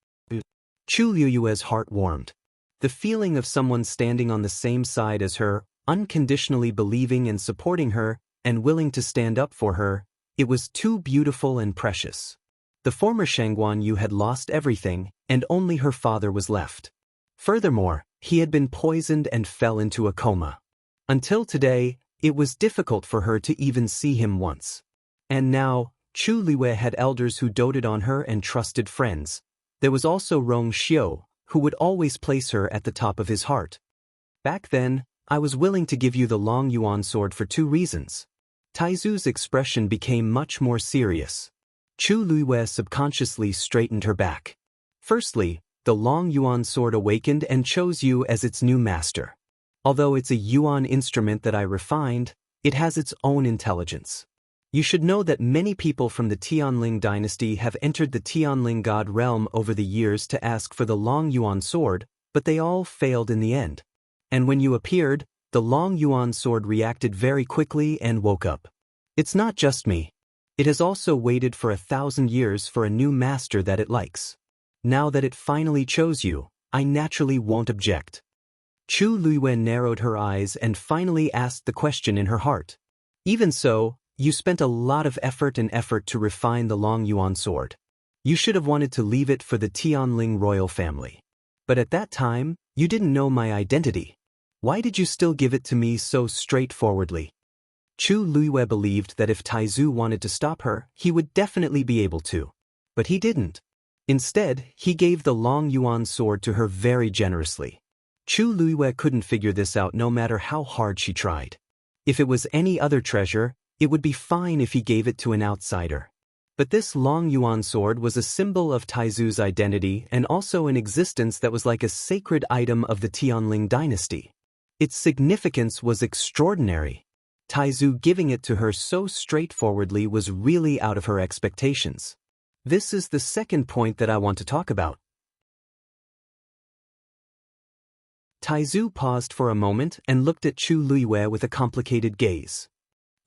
Chu Liu's heart warmed. The feeling of someone standing on the same side as her, unconditionally believing and supporting her, and willing to stand up for her, it was too beautiful and precious. The former Shangguan Yu had lost everything, and only her father was left. Furthermore, he had been poisoned and fell into a coma. Until today, it was difficult for her to even see him once. And now, Chu Liwei had elders who doted on her and trusted friends. There was also Rong Xiu, who would always place her at the top of his heart. Back then, I was willing to give you the Long Yuan sword for two reasons. Taizu's expression became much more serious. Chu Liwei subconsciously straightened her back. Firstly, the Long Yuan sword awakened and chose you as its new master. Although it's a Yuan instrument that I refined, it has its own intelligence. You should know that many people from the Tianling dynasty have entered the Tianling God realm over the years to ask for the Long Yuan sword, but they all failed in the end. And when you appeared, the Long Yuan sword reacted very quickly and woke up. It's not just me. It has also waited for 1,000 years for a new master that it likes. Now that it finally chose you, I naturally won't object. Chu Liwei narrowed her eyes and finally asked the question in her heart. Even so, you spent a lot of effort to refine the Long Yuan sword. You should have wanted to leave it for the Tianling royal family. But at that time, you didn't know my identity. Why did you still give it to me so straightforwardly? Chu Liwei believed that if Taizu wanted to stop her, he would definitely be able to. But he didn't. Instead, he gave the Long Yuan sword to her very generously. Chu Liwei couldn't figure this out no matter how hard she tried. If it was any other treasure, it would be fine if he gave it to an outsider. But this Long Yuan sword was a symbol of Taizu's identity and also an existence that was like a sacred item of the Tianling dynasty. Its significance was extraordinary. Taizu giving it to her so straightforwardly was really out of her expectations. This is the second point that I want to talk about. Taizu paused for a moment and looked at Chu Liwei with a complicated gaze.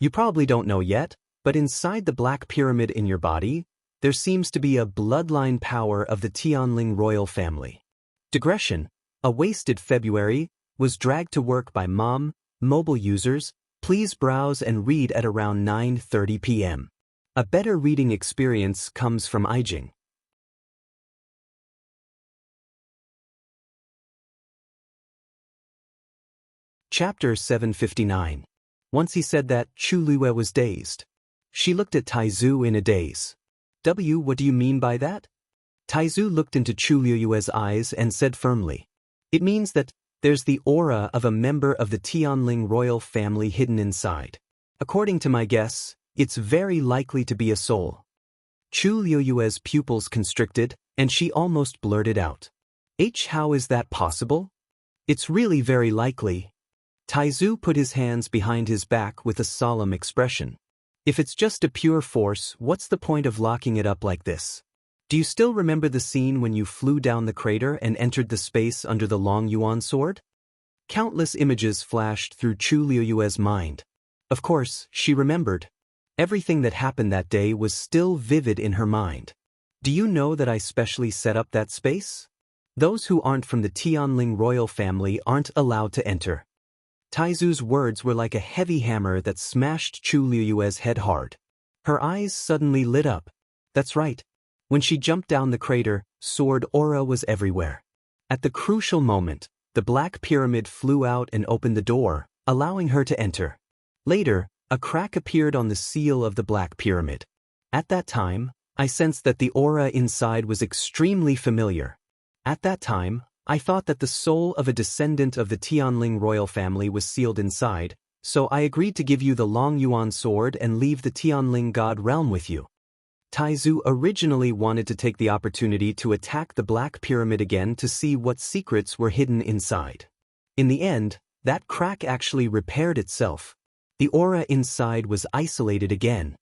You probably don't know yet, but inside the black pyramid in your body, there seems to be a bloodline power of the Tianling royal family. Digression, a wasted February, was dragged to work by mobile users. Please browse and read at around 9:30 p.m. A better reading experience comes from Ijing. Chapter 759. Once he said that, Chu Liwei was dazed. She looked at Taizu in a daze. What do you mean by that? Taizu looked into Chu Liu's eyes and said firmly. It means that there's the aura of a member of the Tianling royal family hidden inside. According to my guess, it's very likely to be a soul. Chu Liuyue's pupils constricted, and she almost blurted out. How is that possible? It's really very likely. Taizu put his hands behind his back with a solemn expression. If it's just a pure force, what's the point of locking it up like this? Do you still remember the scene when you flew down the crater and entered the space under the Long Yuan sword? Countless images flashed through Chu Liuyue's mind. Of course, she remembered. Everything that happened that day was still vivid in her mind. Do you know that I specially set up that space? Those who aren't from the Tianling royal family aren't allowed to enter. Taizu's words were like a heavy hammer that smashed Chu Liuyue's head hard. Her eyes suddenly lit up. That's right. When she jumped down the crater, sword aura was everywhere. At the crucial moment, the Black Pyramid flew out and opened the door, allowing her to enter. Later, a crack appeared on the seal of the Black Pyramid. At that time, I sensed that the aura inside was extremely familiar. At that time, I thought that the soul of a descendant of the Tianling royal family was sealed inside, so I agreed to give you the Long Yuan sword and leave the Tianling god realm with you. Taizu originally wanted to take the opportunity to attack the Black Pyramid again to see what secrets were hidden inside. In the end, that crack actually repaired itself. The aura inside was isolated again.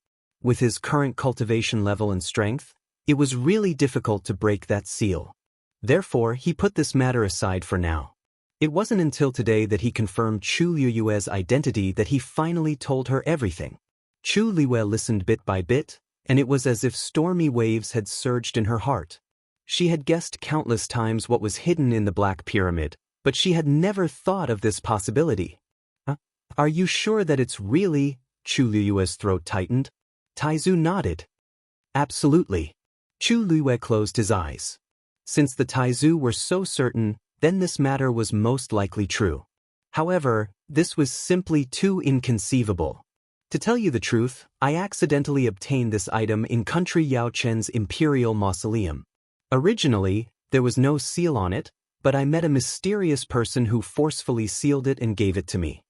With his current cultivation level and strength, it was really difficult to break that seal. Therefore, he put this matter aside for now. It wasn't until today that he confirmed Chu Liuyue's identity that he finally told her everything. Chu Liuyue listened bit by bit, and it was as if stormy waves had surged in her heart. She had guessed countless times what was hidden in the Black Pyramid, but she had never thought of this possibility. Are you sure that it's really? Chu Liuyue's throat tightened. Taizu nodded. Absolutely. Chu Liuyue closed his eyes. Since the Taizu were so certain, then this matter was most likely true. However, this was simply too inconceivable. To tell you the truth, I accidentally obtained this item in Country Yaochen's imperial mausoleum. Originally, there was no seal on it, but I met a mysterious person who forcefully sealed it and gave it to me.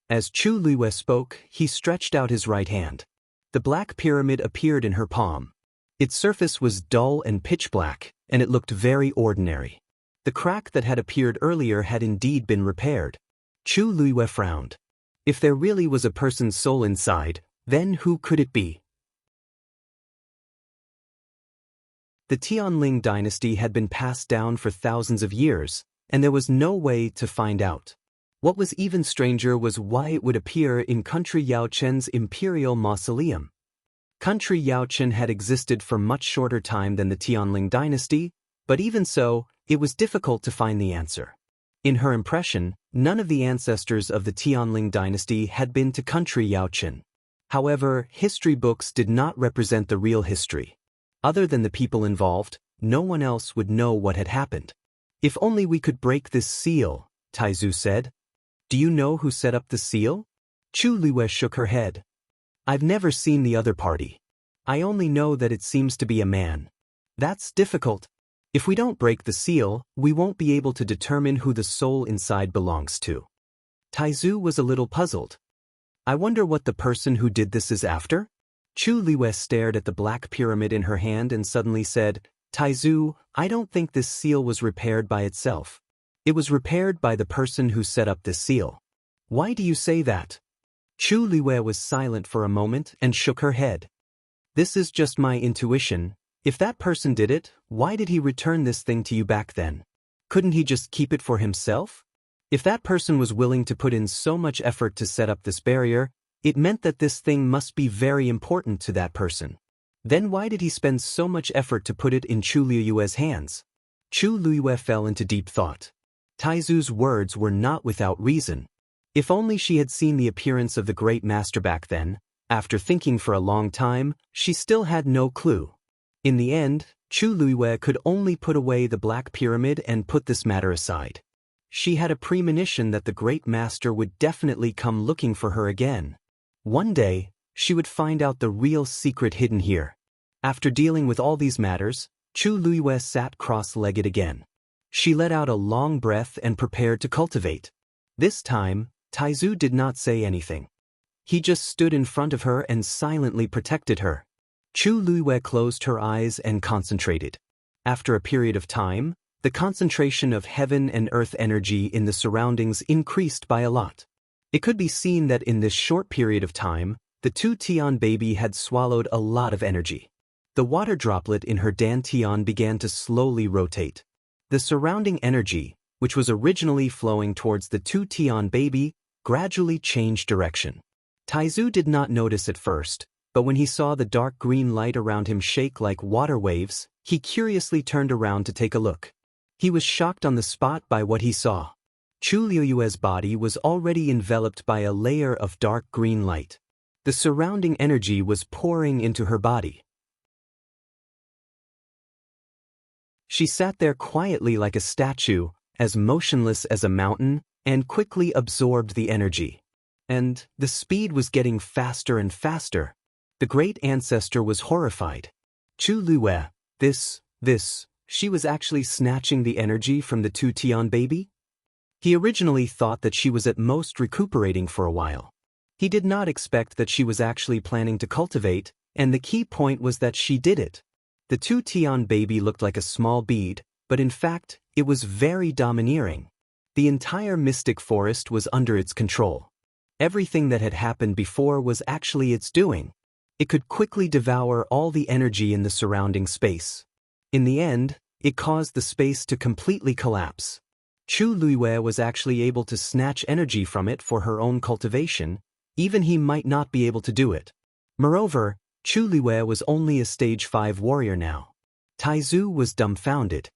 As Chu Liuyue spoke, he stretched out his right hand. The Black Pyramid appeared in her palm. Its surface was dull and pitch black, and it looked very ordinary. The crack that had appeared earlier had indeed been repaired. Chu Liuyue frowned. If there really was a person's soul inside, then who could it be? The Tianling dynasty had been passed down for thousands of years, and there was no way to find out. What was even stranger was why it would appear in Country Yaochen's imperial mausoleum. Country Yaochen had existed for much shorter time than the Tianling dynasty, but even so, it was difficult to find the answer. In her impression, none of the ancestors of the Tianling dynasty had been to Country Yaochen. However, history books did not represent the real history. Other than the people involved, no one else would know what had happened. If only we could break this seal, Taizu said. Do you know who set up the seal? Chu Liuyue shook her head. I've never seen the other party. I only know that it seems to be a man. That's difficult. If we don't break the seal, we won't be able to determine who the soul inside belongs to. Taizu was a little puzzled. I wonder what the person who did this is after? Chu Liuyue stared at the Black Pyramid in her hand and suddenly said, Taizu, I don't think this seal was repaired by itself. It was repaired by the person who set up this seal. Why do you say that? Chu Liuyue was silent for a moment and shook her head. This is just my intuition. If that person did it, why did he return this thing to you back then? Couldn't he just keep it for himself? If that person was willing to put in so much effort to set up this barrier, it meant that this thing must be very important to that person. Then why did he spend so much effort to put it in Chu Liuyue's hands? Chu Liuyue fell into deep thought. Taizu's words were not without reason. If only she had seen the appearance of the great master back then, after thinking for a long time, she still had no clue. In the end, Chu Liuyue could only put away the Black Pyramid and put this matter aside. She had a premonition that the great master would definitely come looking for her again. One day, she would find out the real secret hidden here. After dealing with all these matters, Chu Liuyue sat cross-legged again. She let out a long breath and prepared to cultivate. This time, Taizu did not say anything. He just stood in front of her and silently protected her. Chu Luiwei closed her eyes and concentrated. After a period of time, the concentration of heaven and earth energy in the surroundings increased by a lot. It could be seen that in this short period of time, the two Tian baby had swallowed a lot of energy. The water droplet in her dantian began to slowly rotate. The surrounding energy, which was originally flowing towards the two Tian baby, gradually changed direction. Taizu did not notice at first, but when he saw the dark green light around him shake like water waves, he curiously turned around to take a look. He was shocked on the spot by what he saw. Chu Liuyue's body was already enveloped by a layer of dark green light. The surrounding energy was pouring into her body. She sat there quietly like a statue, as motionless as a mountain, and quickly absorbed the energy. And the speed was getting faster and faster. The great ancestor was horrified. Chu Luiyue, she was actually snatching the energy from the two Tian baby? He originally thought that she was at most recuperating for a while. He did not expect that she was actually planning to cultivate, and the key point was that she did it. The two Tian baby looked like a small bead, but in fact, it was very domineering. The entire mystic forest was under its control. Everything that had happened before was actually its doing. It could quickly devour all the energy in the surrounding space. In the end, it caused the space to completely collapse. Chu Luiyue was actually able to snatch energy from it for her own cultivation, even he might not be able to do it. Moreover, Chu Luiyue was only a stage 5 warrior now. Taizu was dumbfounded.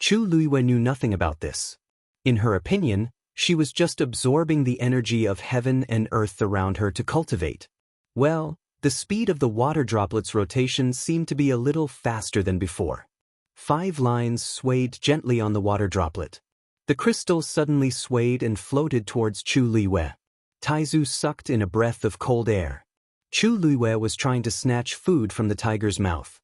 Chu Luiyue knew nothing about this. In her opinion, she was just absorbing the energy of heaven and earth around her to cultivate. Well, the speed of the water droplets' rotation seemed to be a little faster than before. 5 lines swayed gently on the water droplet. The crystal suddenly swayed and floated towards Chu Luiyue. Taizu sucked in a breath of cold air. Chu Luiyue was trying to snatch food from the tiger's mouth.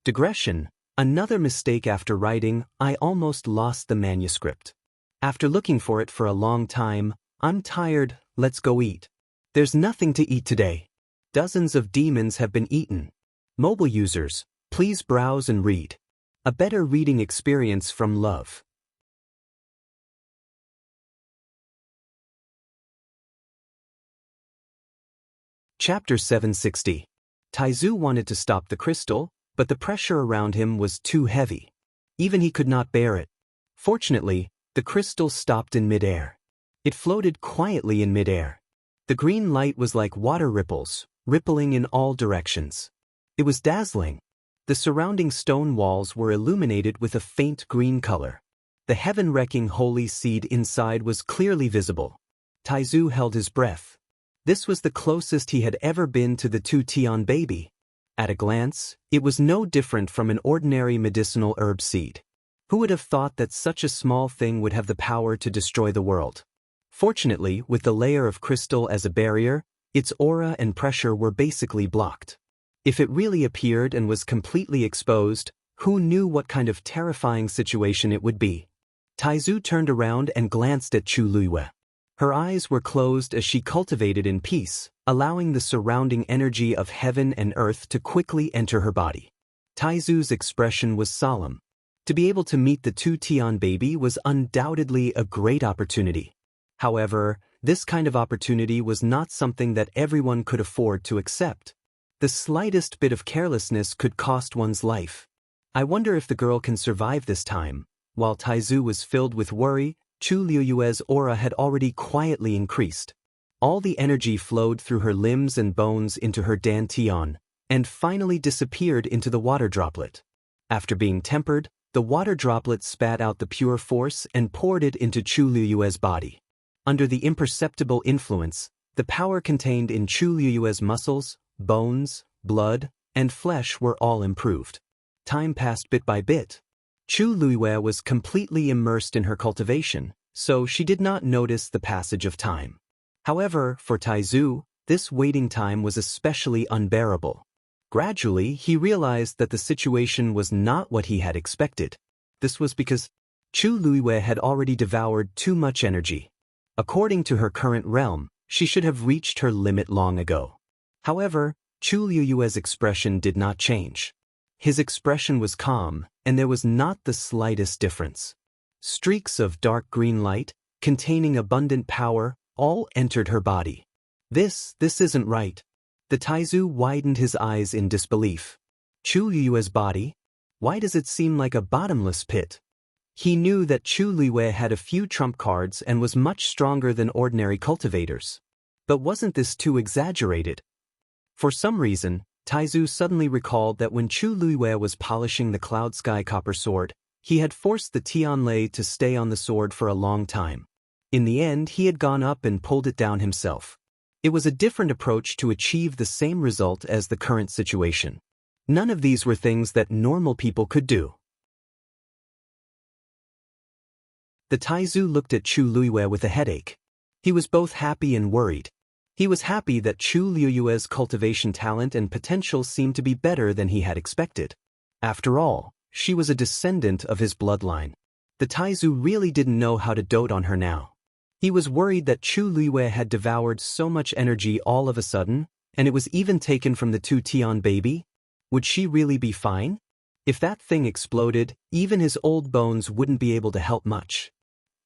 Digression, another mistake after writing, I almost lost the manuscript. After looking for it for a long time, I'm tired, let's go eat. There's nothing to eat today. Dozens of demons have been eaten. Mobile users, please browse and read. A better reading experience from love. Chapter 760. Taizu wanted to stop the crystal, but the pressure around him was too heavy. Even he could not bear it. Fortunately, the crystal stopped in midair. It floated quietly in midair. The green light was like water ripples, rippling in all directions. It was dazzling. The surrounding stone walls were illuminated with a faint green color. The heaven-wrecking holy seed inside was clearly visible. Taizu held his breath. This was the closest he had ever been to the two Tian baby. At a glance, it was no different from an ordinary medicinal herb seed. Who would have thought that such a small thing would have the power to destroy the world? Fortunately, with the layer of crystal as a barrier, its aura and pressure were basically blocked. If it really appeared and was completely exposed, who knew what kind of terrifying situation it would be? Taizu turned around and glanced at Chu Luiyue. Her eyes were closed as she cultivated in peace, allowing the surrounding energy of heaven and earth to quickly enter her body. Taizu's expression was solemn. To be able to meet the two Tian baby was undoubtedly a great opportunity. However, this kind of opportunity was not something that everyone could afford to accept. The slightest bit of carelessness could cost one's life. I wonder if the girl can survive this time. While Taizu was filled with worry, Chu Liuyue's aura had already quietly increased. All the energy flowed through her limbs and bones into her dantian, and finally disappeared into the water droplet. After being tempered, the water droplet spat out the pure force and poured it into Chu Liuyue's body. Under the imperceptible influence, the power contained in Chu Liuyue's muscles, bones, blood, and flesh were all improved. Time passed bit by bit. Chu Luiyue was completely immersed in her cultivation, so she did not notice the passage of time. However, for Taizu, this waiting time was especially unbearable. Gradually, he realized that the situation was not what he had expected. This was because Chu Luiyue had already devoured too much energy. According to her current realm, she should have reached her limit long ago. However, Chu Liyue's expression did not change. His expression was calm, and there was not the slightest difference. Streaks of dark green light, containing abundant power, all entered her body. This isn't right. The Taizu widened his eyes in disbelief. Chu Liyue's body? Why does it seem like a bottomless pit? He knew that Chu Liyue had a few trump cards and was much stronger than ordinary cultivators. But wasn't this too exaggerated? For some reason, Taizu suddenly recalled that when Chu Liyue was polishing the Cloud Sky Copper Sword, he had forced the Tianlei to stay on the sword for a long time. In the end, he had gone up and pulled it down himself. It was a different approach to achieve the same result as the current situation. None of these were things that normal people could do. The Taizu looked at Chu Liyue with a headache. He was both happy and worried. He was happy that Chu Liyue's cultivation talent and potential seemed to be better than he had expected. After all, she was a descendant of his bloodline. The Taizu really didn't know how to dote on her now. He was worried that Chu Liyue had devoured so much energy all of a sudden, and it was even taken from the two Tian baby. Would she really be fine? If that thing exploded, even his old bones wouldn't be able to help much.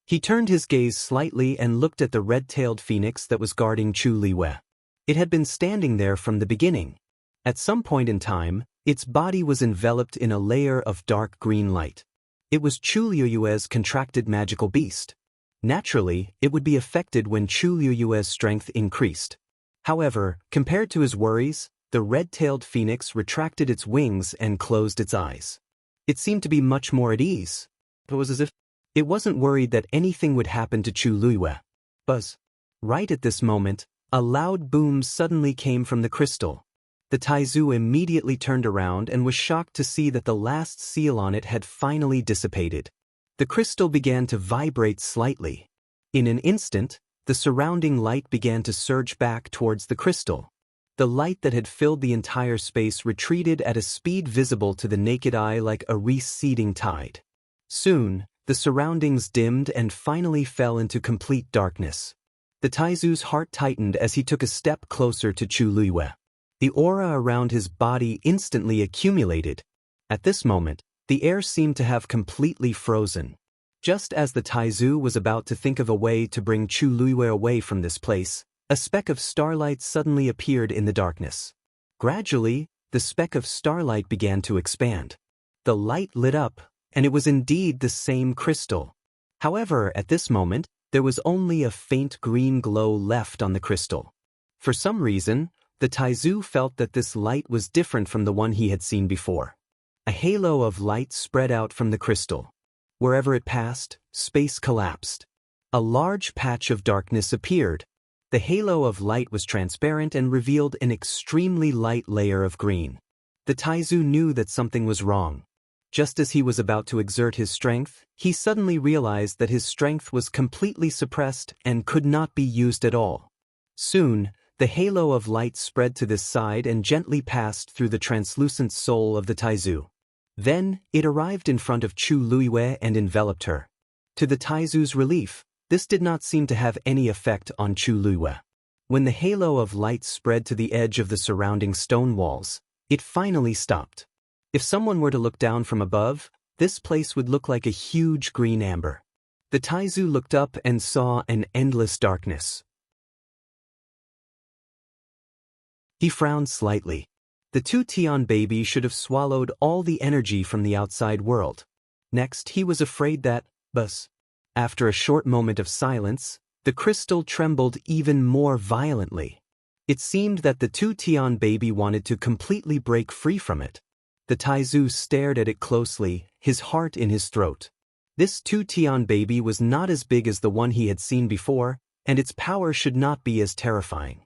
He turned his gaze slightly and looked at the red-tailed phoenix that was guarding Chu Liyue. It had been standing there from the beginning. At some point in time, its body was enveloped in a layer of dark green light. It was Chu Liyue's contracted magical beast. Naturally, it would be affected when Chu Liyue's strength increased. However, compared to his worries, the red-tailed phoenix retracted its wings and closed its eyes. It seemed to be much more at ease. It was as if it wasn't worried that anything would happen to Chu Liyue. Buzz. Right at this moment, a loud boom suddenly came from the crystal. The Taizu immediately turned around and was shocked to see that the last seal on it had finally dissipated. The crystal began to vibrate slightly. In an instant, the surrounding light began to surge back towards the crystal. The light that had filled the entire space retreated at a speed visible to the naked eye like a receding tide. Soon, the surroundings dimmed and finally fell into complete darkness. The Taizu's heart tightened as he took a step closer to Chu Liyue. The aura around his body instantly accumulated. At this moment, the air seemed to have completely frozen. Just as the Taizu was about to think of a way to bring Chu Liyue away from this place, a speck of starlight suddenly appeared in the darkness. Gradually, the speck of starlight began to expand. The light lit up, and it was indeed the same crystal. However, at this moment, there was only a faint green glow left on the crystal. For some reason, the Taizu felt that this light was different from the one he had seen before. A halo of light spread out from the crystal. Wherever it passed, space collapsed. A large patch of darkness appeared. The halo of light was transparent and revealed an extremely light layer of green. The Taizu knew that something was wrong. Just as he was about to exert his strength, he suddenly realized that his strength was completely suppressed and could not be used at all. Soon, the halo of light spread to this side and gently passed through the translucent soul of the Taizu. Then, it arrived in front of Chu Liyue and enveloped her. To the Taizu's relief, this did not seem to have any effect on Chu Liyue. When the halo of light spread to the edge of the surrounding stone walls, it finally stopped. If someone were to look down from above, this place would look like a huge green amber. The Taizu looked up and saw an endless darkness. He frowned slightly. The two Tian baby should have swallowed all the energy from the outside world. Next, he was afraid that, buzz. After a short moment of silence, the crystal trembled even more violently. It seemed that the two Tian baby wanted to completely break free from it. The Taizu stared at it closely, his heart in his throat. This two Tian baby was not as big as the one he had seen before, and its power should not be as terrifying.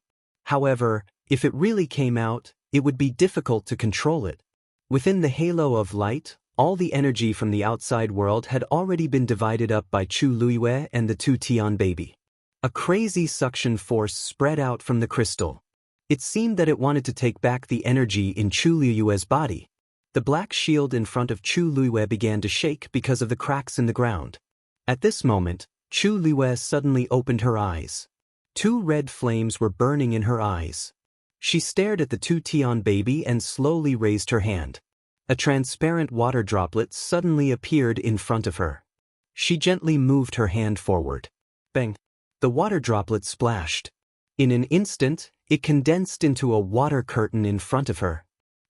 However, if it really came out, it would be difficult to control it. Within the halo of light, all the energy from the outside world had already been divided up by Chu Liyue and the two Tian baby. A crazy suction force spread out from the crystal. It seemed that it wanted to take back the energy in Chu Liyue's body. The black shield in front of Chu Liyue began to shake because of the cracks in the ground. At this moment, Chu Liyue suddenly opened her eyes. Two red flames were burning in her eyes. She stared at the two Tian baby and slowly raised her hand. A transparent water droplet suddenly appeared in front of her. She gently moved her hand forward. Bang! The water droplet splashed. In an instant, it condensed into a water curtain in front of her.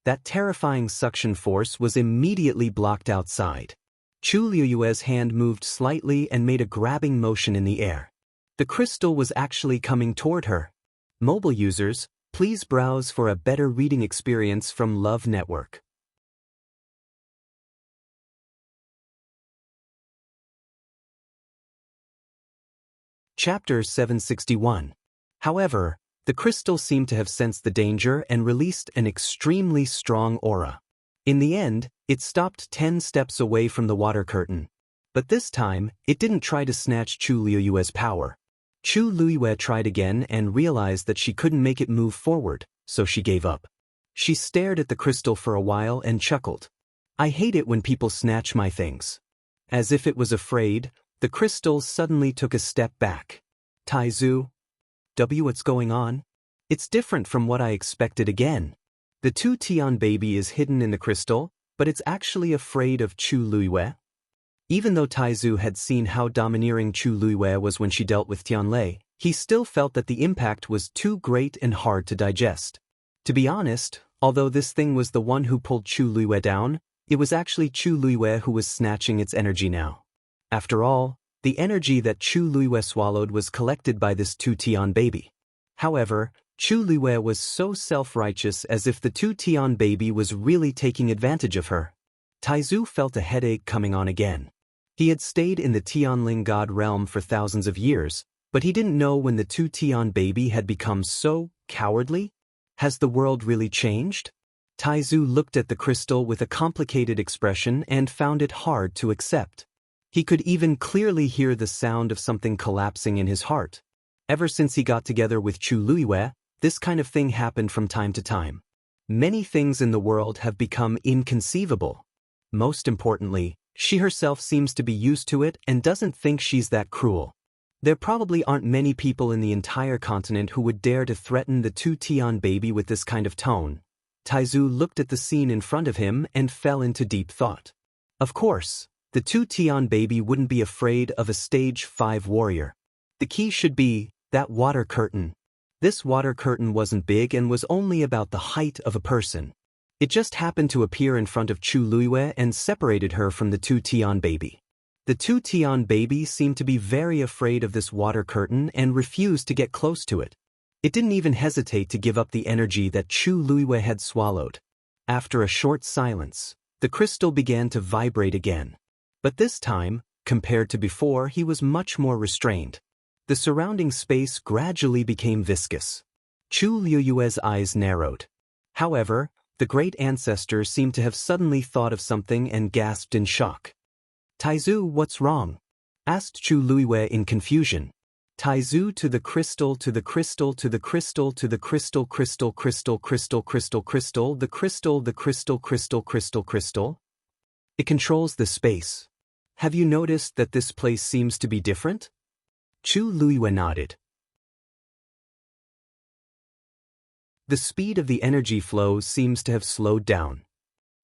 That terrifying suction force was immediately blocked outside. Chu Liyue's hand moved slightly and made a grabbing motion in the air. The crystal was actually coming toward her. Mobile users, please browse for a better reading experience from Love Network. Chapter 761. However, the crystal seemed to have sensed the danger and released an extremely strong aura. In the end, it stopped 10 steps away from the water curtain. But this time, it didn't try to snatch Chu Liyue's power. Chu Liyue tried again and realized that she couldn't make it move forward, so she gave up. She stared at the crystal for a while and chuckled. I hate it when people snatch my things. As if it was afraid, the crystal suddenly took a step back. Taizu. What's going on? It's different from what I expected again. The two Tian baby is hidden in the crystal, but it's actually afraid of Chu Liyue. Even though Taizu had seen how domineering Chu Liyue was when she dealt with Tianlei, he still felt that the impact was too great and hard to digest. To be honest, although this thing was the one who pulled Chu Liyue down, it was actually Chu Liyue who was snatching its energy now. After all, the energy that Chu Liyue swallowed was collected by this two Tian baby. However, Chu Liyue was so self-righteous as if the two Tian baby was really taking advantage of her. Taizu felt a headache coming on again. He had stayed in the Tianling god realm for thousands of years, but he didn't know when the two Tian baby had become so cowardly. Has the world really changed? Taizu looked at the crystal with a complicated expression and found it hard to accept. He could even clearly hear the sound of something collapsing in his heart. Ever since he got together with Chu Liyue, this kind of thing happened from time to time. Many things in the world have become inconceivable. Most importantly, she herself seems to be used to it and doesn't think she's that cruel. There probably aren't many people in the entire continent who would dare to threaten the two Tian baby with this kind of tone. Taizu looked at the scene in front of him and fell into deep thought. Of course, the two Tian baby wouldn't be afraid of a stage 5 warrior. The key should be that water curtain. This water curtain wasn't big and was only about the height of a person. It just happened to appear in front of Chu Liyue and separated her from the two Tian baby. The two Tian baby seemed to be very afraid of this water curtain and refused to get close to it. It didn't even hesitate to give up the energy that Chu Liyue had swallowed. After a short silence, the crystal began to vibrate again. But this time, compared to before, he was much more restrained. The surrounding space gradually became viscous. Chu Liyue's eyes narrowed. However, the great ancestor seemed to have suddenly thought of something and gasped in shock. Taizu, what's wrong? Asked Chu Liyue in confusion. Taizu, to the crystal, to the crystal, to the crystal, to the crystal, crystal, crystal, crystal, crystal, crystal, the crystal, the crystal, crystal, crystal, crystal. It controls the space. Have you noticed that this place seems to be different? Chu Liyue nodded. The speed of the energy flow seems to have slowed down.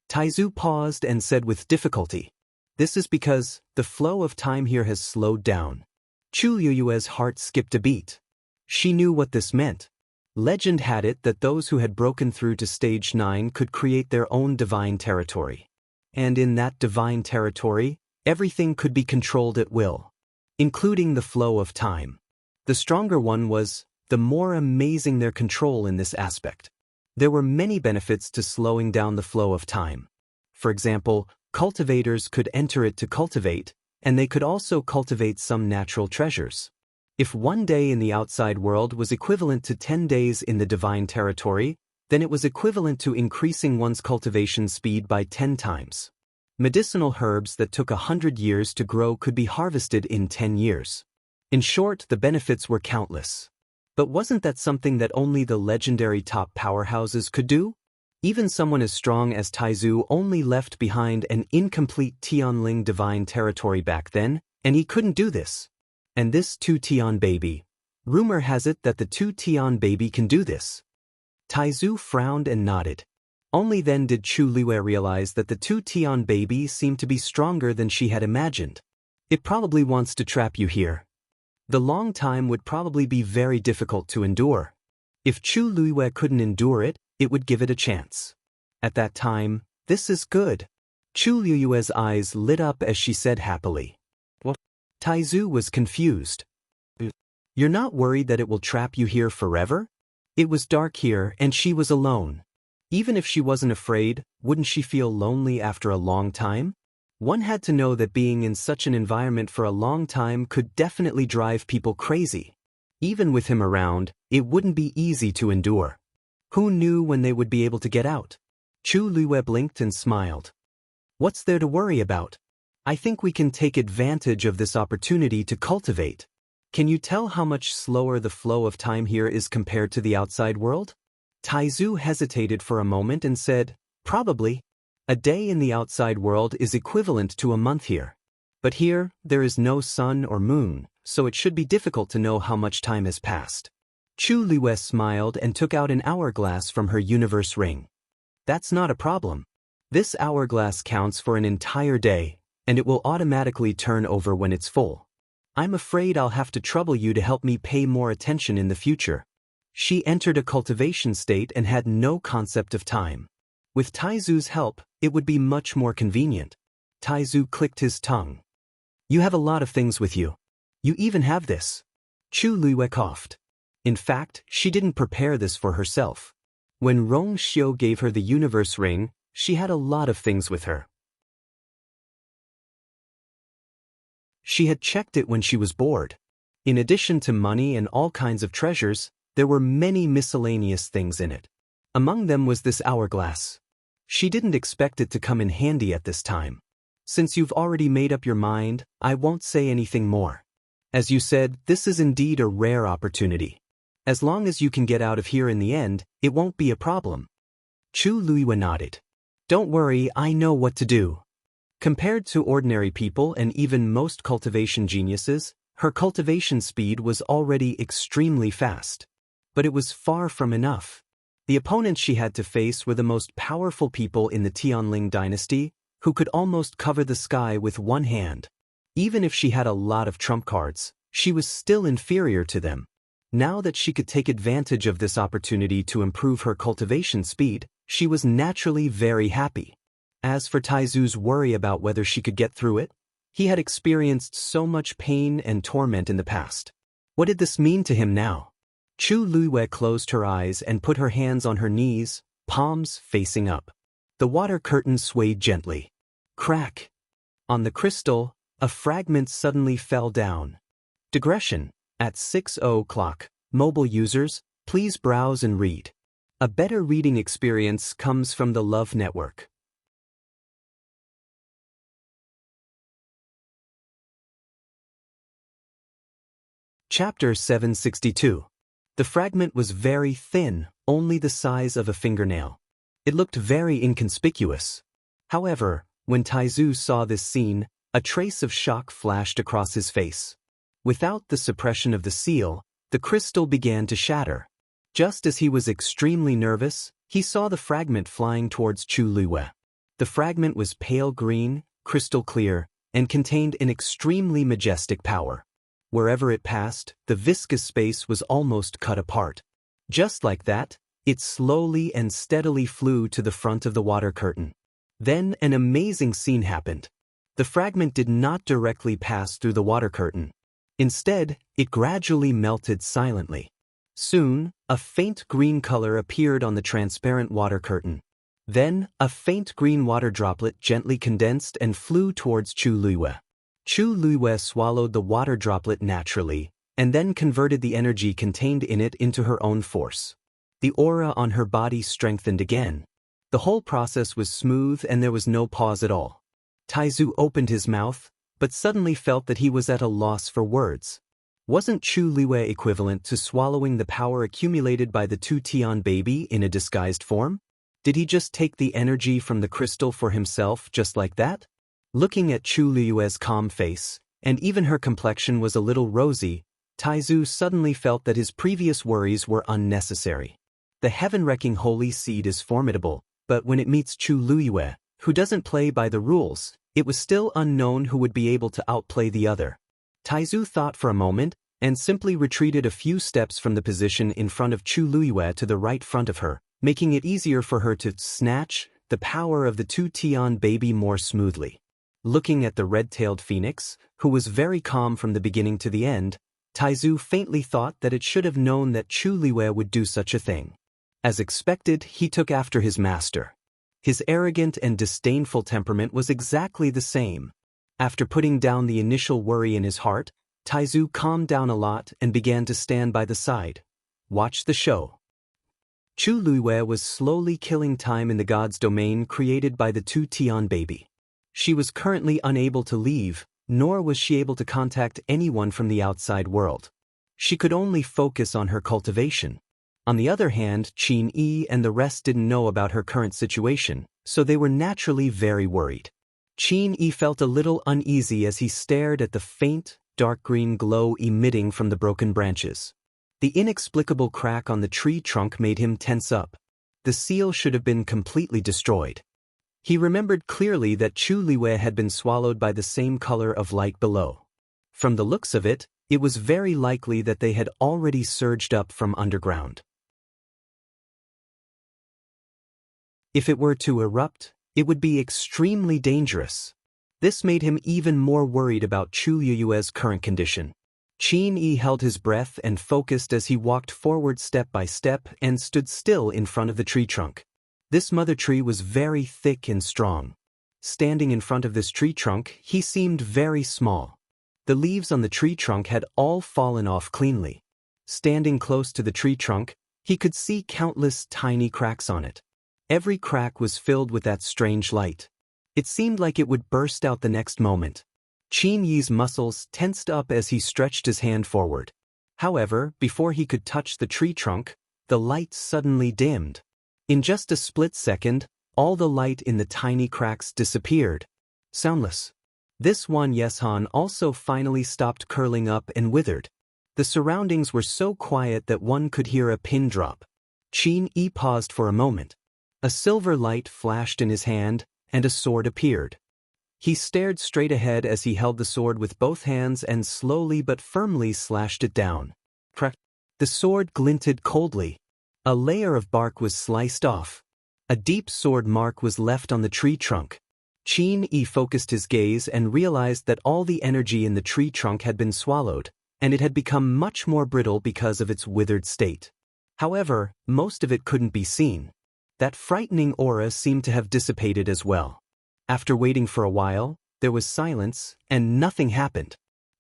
Taizu paused and said with difficulty, "This is because the flow of time here has slowed down." Chu Liyue's heart skipped a beat. She knew what this meant. Legend had it that those who had broken through to stage 9 could create their own divine territory. And in that divine territory, everything could be controlled at will, including the flow of time. The stronger one was, the more amazing their control in this aspect. There were many benefits to slowing down the flow of time. For example, cultivators could enter it to cultivate, and they could also cultivate some natural treasures. If one day in the outside world was equivalent to 10 days in the divine territory, then it was equivalent to increasing one's cultivation speed by 10 times. Medicinal herbs that took 100 years to grow could be harvested in 10 years. In short, the benefits were countless. But wasn't that something that only the legendary top powerhouses could do? Even someone as strong as Taizu only left behind an incomplete Tianling divine territory back then, and he couldn't do this. And this two Tian baby. Rumor has it that the two Tian baby can do this. Taizu frowned and nodded. Only then did Chu Liwei realize that the two Tian babies seemed to be stronger than she had imagined. It probably wants to trap you here. The long time would probably be very difficult to endure. If Chu Liwei couldn't endure it, it would give it a chance. At that time, this is good. Chu Liue's eyes lit up as she said happily. What? Taizu was confused. You're not worried that it will trap you here forever? It was dark here and she was alone. Even if she wasn't afraid, wouldn't she feel lonely after a long time? One had to know that being in such an environment for a long time could definitely drive people crazy. Even with him around, it wouldn't be easy to endure. Who knew when they would be able to get out? Chu Liwei blinked and smiled. What's there to worry about? I think we can take advantage of this opportunity to cultivate. Can you tell how much slower the flow of time here is compared to the outside world? Taizu hesitated for a moment and said, probably. A day in the outside world is equivalent to a month here. But here, there is no sun or moon, so it should be difficult to know how much time has passed. Chu Liwei smiled and took out an hourglass from her universe ring. That's not a problem. This hourglass counts for an entire day, and it will automatically turn over when it's full. I'm afraid I'll have to trouble you to help me pay more attention in the future. She entered a cultivation state and had no concept of time. With Taizu's help, it would be much more convenient. Taizu clicked his tongue. You have a lot of things with you. You even have this. Chu Liwei coughed. In fact, she didn't prepare this for herself. When Rong Xiu gave her the universe ring, she had a lot of things with her. She had checked it when she was bored. In addition to money and all kinds of treasures, there were many miscellaneous things in it. Among them was this hourglass. She didn't expect it to come in handy at this time. Since you've already made up your mind, I won't say anything more. As you said, this is indeed a rare opportunity. As long as you can get out of here in the end, it won't be a problem. Chu Liwei nodded. Don't worry, I know what to do. Compared to ordinary people and even most cultivation geniuses, her cultivation speed was already extremely fast. But it was far from enough. The opponents she had to face were the most powerful people in the Tianling dynasty, who could almost cover the sky with one hand. Even if she had a lot of trump cards, she was still inferior to them. Now that she could take advantage of this opportunity to improve her cultivation speed, she was naturally very happy. As for Taizu's worry about whether she could get through it, he had experienced so much pain and torment in the past. What did this mean to him now? Chu Liwei closed her eyes and put her hands on her knees, palms facing up. The water curtain swayed gently. Crack! On the crystal, a fragment suddenly fell down. Digression. At 6:00, mobile users, please browse and read. A better reading experience comes from the Love Network. Chapter 762. The fragment was very thin, only the size of a fingernail. It looked very inconspicuous. However, when Taizu saw this scene, a trace of shock flashed across his face. Without the suppression of the seal, the crystal began to shatter. Just as he was extremely nervous, he saw the fragment flying towards Chu Liwei. The fragment was pale green, crystal clear, and contained an extremely majestic power. Wherever it passed, the viscous space was almost cut apart. Just like that, it slowly and steadily flew to the front of the water curtain. Then an amazing scene happened. The fragment did not directly pass through the water curtain. Instead, it gradually melted silently. Soon, a faint green color appeared on the transparent water curtain. Then, a faint green water droplet gently condensed and flew towards Chu Liwei. Chu Liwei swallowed the water droplet naturally, and then converted the energy contained in it into her own force. The aura on her body strengthened again. The whole process was smooth and there was no pause at all. Taizu opened his mouth, but suddenly felt that he was at a loss for words. Wasn't Chu Liwei equivalent to swallowing the power accumulated by the two Tian baby in a disguised form? Did he just take the energy from the crystal for himself just like that? Looking at Chu Liue's calm face, and even her complexion was a little rosy, Taizu suddenly felt that his previous worries were unnecessary. The heaven-wrecking holy seed is formidable, but when it meets Chu Luyue, who doesn't play by the rules, it was still unknown who would be able to outplay the other. Taizu thought for a moment, and simply retreated a few steps from the position in front of Chu Luyue to the right front of her, making it easier for her to snatch the power of the two Tian baby more smoothly. Looking at the red-tailed phoenix, who was very calm from the beginning to the end, Taizu faintly thought that it should have known that Chu Luyue would do such a thing. As expected, he took after his master. His arrogant and disdainful temperament was exactly the same. After putting down the initial worry in his heart, Taizu calmed down a lot and began to stand by the side. Watch the show. Chu Luyue was slowly killing time in the god's domain created by the two Tian baby. She was currently unable to leave, nor was she able to contact anyone from the outside world. She could only focus on her cultivation. On the other hand, Qin Yi and the rest didn't know about her current situation, so they were naturally very worried. Qin Yi felt a little uneasy as he stared at the faint, dark green glow emitting from the broken branches. The inexplicable crack on the tree trunk made him tense up. The seal should have been completely destroyed. He remembered clearly that Chu Luyue had been swallowed by the same color of light below. From the looks of it, it was very likely that they had already surged up from underground. If it were to erupt, it would be extremely dangerous. This made him even more worried about Chu Luyue's current condition. Qin Yi held his breath and focused as he walked forward step by step and stood still in front of the tree trunk. This mother tree was very thick and strong. Standing in front of this tree trunk, he seemed very small. The leaves on the tree trunk had all fallen off cleanly. Standing close to the tree trunk, he could see countless tiny cracks on it. Every crack was filled with that strange light. It seemed like it would burst out the next moment. Qin Yi's muscles tensed up as he stretched his hand forward. However, before he could touch the tree trunk, the light suddenly dimmed. In just a split second, all the light in the tiny cracks disappeared. Soundless. This one Yeshan also finally stopped curling up and withered. The surroundings were so quiet that one could hear a pin drop. Qin Yi paused for a moment. A silver light flashed in his hand, and a sword appeared. He stared straight ahead as he held the sword with both hands and slowly but firmly slashed it down. Crack! The sword glinted coldly. A layer of bark was sliced off. A deep sword mark was left on the tree trunk. Qin Yi focused his gaze and realized that all the energy in the tree trunk had been swallowed, and it had become much more brittle because of its withered state. However, most of it couldn't be seen. That frightening aura seemed to have dissipated as well. After waiting for a while, there was silence, and nothing happened.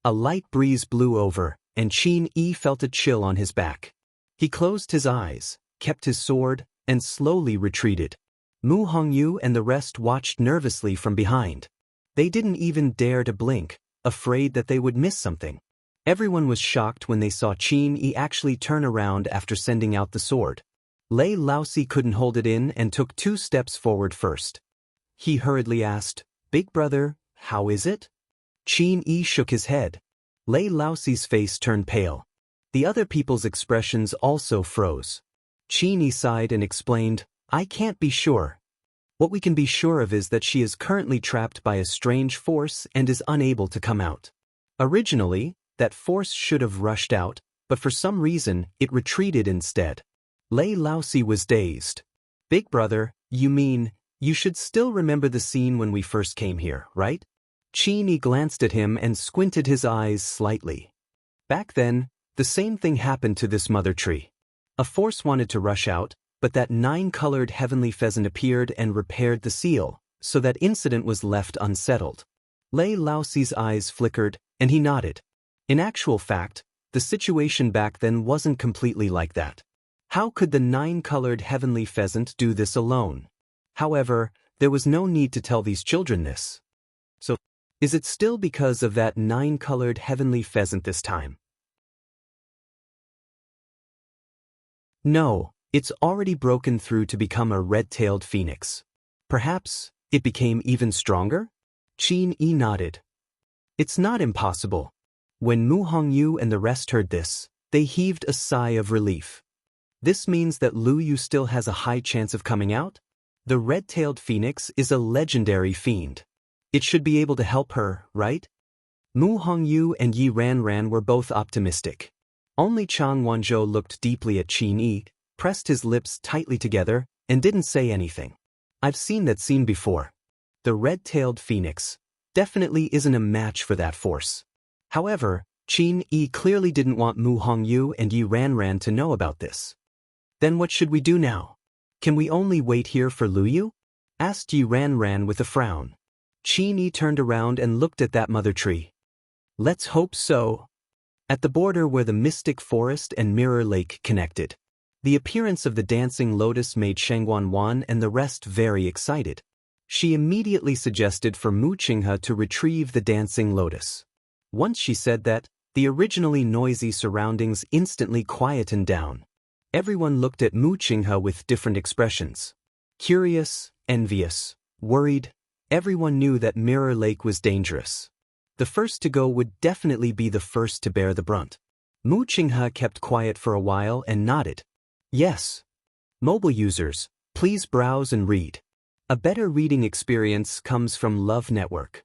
A light breeze blew over, and Qin Yi felt a chill on his back. He closed his eyes, kept his sword, and slowly retreated. Mu Hongyu and the rest watched nervously from behind. They didn't even dare to blink, afraid that they would miss something. Everyone was shocked when they saw Qin Yi actually turn around after sending out the sword. Lei Laosi couldn't hold it in and took 2 steps forward first. He hurriedly asked, "Big brother, how is it?" Qin Yi shook his head. Lei Laosi's face turned pale. The other people's expressions also froze. Qin Yi sighed and explained, "I can't be sure. What we can be sure of is that she is currently trapped by a strange force and is unable to come out. Originally, that force should have rushed out, but for some reason, it retreated instead." Lei Laosi was dazed. "Big brother, you mean, you should still remember the scene when we first came here, right?" Qin Yi glanced at him and squinted his eyes slightly. Back then, the same thing happened to this mother tree. A force wanted to rush out, but that 9-colored heavenly pheasant appeared and repaired the seal, so that incident was left unsettled. Lei Laosi's eyes flickered, and he nodded. In actual fact, the situation back then wasn't completely like that. How could the 9-colored heavenly pheasant do this alone? However, there was no need to tell these children this. So, is it still because of that 9-colored heavenly pheasant this time? No, it's already broken through to become a red-tailed phoenix. Perhaps it became even stronger? Qin Yi nodded. It's not impossible. When Mu Hongyu and the rest heard this, they heaved a sigh of relief. This means that Lu Yu still has a high chance of coming out? The red-tailed phoenix is a legendary fiend. It should be able to help her, right? Mu Hongyu and Yi Ranran were both optimistic. Only Chang Wanzhou looked deeply at Qin Yi, pressed his lips tightly together, and didn't say anything. I've seen that scene before. The red-tailed phoenix definitely isn't a match for that force. However, Qin Yi clearly didn't want Mu Hongyu and Yi Ranran to know about this. Then what should we do now? Can we only wait here for Lu Yu? Asked Yi Ranran with a frown. Qin Yi turned around and looked at that mother tree. Let's hope so. At the border where the mystic forest and mirror lake connected, the appearance of the dancing lotus made Shangguan Wan and the rest very excited. She immediately suggested for Mu Qinghe to retrieve the dancing lotus. Once she said that, the originally noisy surroundings instantly quietened down. Everyone looked at Mu Qinghe with different expressions. Curious, envious, worried. Everyone knew that Mirror Lake was dangerous. The first to go would definitely be the first to bear the brunt. Mu Qinghe kept quiet for a while and nodded. Yes. Mobile users, please browse and read. A better reading experience comes from Love Network.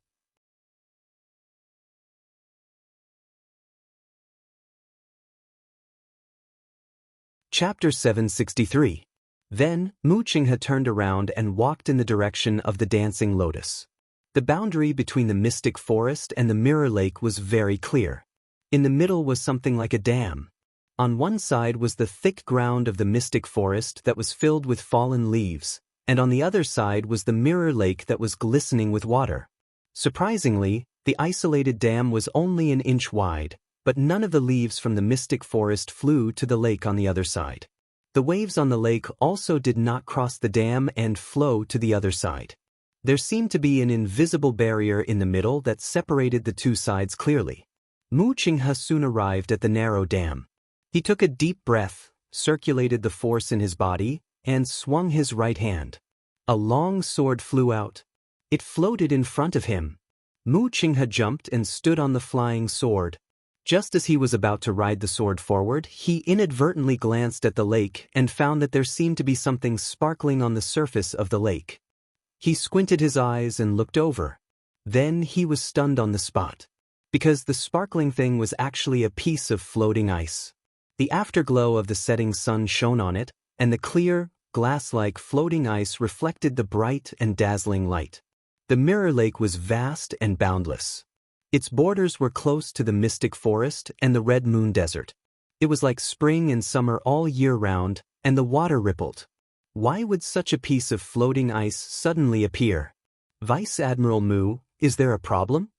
Chapter 763. Then, Mu Qinghe turned around and walked in the direction of the dancing lotus. The boundary between the mystic forest and the mirror lake was very clear. In the middle was something like a dam. On one side was the thick ground of the mystic forest that was filled with fallen leaves, and on the other side was the mirror lake that was glistening with water. Surprisingly, the isolated dam was only an inch wide, but none of the leaves from the mystic forest flew to the lake on the other side. The waves on the lake also did not cross the dam and flow to the other side. There seemed to be an invisible barrier in the middle that separated the two sides clearly. Mu Qinghe soon arrived at the narrow dam. He took a deep breath, circulated the force in his body, and swung his right hand. A long sword flew out. It floated in front of him. Mu Qinghe jumped and stood on the flying sword. Just as he was about to ride the sword forward, he inadvertently glanced at the lake and found that there seemed to be something sparkling on the surface of the lake. He squinted his eyes and looked over. Then he was stunned on the spot, because the sparkling thing was actually a piece of floating ice. The afterglow of the setting sun shone on it, and the clear, glass-like floating ice reflected the bright and dazzling light. The mirror lake was vast and boundless. Its borders were close to the mystic forest and the Red Moon Desert. It was like spring and summer all year round, and the water rippled. Why would such a piece of floating ice suddenly appear? Vice Admiral Mu, is there a problem?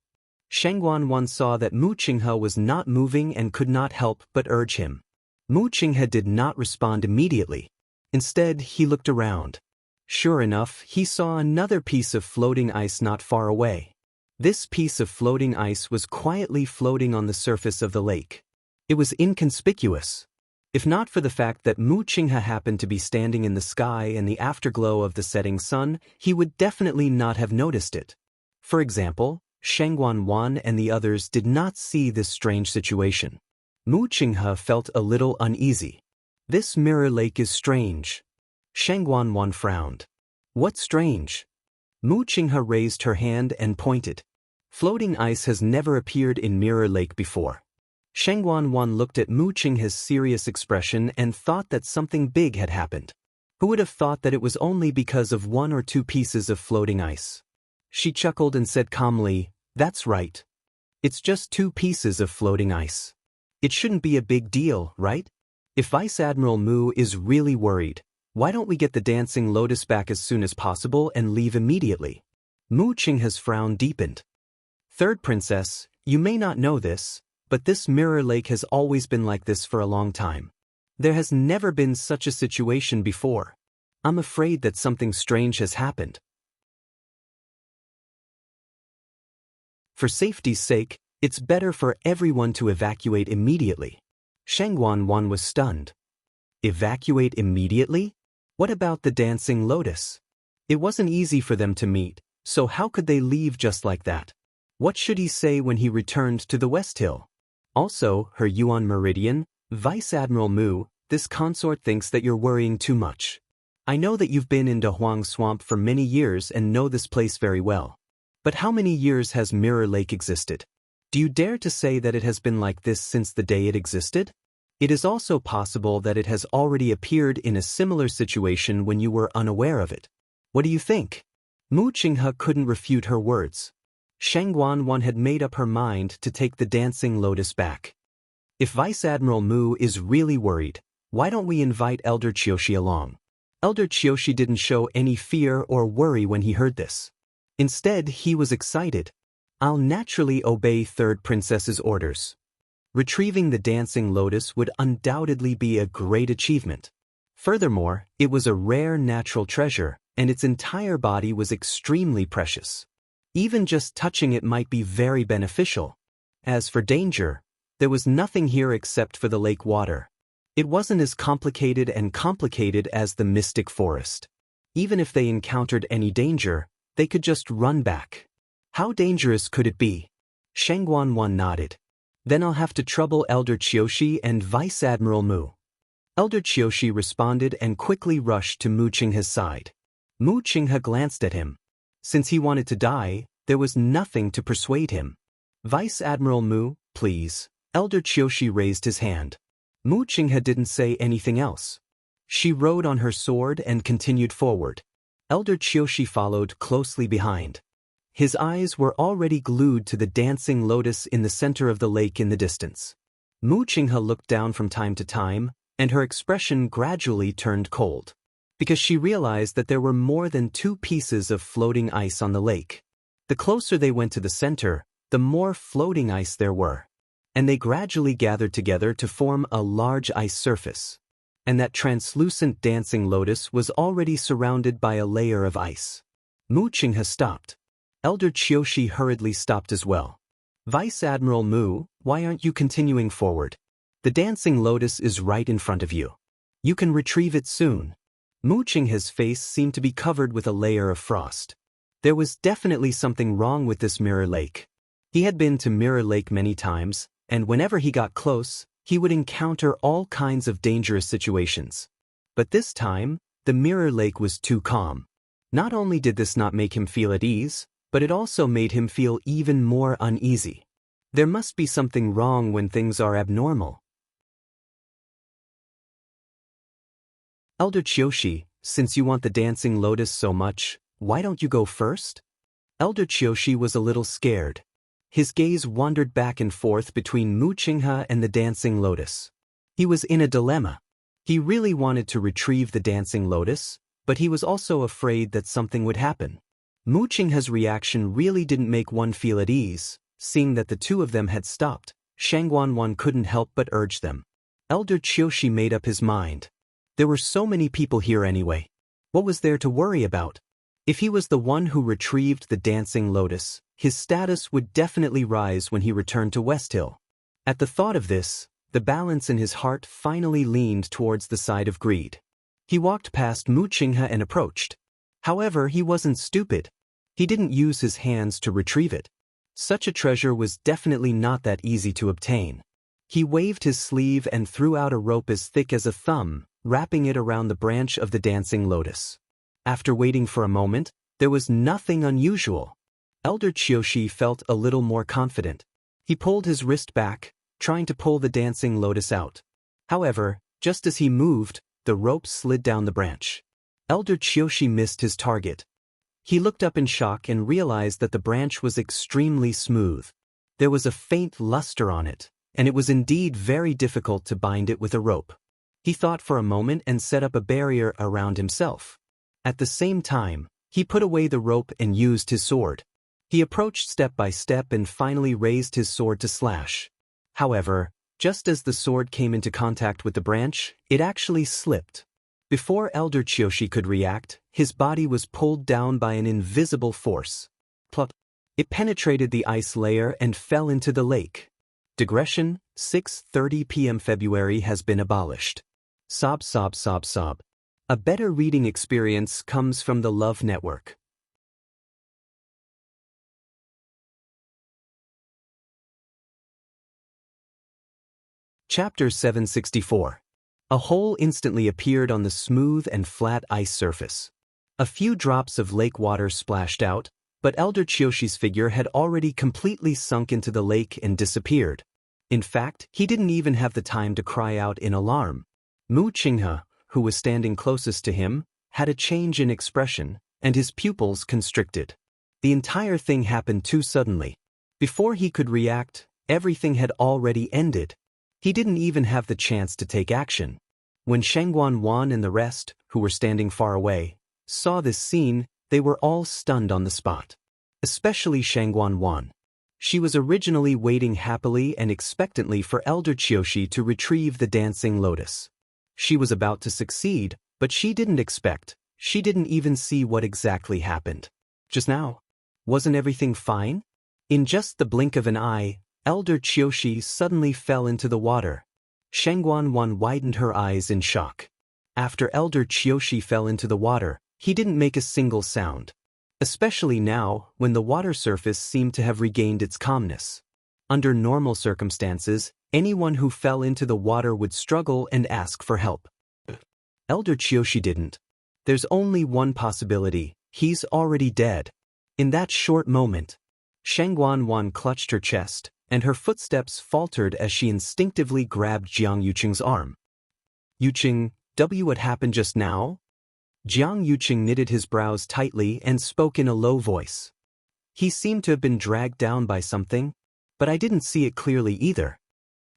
Shangguan Wan saw that Mu Qinghe was not moving and could not help but urge him. Mu Qinghe did not respond immediately. Instead, he looked around. Sure enough, he saw another piece of floating ice not far away. This piece of floating ice was quietly floating on the surface of the lake. It was inconspicuous. If not for the fact that Mu Qinghe happened to be standing in the sky in the afterglow of the setting sun, he would definitely not have noticed it. For example, Shangguan Wan and the others did not see this strange situation. Mu Qinghe felt a little uneasy. This mirror lake is strange. Shangguan Wan frowned. What strange? Mu Qinghe raised her hand and pointed. Floating ice has never appeared in Mirror Lake before. Shangguan Wan looked at Mu Qinghe's serious expression and thought that something big had happened. Who would have thought that it was only because of one or two pieces of floating ice? She chuckled and said calmly, "That's right. It's just two pieces of floating ice. It shouldn't be a big deal, right? If Vice Admiral Mu is really worried, why don't we get the dancing lotus back as soon as possible and leave immediately?" Mu Qinghe's frown deepened. Third Princess, you may not know this, but this mirror lake has always been like this for a long time. There has never been such a situation before. I'm afraid that something strange has happened. For safety's sake, it's better for everyone to evacuate immediately. Shangguan Wan was stunned. Evacuate immediately? What about the dancing lotus? It wasn't easy for them to meet, so how could they leave just like that? What should he say when he returned to the West Hill? Also, her Yuan Meridian, Vice Admiral Mu, this consort thinks that you're worrying too much. I know that you've been in Dahuang Swamp for many years and know this place very well. But how many years has Mirror Lake existed? Do you dare to say that it has been like this since the day it existed? It is also possible that it has already appeared in a similar situation when you were unaware of it. What do you think? Mu Qinghe couldn't refute her words. Shangguan had made up her mind to take the dancing lotus back. If Vice Admiral Mu is really worried, why don't we invite Elder Qiushi along? Elder Qiushi didn't show any fear or worry when he heard this. Instead, he was excited. I'll naturally obey Third Princess's orders. Retrieving the dancing lotus would undoubtedly be a great achievement. Furthermore, it was a rare natural treasure, and its entire body was extremely precious. Even just touching it might be very beneficial. As for danger, there was nothing here except for the lake water. It wasn't as complicated as the mystic forest. Even if they encountered any danger, they could just run back. How dangerous could it be? Shangguan nodded. Then I'll have to trouble Elder Qiushi and Vice Admiral Mu. Elder Qiushi responded and quickly rushed to Mu Qinghe's side. Mu Qinghe glanced at him. Since he wanted to die, there was nothing to persuade him. Vice Admiral Mu, please. Elder Qiushi raised his hand. Mu Qinghe didn't say anything else. She rode on her sword and continued forward. Elder Qiushi followed closely behind. His eyes were already glued to the dancing lotus in the center of the lake in the distance. Mu Qinghe looked down from time to time, and her expression gradually turned cold. Because she realized that there were more than 2 pieces of floating ice on the lake. The closer they went to the center, the more floating ice there were. And they gradually gathered together to form a large ice surface. And that translucent dancing lotus was already surrounded by a layer of ice. Mu Qinghe stopped. Elder Qiushi hurriedly stopped as well. Vice Admiral Mu, why aren't you continuing forward? The dancing lotus is right in front of you. You can retrieve it soon. Mu Qinghe's face seemed to be covered with a layer of frost. There was definitely something wrong with this Mirror Lake. He had been to Mirror Lake many times, and whenever he got close, he would encounter all kinds of dangerous situations. But this time, the Mirror Lake was too calm. Not only did this not make him feel at ease, but it also made him feel even more uneasy. There must be something wrong when things are abnormal. Elder Qiushi, since you want the dancing lotus so much, why don't you go first? Elder Qiushi was a little scared. His gaze wandered back and forth between Mu Qinghe and the dancing lotus. He was in a dilemma. He really wanted to retrieve the dancing lotus, but he was also afraid that something would happen. Mu Qinghe's reaction really didn't make one feel at ease. Seeing that the two of them had stopped, Shangguan couldn't help but urge them. Elder Qiushi made up his mind. There were so many people here anyway. What was there to worry about? If he was the one who retrieved the dancing lotus, his status would definitely rise when he returned to West Hill. At the thought of this, the balance in his heart finally leaned towards the side of greed. He walked past Mu Qinghe and approached. However, he wasn't stupid. He didn't use his hands to retrieve it. Such a treasure was definitely not that easy to obtain. He waved his sleeve and threw out a rope as thick as a thumb, wrapping it around the branch of the dancing lotus. After waiting for a moment, there was nothing unusual. Elder Qiushi felt a little more confident. He pulled his wrist back, trying to pull the dancing lotus out. However, just as he moved, the rope slid down the branch. Elder Qiushi missed his target. He looked up in shock and realized that the branch was extremely smooth. There was a faint luster on it, and it was indeed very difficult to bind it with a rope. He thought for a moment and set up a barrier around himself. At the same time, he put away the rope and used his sword. He approached step by step and finally raised his sword to slash. However, just as the sword came into contact with the branch, it actually slipped. Before Elder Qiushi could react, his body was pulled down by an invisible force. Plop! It penetrated the ice layer and fell into the lake. Digression, 6:30 p.m. February has been abolished. Sob sob sob sob. A better reading experience comes from the Love Network. Chapter 764. A hole instantly appeared on the smooth and flat ice surface. A few drops of lake water splashed out, but Elder Chiyoshi's figure had already completely sunk into the lake and disappeared. In fact, he didn't even have the time to cry out in alarm. Mu Qinghe, who was standing closest to him, had a change in expression, and his pupils constricted. The entire thing happened too suddenly. Before he could react, everything had already ended. He didn't even have the chance to take action. When Shangguan Wan and the rest, who were standing far away, saw this scene, they were all stunned on the spot. Especially Shangguan Wan. She was originally waiting happily and expectantly for Elder Qiyoshi to retrieve the dancing lotus. She was about to succeed, but she didn't even see what exactly happened. Just now. Wasn't everything fine? In just the blink of an eye, Elder Qiyoshi suddenly fell into the water. Shangguan Wan widened her eyes in shock. After Elder Qiyoshi fell into the water, he didn't make a single sound. Especially now, when the water surface seemed to have regained its calmness. Under normal circumstances, anyone who fell into the water would struggle and ask for help. Elder Qiyoshi didn't. There's only one possibility: he's already dead. In that short moment, Shangguan Wan clutched her chest, and her footsteps faltered as she instinctively grabbed Jiang Yuqing's arm. Yuqing, what happened just now? Jiang Yuqing knitted his brows tightly and spoke in a low voice. He seemed to have been dragged down by something, but I didn't see it clearly either.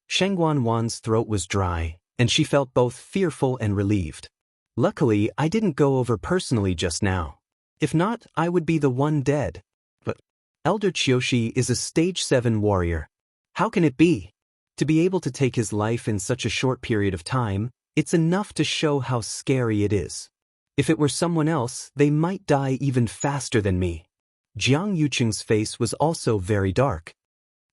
Shangguan Wan's throat was dry, and she felt both fearful and relieved. Luckily, I didn't go over personally just now. If not, I would be the one dead. But Elder Qiyoshi is a stage 7 warrior. How can it be? To be able to take his life in such a short period of time, it's enough to show how scary it is. If it were someone else, they might die even faster than me. Jiang Yuqing's face was also very dark.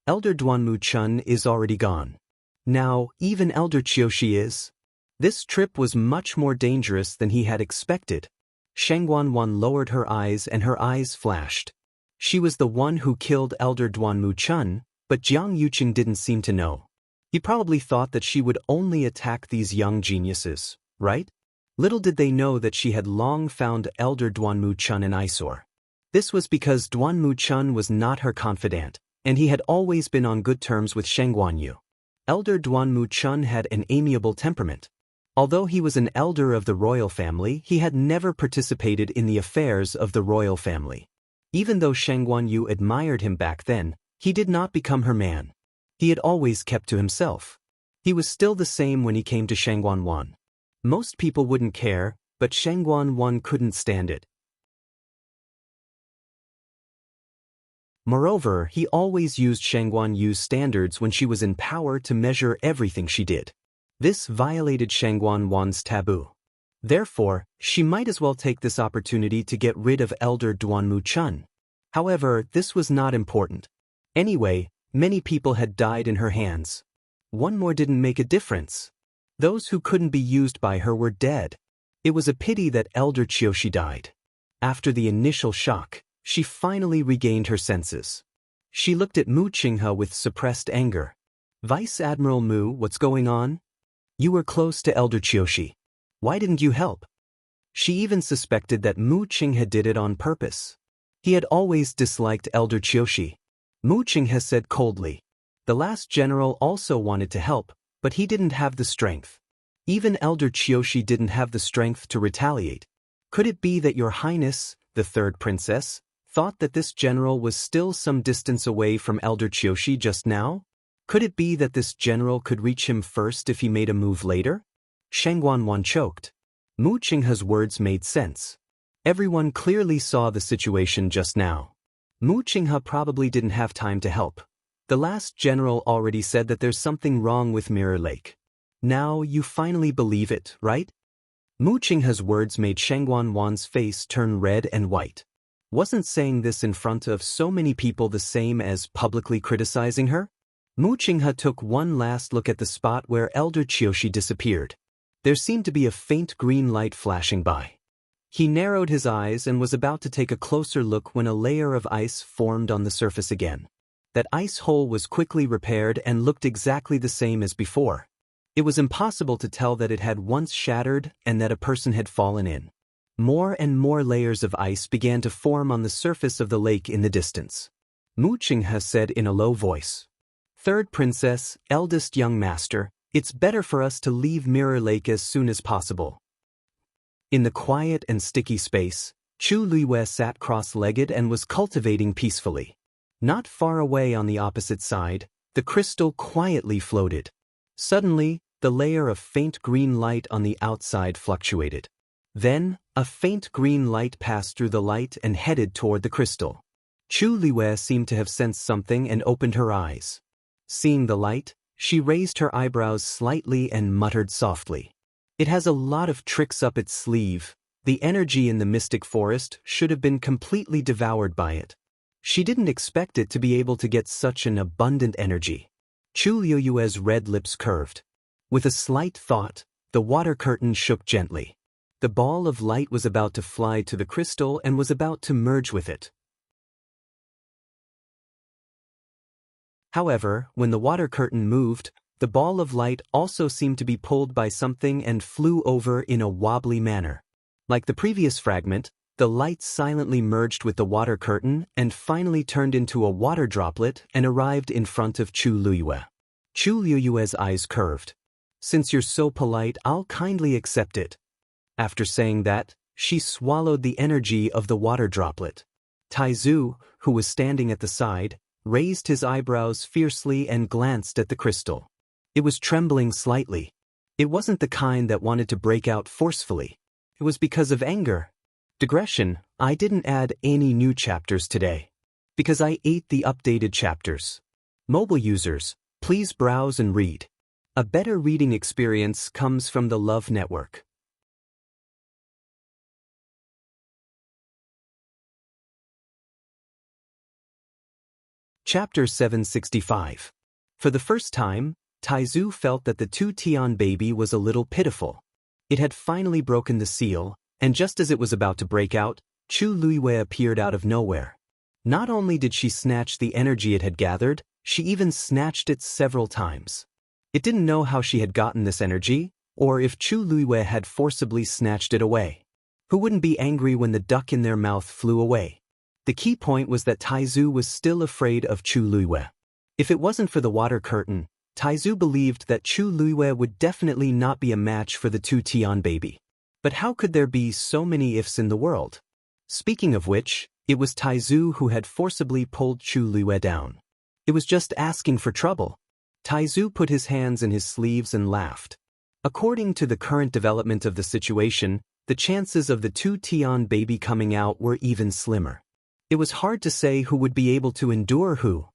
Elder Duanmu Chun is already gone. Now, even Elder Qiyoshi is. This trip was much more dangerous than he had expected. Shangguan Wan lowered her eyes and her eyes flashed. She was the one who killed Elder Duanmu Chun, but Jiang Yuqing didn't seem to know. He probably thought that she would only attack these young geniuses, right? Little did they know that she had long found Elder Duanmu Chun an eyesore. This was because Duanmu Chun was not her confidant, and he had always been on good terms with Shangguan Yu. Elder Duanmu Chun had an amiable temperament. Although he was an elder of the royal family, he had never participated in the affairs of the royal family. Even though Shangguan Yu admired him back then, he did not become her man. He had always kept to himself. He was still the same when he came to Shangguan Wan. Most people wouldn't care, but Shangguan Wan couldn't stand it. Moreover, he always used Shangguan Yu's standards when she was in power to measure everything she did. This violated Shangguan Wan's taboo. Therefore, she might as well take this opportunity to get rid of Elder Duanmu Chun. However, this was not important. Anyway, many people had died in her hands. One more didn't make a difference. Those who couldn't be used by her were dead. It was a pity that Elder Qiyoshi died. After the initial shock, she finally regained her senses. She looked at Mu Qinghe with suppressed anger. Vice Admiral Mu, what's going on? You were close to Elder Qiyoshi. Why didn't you help? She even suspected that Mu Qinghe did it on purpose. He had always disliked Elder Qiyoshi. Mu Qinghe said coldly. The last general also wanted to help, but he didn't have the strength. Even Elder Qiyoshi didn't have the strength to retaliate. Could it be that Your Highness, the third princess, thought that this general was still some distance away from Elder Qiyoshi just now? Could it be that this general could reach him first if he made a move later? Shangguan Wan choked. Mu Qinghe's words made sense. Everyone clearly saw the situation just now. Mu Qinghe probably didn't have time to help. The last general already said that there's something wrong with Mirror Lake. Now you finally believe it, right? Mu Qinghe's words made Shangguan Wan's face turn red and white. Wasn't saying this in front of so many people the same as publicly criticizing her? Mu Qinghe took one last look at the spot where Elder Qiyoshi disappeared. There seemed to be a faint green light flashing by. He narrowed his eyes and was about to take a closer look when a layer of ice formed on the surface again. That ice hole was quickly repaired and looked exactly the same as before. It was impossible to tell that it had once shattered and that a person had fallen in. More and more layers of ice began to form on the surface of the lake in the distance. Wuxia said in a low voice, "Third princess, eldest young master, it's better for us to leave Mirror Lake as soon as possible." In the quiet and sticky space, Chu Luiyue sat cross-legged and was cultivating peacefully. Not far away on the opposite side, the crystal quietly floated. Suddenly, the layer of faint green light on the outside fluctuated. Then, a faint green light passed through the light and headed toward the crystal. Chu Luiyue seemed to have sensed something and opened her eyes. Seeing the light, she raised her eyebrows slightly and muttered softly, "It has a lot of tricks up its sleeve. The energy in the mystic forest should have been completely devoured by it." She didn't expect it to be able to get such an abundant energy. Chu Luiyue's red lips curved. With a slight thought, the water curtain shook gently. The ball of light was about to fly to the crystal and was about to merge with it. However, when the water curtain moved, the ball of light also seemed to be pulled by something and flew over in a wobbly manner. Like the previous fragment, the light silently merged with the water curtain and finally turned into a water droplet and arrived in front of Chu Luiyue. Chu Luiyue's eyes curved. "Since you're so polite, I'll kindly accept it." After saying that, she swallowed the energy of the water droplet. Taizu, who was standing at the side, raised his eyebrows fiercely and glanced at the crystal. It was trembling slightly. It wasn't the kind that wanted to break out forcefully. It was because of anger. Digression, I didn't add any new chapters today, because I ate the updated chapters. Mobile users, please browse and read. A better reading experience comes from the Love Network. Chapter 765. For the first time, Taizu felt that the two-Tian baby was a little pitiful. It had finally broken the seal, and just as it was about to break out, Chu Luiyue appeared out of nowhere. Not only did she snatch the energy it had gathered, she even snatched it several times. It didn't know how she had gotten this energy, or if Chu Luiyue had forcibly snatched it away. Who wouldn't be angry when the duck in their mouth flew away? The key point was that Taizu was still afraid of Chu Luiyue. If it wasn't for the water curtain, Taizu believed that Chu Luiyue would definitely not be a match for the two-Tian baby. But how could there be so many ifs in the world? Speaking of which, it was Taizu who had forcibly pulled Chu Luiyue down. It was just asking for trouble. Taizu put his hands in his sleeves and laughed. According to the current development of the situation, the chances of the two-Tian baby coming out were even slimmer. It was hard to say who would be able to endure who.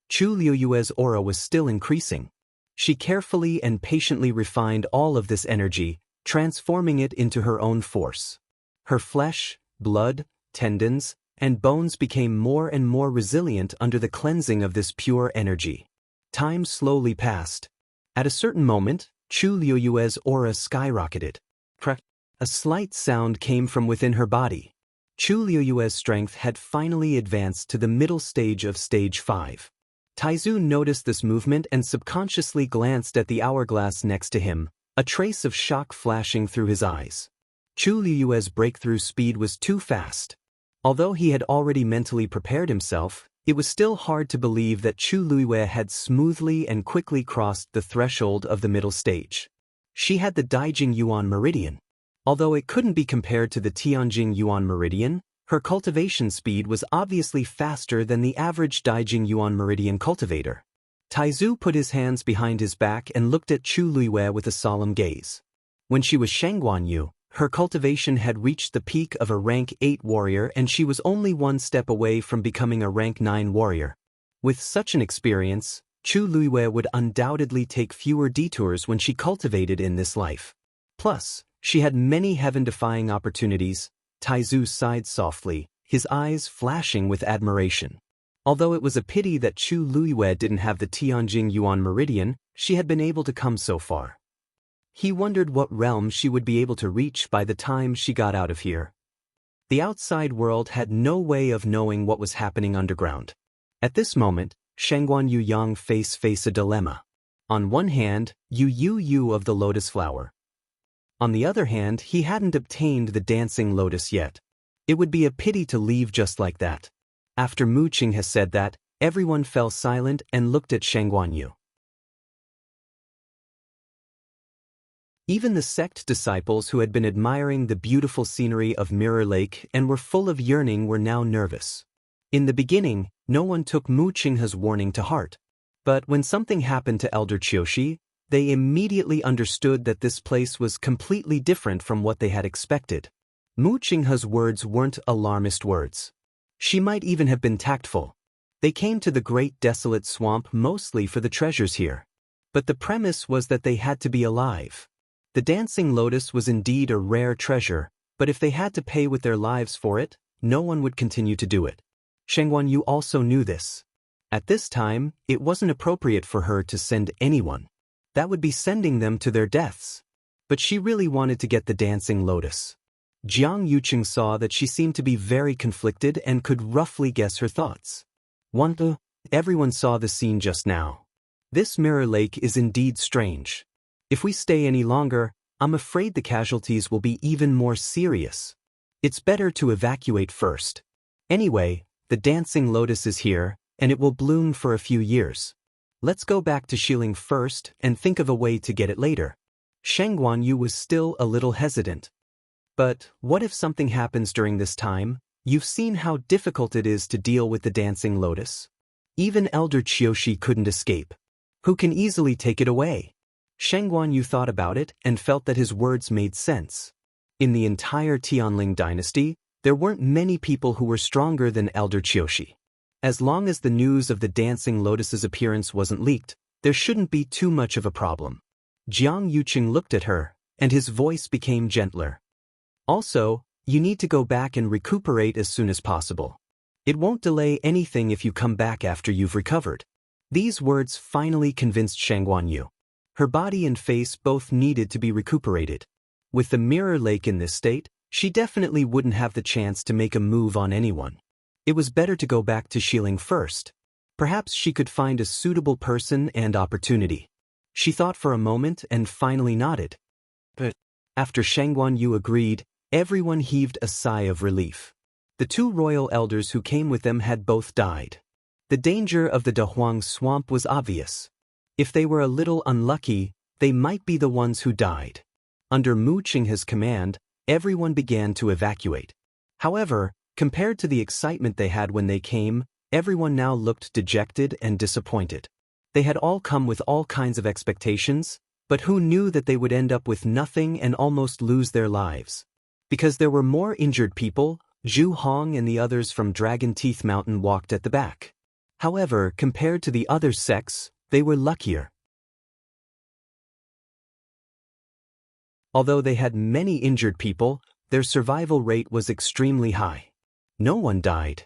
Chu Luiyue's aura was still increasing. She carefully and patiently refined all of this energy, transforming it into her own force. Her flesh, blood, tendons, and bones became more and more resilient under the cleansing of this pure energy. Time slowly passed. At a certain moment, Chu Luiyue's aura skyrocketed. Crack! A slight sound came from within her body. Chu Luiyue's strength had finally advanced to the middle stage of stage 5. Taizu noticed this movement and subconsciously glanced at the hourglass next to him, a trace of shock flashing through his eyes. Chu Luiyue's breakthrough speed was too fast. Although he had already mentally prepared himself, it was still hard to believe that Chu Luiyue had smoothly and quickly crossed the threshold of the middle stage. She had the Daijing Yuan Meridian. Although it couldn't be compared to the Tianjing Yuan Meridian, her cultivation speed was obviously faster than the average Daijing Yuan Meridian cultivator. Taizu put his hands behind his back and looked at Chu Luiyue with a solemn gaze. When she was Shangguan Yu, her cultivation had reached the peak of a rank 8 warrior and she was only one step away from becoming a rank 9 warrior. With such an experience, Chu Luiyue would undoubtedly take fewer detours when she cultivated in this life. Plus, she had many heaven-defying opportunities. Taizu sighed softly, his eyes flashing with admiration. Although it was a pity that Chu Luiyue didn't have the Tianjing Yuan Meridian, she had been able to come so far. He wondered what realm she would be able to reach by the time she got out of here. The outside world had no way of knowing what was happening underground. At this moment, Shangguan Yu Yang faced a dilemma. On one hand, Yu of the lotus flower. On the other hand, he hadn't obtained the dancing lotus yet. It would be a pity to leave just like that. After Mu Qinghe said that, everyone fell silent and looked at Sheng Guanyu. Even the sect disciples who had been admiring the beautiful scenery of Mirror Lake and were full of yearning were now nervous. In the beginning, no one took Mu Qinghe's warning to heart. But when something happened to Elder Qiushi, they immediately understood that this place was completely different from what they had expected. Mu Qinghe's words weren't alarmist words. She might even have been tactful. They came to the great desolate swamp mostly for the treasures here. But the premise was that they had to be alive. The dancing lotus was indeed a rare treasure, but if they had to pay with their lives for it, no one would continue to do it. Sheng Guanyu also knew this. At this time, it wasn't appropriate for her to send anyone. That would be sending them to their deaths. But she really wanted to get the dancing lotus. Jiang Yuqing saw that she seemed to be very conflicted and could roughly guess her thoughts. Everyone saw the scene just now. This Mirror Lake is indeed strange. If we stay any longer, I'm afraid the casualties will be even more serious. It's better to evacuate first. Anyway, the dancing lotus is here, and it will bloom for a few years. Let's go back to Xiling first and think of a way to get it later. Sheng Guanyu was still a little hesitant. But what if something happens during this time? You've seen how difficult it is to deal with the dancing lotus. Even Elder Qiushi couldn't escape. Who can easily take it away? Sheng Guanyu thought about it and felt that his words made sense. In the entire Tianling dynasty, there weren't many people who were stronger than Elder Qiushi. As long as the news of the dancing lotus's appearance wasn't leaked, there shouldn't be too much of a problem. Jiang Yuqing looked at her, and his voice became gentler. Also, you need to go back and recuperate as soon as possible. It won't delay anything if you come back after you've recovered. These words finally convinced Sheng Guanyu. Her body and face both needed to be recuperated. With the Mirror Lake in this state, she definitely wouldn't have the chance to make a move on anyone. It was better to go back to Xiling first. Perhaps she could find a suitable person and opportunity. She thought for a moment and finally nodded. But after Sheng Guanyu agreed, everyone heaved a sigh of relief. The two royal elders who came with them had both died. The danger of the Dahuang swamp was obvious. If they were a little unlucky, they might be the ones who died. Under Mu Qinghe's command, everyone began to evacuate. However, compared to the excitement they had when they came, everyone now looked dejected and disappointed. They had all come with all kinds of expectations, but who knew that they would end up with nothing and almost lose their lives? Because there were more injured people, Zhu Hong and the others from Dragon Teeth Mountain walked at the back. However, compared to the other sects, they were luckier. Although they had many injured people, their survival rate was extremely high. No one died.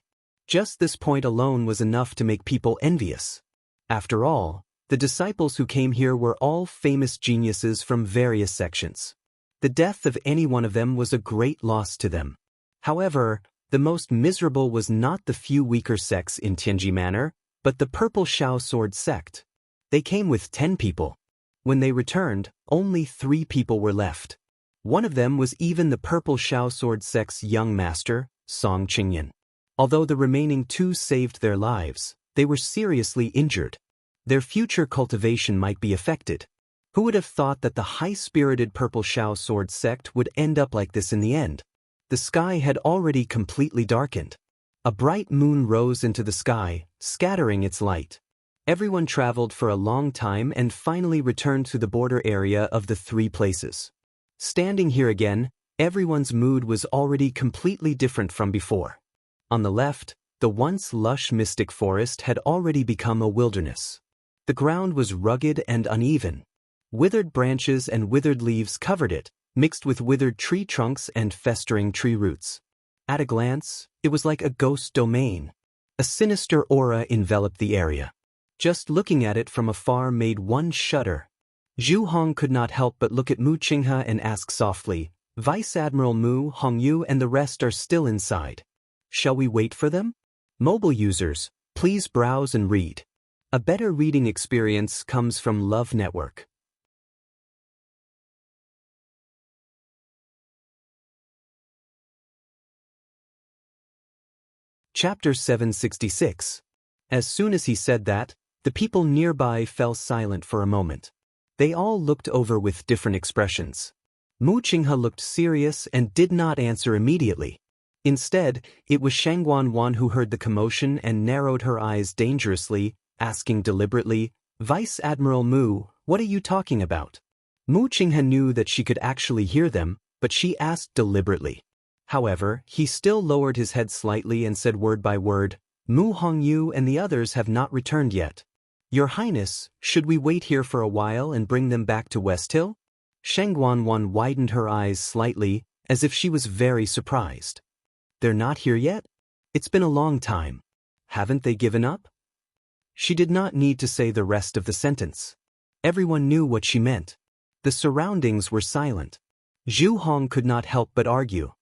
Just this point alone was enough to make people envious. After all, the disciples who came here were all famous geniuses from various sections. The death of any one of them was a great loss to them. However, the most miserable was not the few weaker sects in Tianji Manor, but the Purple Shao Sword sect. They came with 10 people. When they returned, only 3 people were left. One of them was even the Purple Shao Sword sect's young master, Song Qingyan. Although the remaining 2 saved their lives, they were seriously injured. Their future cultivation might be affected. Who would have thought that the high-spirited Purple Shao Sword sect would end up like this in the end? The sky had already completely darkened. A bright moon rose into the sky, scattering its light. Everyone traveled for a long time and finally returned to the border area of the 3 places. Standing here again, everyone's mood was already completely different from before. On the left, the once lush mystic forest had already become a wilderness. The ground was rugged and uneven. Withered branches and withered leaves covered it, mixed with withered tree trunks and festering tree roots. At a glance, it was like a ghost domain. A sinister aura enveloped the area. Just looking at it from afar made one shudder. Zhu Hong could not help but look at Mu Qinghe and ask softly, "Vice Admiral Mu, Hongyu and the rest are still inside. Shall we wait for them?" Mobile users, please browse and read. A better reading experience comes from Love Network. Chapter 766. As soon as he said that, the people nearby fell silent for a moment. They all looked over with different expressions. Mu Qinghe looked serious and did not answer immediately. Instead, it was Shangguan who heard the commotion and narrowed her eyes dangerously, asking deliberately, "Vice Admiral Mu, what are you talking about?" Mu Qinghe knew that she could actually hear them, but she asked deliberately. However, he still lowered his head slightly and said word by word, "Mu Hongyu and the others have not returned yet. Your Highness, should we wait here for a while and bring them back to West Hill?" Shangguan widened her eyes slightly, as if she was very surprised. "They're not here yet? It's been a long time. Haven't they given up?" She did not need to say the rest of the sentence. Everyone knew what she meant. The surroundings were silent. Zhu Hong could not help but argue.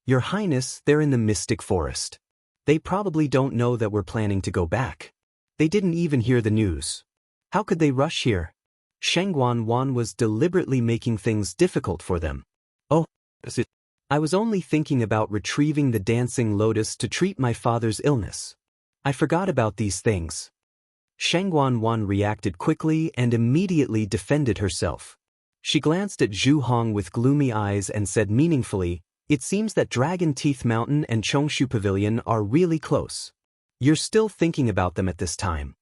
"Your Highness, they're in the Mystic Forest. They probably don't know that we're planning to go back. They didn't even hear the news. How could they rush here?" Shangguan was deliberately making things difficult for them. "Oh, is it? I was only thinking about retrieving the dancing lotus to treat my father's illness. I forgot about these things." Shangguan reacted quickly and immediately defended herself. She glanced at Zhu Hong with gloomy eyes and said meaningfully, "It seems that Dragon Teeth Mountain and Chongshu Pavilion are really close. You're still thinking about them at this time."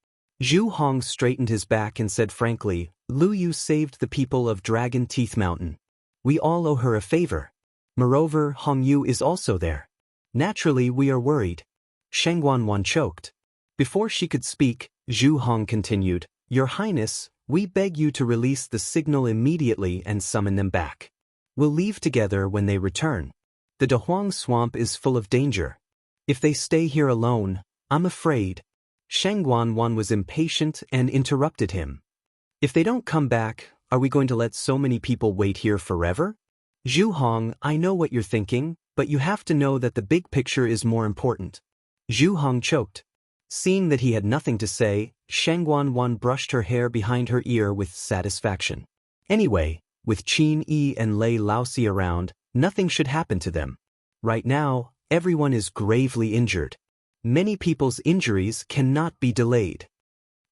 Zhu Hong straightened his back and said frankly, "Lu Yu saved the people of Dragon Teeth Mountain. We all owe her a favor. Moreover, Hong Yu is also there. Naturally, we are worried." Shangguan choked. Before she could speak, Zhu Hong continued, "Your Highness, we beg you to release the signal immediately and summon them back. We'll leave together when they return. The Dahuang swamp is full of danger. If they stay here alone, I'm afraid." Shangguan was impatient and interrupted him. "If they don't come back, are we going to let so many people wait here forever?" "Zhu Hong, I know what you're thinking, but you have to know that the big picture is more important." Zhu Hong choked. Seeing that he had nothing to say, Shangguan brushed her hair behind her ear with satisfaction. Anyway, with Qin Yi and Lei Laosi around, nothing should happen to them. Right now, everyone is gravely injured. Many people's injuries cannot be delayed.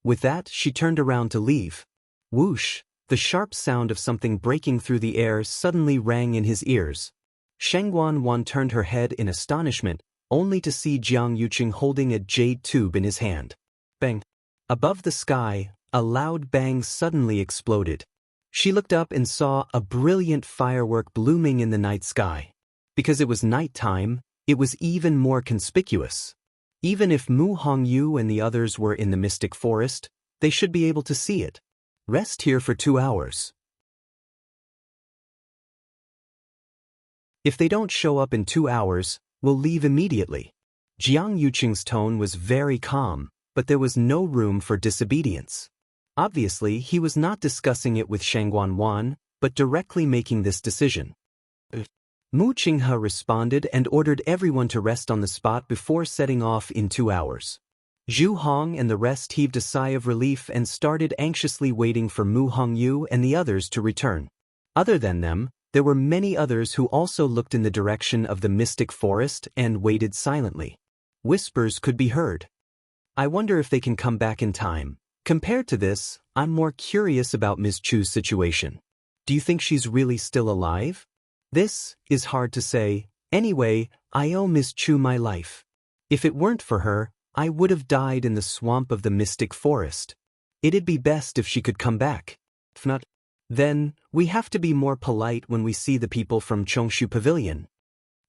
With that, she turned around to leave. Whoosh! The sharp sound of something breaking through the air suddenly rang in his ears. Shangguan turned her head in astonishment, only to see Jiang Yuqing holding a jade tube in his hand. Bang! Above the sky, a loud bang suddenly exploded. She looked up and saw a brilliant firework blooming in the night sky. Because it was nighttime, it was even more conspicuous. Even if Mu Hongyu and the others were in the Mystic Forest, they should be able to see it. Rest here for 2 hours. If they don't show up in 2 hours, we'll leave immediately. Jiang Yuqing's tone was very calm, but there was no room for disobedience. Obviously, he was not discussing it with Shangguan, but directly making this decision. Mu Qinghe responded and ordered everyone to rest on the spot before setting off in 2 hours. Zhu Hong and the rest heaved a sigh of relief and started anxiously waiting for Mu Hongyu and the others to return. Other than them, there were many others who also looked in the direction of the Mystic Forest and waited silently. Whispers could be heard. "I wonder if they can come back in time. Compared to this, I'm more curious about Ms. Chu's situation. Do you think she's really still alive? This is hard to say. Anyway, I owe Ms. Chu my life. If it weren't for her, I would have died in the swamp of the Mystic Forest. It'd be best if she could come back. If not, then we have to be more polite when we see the people from Chongshu Pavilion.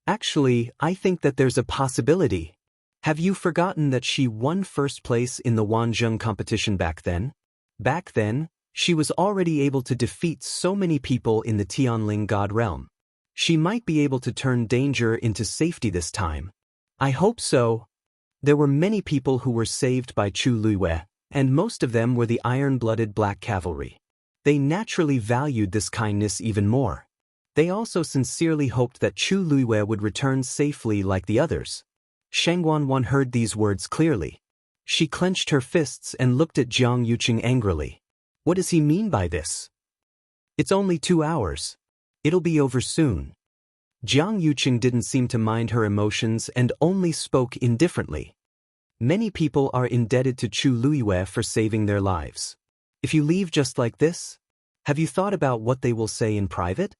Actually, I think that there's a possibility. Have you forgotten that she won first place in the Wanzhong competition back then? Back then, she was already able to defeat so many people in the Tianling God realm. She might be able to turn danger into safety this time. I hope so." There were many people who were saved by Chu Luiyue, and most of them were the iron-blooded Black Cavalry. They naturally valued this kindness even more. They also sincerely hoped that Chu Luiyue would return safely like the others. Shangguan heard these words clearly. She clenched her fists and looked at Jiang Yuqing angrily. What does he mean by this? It's only 2 hours. It'll be over soon. Jiang Yuqing didn't seem to mind her emotions and only spoke indifferently. Many people are indebted to Chu Luyue for saving their lives. If you leave just like this, have you thought about what they will say in private?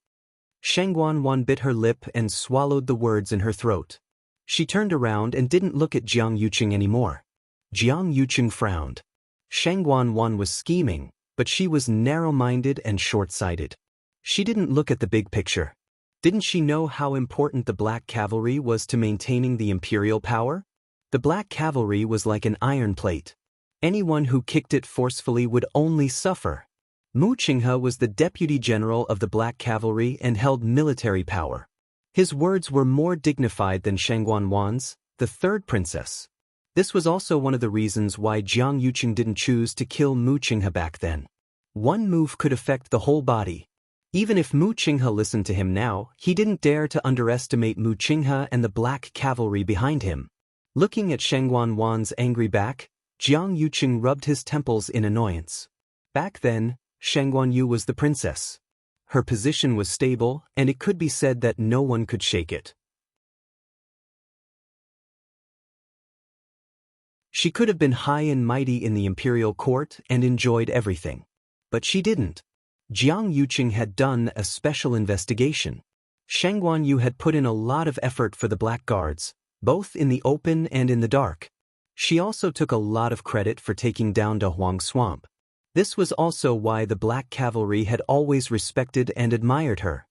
Shengguan bit her lip and swallowed the words in her throat. She turned around and didn't look at Jiang Yuqing anymore. Jiang Yuqing frowned. Shengguan was scheming, but she was narrow-minded and short-sighted. She didn't look at the big picture. Didn't she know how important the Black Cavalry was to maintaining the imperial power? The Black Cavalry was like an iron plate. Anyone who kicked it forcefully would only suffer. Mu Qinghe was the deputy general of the Black Cavalry and held military power. His words were more dignified than Shengguan's, the third princess. This was also one of the reasons why Jiang Yuqing didn't choose to kill Mu Qinghe back then. One move could affect the whole body. Even if Mu Qinghe listened to him now, he didn't dare to underestimate Mu Qinghe and the Black Cavalry behind him. Looking at Shengguan's angry back, Jiang Yuqing rubbed his temples in annoyance. Back then, Shengguan was the princess. Her position was stable, and it could be said that no one could shake it. She could have been high and mighty in the imperial court and enjoyed everything. But she didn't. Jiang Yuqing had done a special investigation. Shengguan had put in a lot of effort for the Black Guards, both in the open and in the dark. She also took a lot of credit for taking down Daoist Swamp. This was also why the Black Cavalry had always respected and admired her.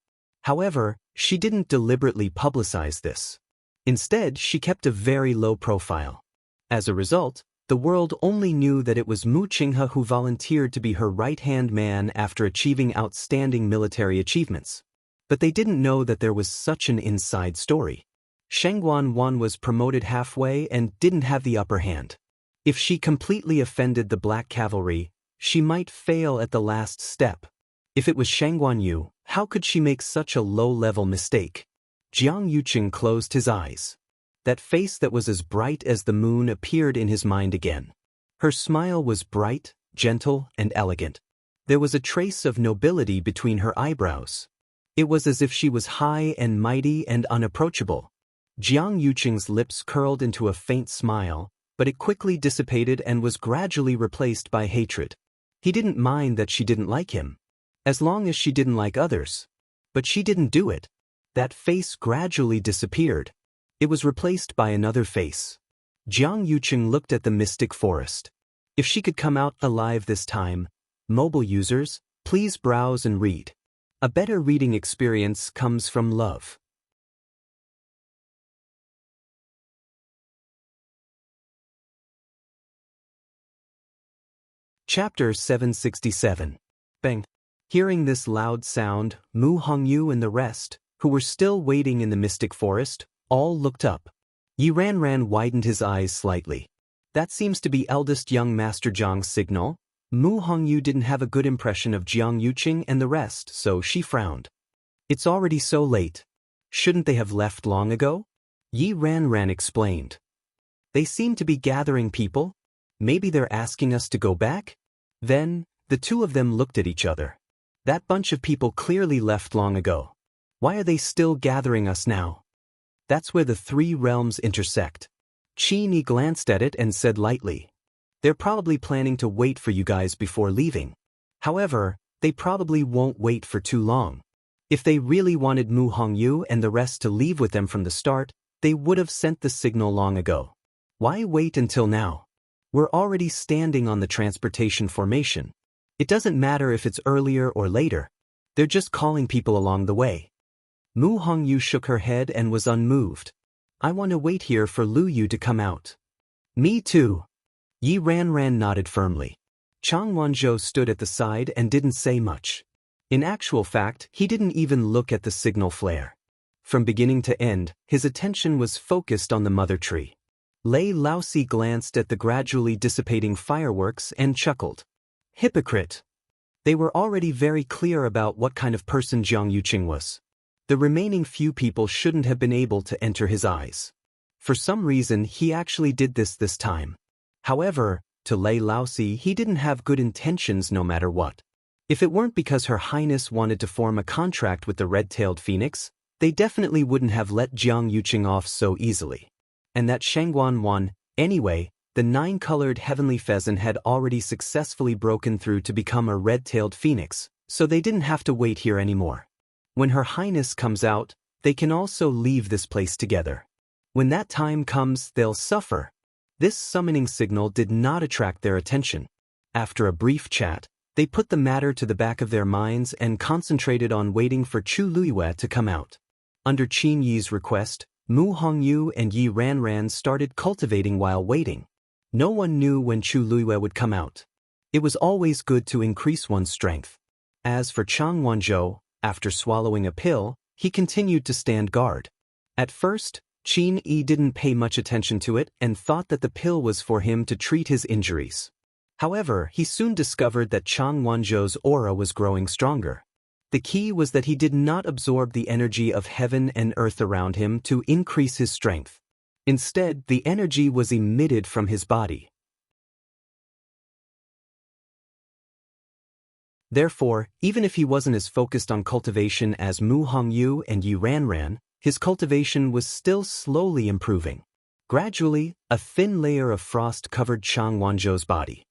However, she didn't deliberately publicize this. Instead, she kept a very low profile. As a result, the world only knew that it was Mu Qinghe who volunteered to be her right-hand man after achieving outstanding military achievements. But they didn't know that there was such an inside story. Shengguan was promoted halfway and didn't have the upper hand. If she completely offended the Black Cavalry, she might fail at the last step. If it was Shengguan, how could she make such a low-level mistake? Jiang Yuqing closed his eyes. That face that was as bright as the moon appeared in his mind again. Her smile was bright, gentle, and elegant. There was a trace of nobility between her eyebrows. It was as if she was high and mighty and unapproachable. Jiang Yuqing's lips curled into a faint smile, but it quickly dissipated and was gradually replaced by hatred. He didn't mind that she didn't like him, as long as she didn't like others. But she didn't do it. That face gradually disappeared. It was replaced by another face. Jiang Yuqing looked at the mystic forest. If she could come out alive this time, mobile users, please browse and read. A better reading experience comes from love. Chapter 767. Bang. Hearing this loud sound, Mu Hongyu and the rest, who were still waiting in the mystic forest, all looked up. Yi Ranran widened his eyes slightly. That seems to be eldest young Master Zhang's signal. Mu Hongyu didn't have a good impression of Jiang Yuqing and the rest, so she frowned. It's already so late. Shouldn't they have left long ago? Yi Ranran explained. They seem to be gathering people. Maybe they're asking us to go back? Then, the two of them looked at each other. That bunch of people clearly left long ago. Why are they still gathering us now? That's where the three realms intersect. Qi Ni glanced at it and said lightly. They're probably planning to wait for you guys before leaving. However, they probably won't wait for too long. If they really wanted Mu Hongyu and the rest to leave with them from the start, they would have sent the signal long ago. Why wait until now? We're already standing on the transportation formation. It doesn't matter if it's earlier or later. They're just calling people along the way. Mu Hongyu shook her head and was unmoved. I want to wait here for Lu Yu to come out. Me too. Yi Ranran nodded firmly. Chang Wanzhou stood at the side and didn't say much. In actual fact, he didn't even look at the signal flare. From beginning to end, his attention was focused on the mother tree. Lei Laosi glanced at the gradually dissipating fireworks and chuckled. Hypocrite. They were already very clear about what kind of person Jiang Yuqing was. The remaining few people shouldn't have been able to enter his eyes. For some reason, he actually did this time. However, to Lei Laosi, he didn't have good intentions no matter what. If it weren't because Her Highness wanted to form a contract with the red-tailed phoenix, they definitely wouldn't have let Jiang Yuqing off so easily. And that Shengguan Wan, anyway, the 9-colored heavenly pheasant had already successfully broken through to become a red-tailed phoenix, so they didn't have to wait here anymore. When Her Highness comes out, they can also leave this place together. When that time comes, they'll suffer. This summoning signal did not attract their attention. After a brief chat, they put the matter to the back of their minds and concentrated on waiting for Chu Luiyue to come out. Under Qin Yi's request, Mu Hongyu and Yi Ranran started cultivating while waiting. No one knew when Chu Luiyue would come out. It was always good to increase one's strength. As for Chang Wanzhou, after swallowing a pill, he continued to stand guard. At first, Qin Yi didn't pay much attention to it and thought that the pill was for him to treat his injuries. However, he soon discovered that Chang Wanzhou's aura was growing stronger. The key was that he did not absorb the energy of heaven and earth around him to increase his strength. Instead, the energy was emitted from his body. Therefore, even if he wasn't as focused on cultivation as Mu Hongyu and Yi Ranran, his cultivation was still slowly improving. Gradually, a thin layer of frost covered Chang Wanzhou's body.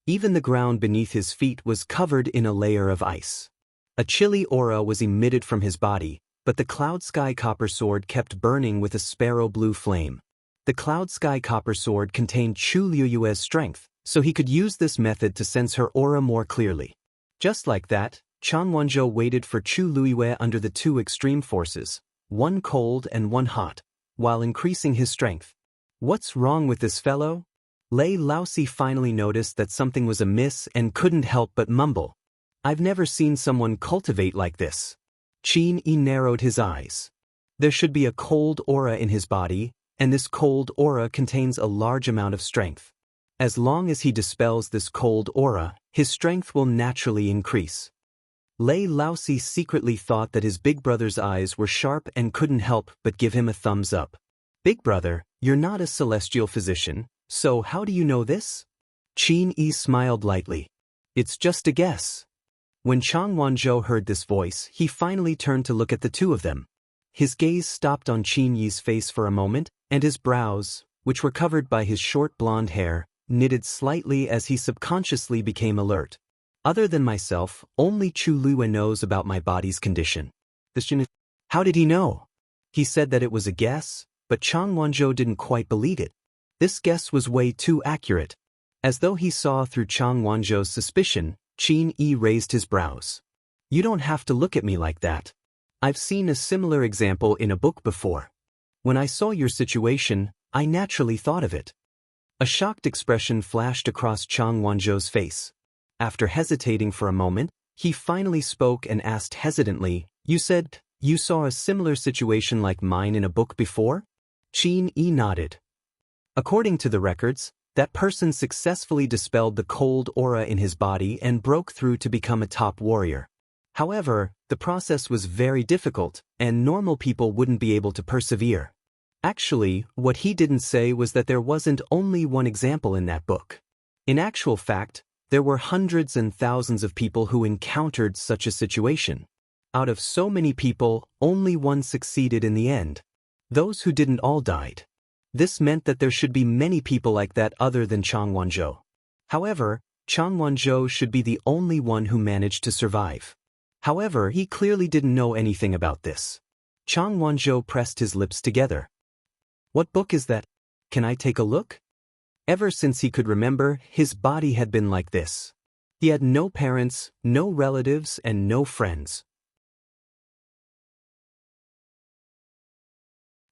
Even the ground beneath his feet was covered in a layer of ice. A chilly aura was emitted from his body, but the Cloud Sky Copper Sword kept burning with a sparrow blue flame. The Cloud Sky Copper Sword contained Chu Luiyue's strength, so he could use this method to sense her aura more clearly. Just like that, Chang Wanzhou waited for Chu Luiyue under the 2 extreme forces, one cold and one hot, while increasing his strength. What's wrong with this fellow? Lei Laosi finally noticed that something was amiss and couldn't help but mumble. I've never seen someone cultivate like this. Qin Yi narrowed his eyes. There should be a cold aura in his body, and this cold aura contains a large amount of strength. As long as he dispels this cold aura, his strength will naturally increase. Lei Laosi secretly thought that his big brother's eyes were sharp and couldn't help but give him a thumbs up. Big brother, you're not a celestial physician, so how do you know this? Qin Yi smiled lightly. It's just a guess. When Chang Wanzhou heard this voice, he finally turned to look at the two of them. His gaze stopped on Qin Yi's face for a moment, and his brows, which were covered by his short blonde hair, knitted slightly as he subconsciously became alert. Other than myself, only Chu Luiyue knows about my body's condition. How did he know? He said that it was a guess, but Chang Wanzhou didn't quite believe it. This guess was way too accurate. As though he saw through Chang Wanzhou's suspicion, Qin Yi raised his brows. You don't have to look at me like that. I've seen a similar example in a book before. When I saw your situation, I naturally thought of it. A shocked expression flashed across Chang Wanzhou's face. After hesitating for a moment, he finally spoke and asked hesitantly, You said you saw a similar situation like mine in a book before? Qin Yi nodded. According to the records, that person successfully dispelled the cold aura in his body and broke through to become a top warrior. However, the process was very difficult, and normal people wouldn't be able to persevere. Actually, what he didn't say was that there wasn't only one example in that book. In actual fact, there were hundreds and thousands of people who encountered such a situation. Out of so many people, only one succeeded in the end. Those who didn't all died. This meant that there should be many people like that other than Chang Wanzhou. However, Chang Wanzhou should be the only one who managed to survive. However, he clearly didn't know anything about this. Chang Wanzhou pressed his lips together. What book is that? Can I take a look? Ever since he could remember, his body had been like this. He had no parents, no relatives, and no friends.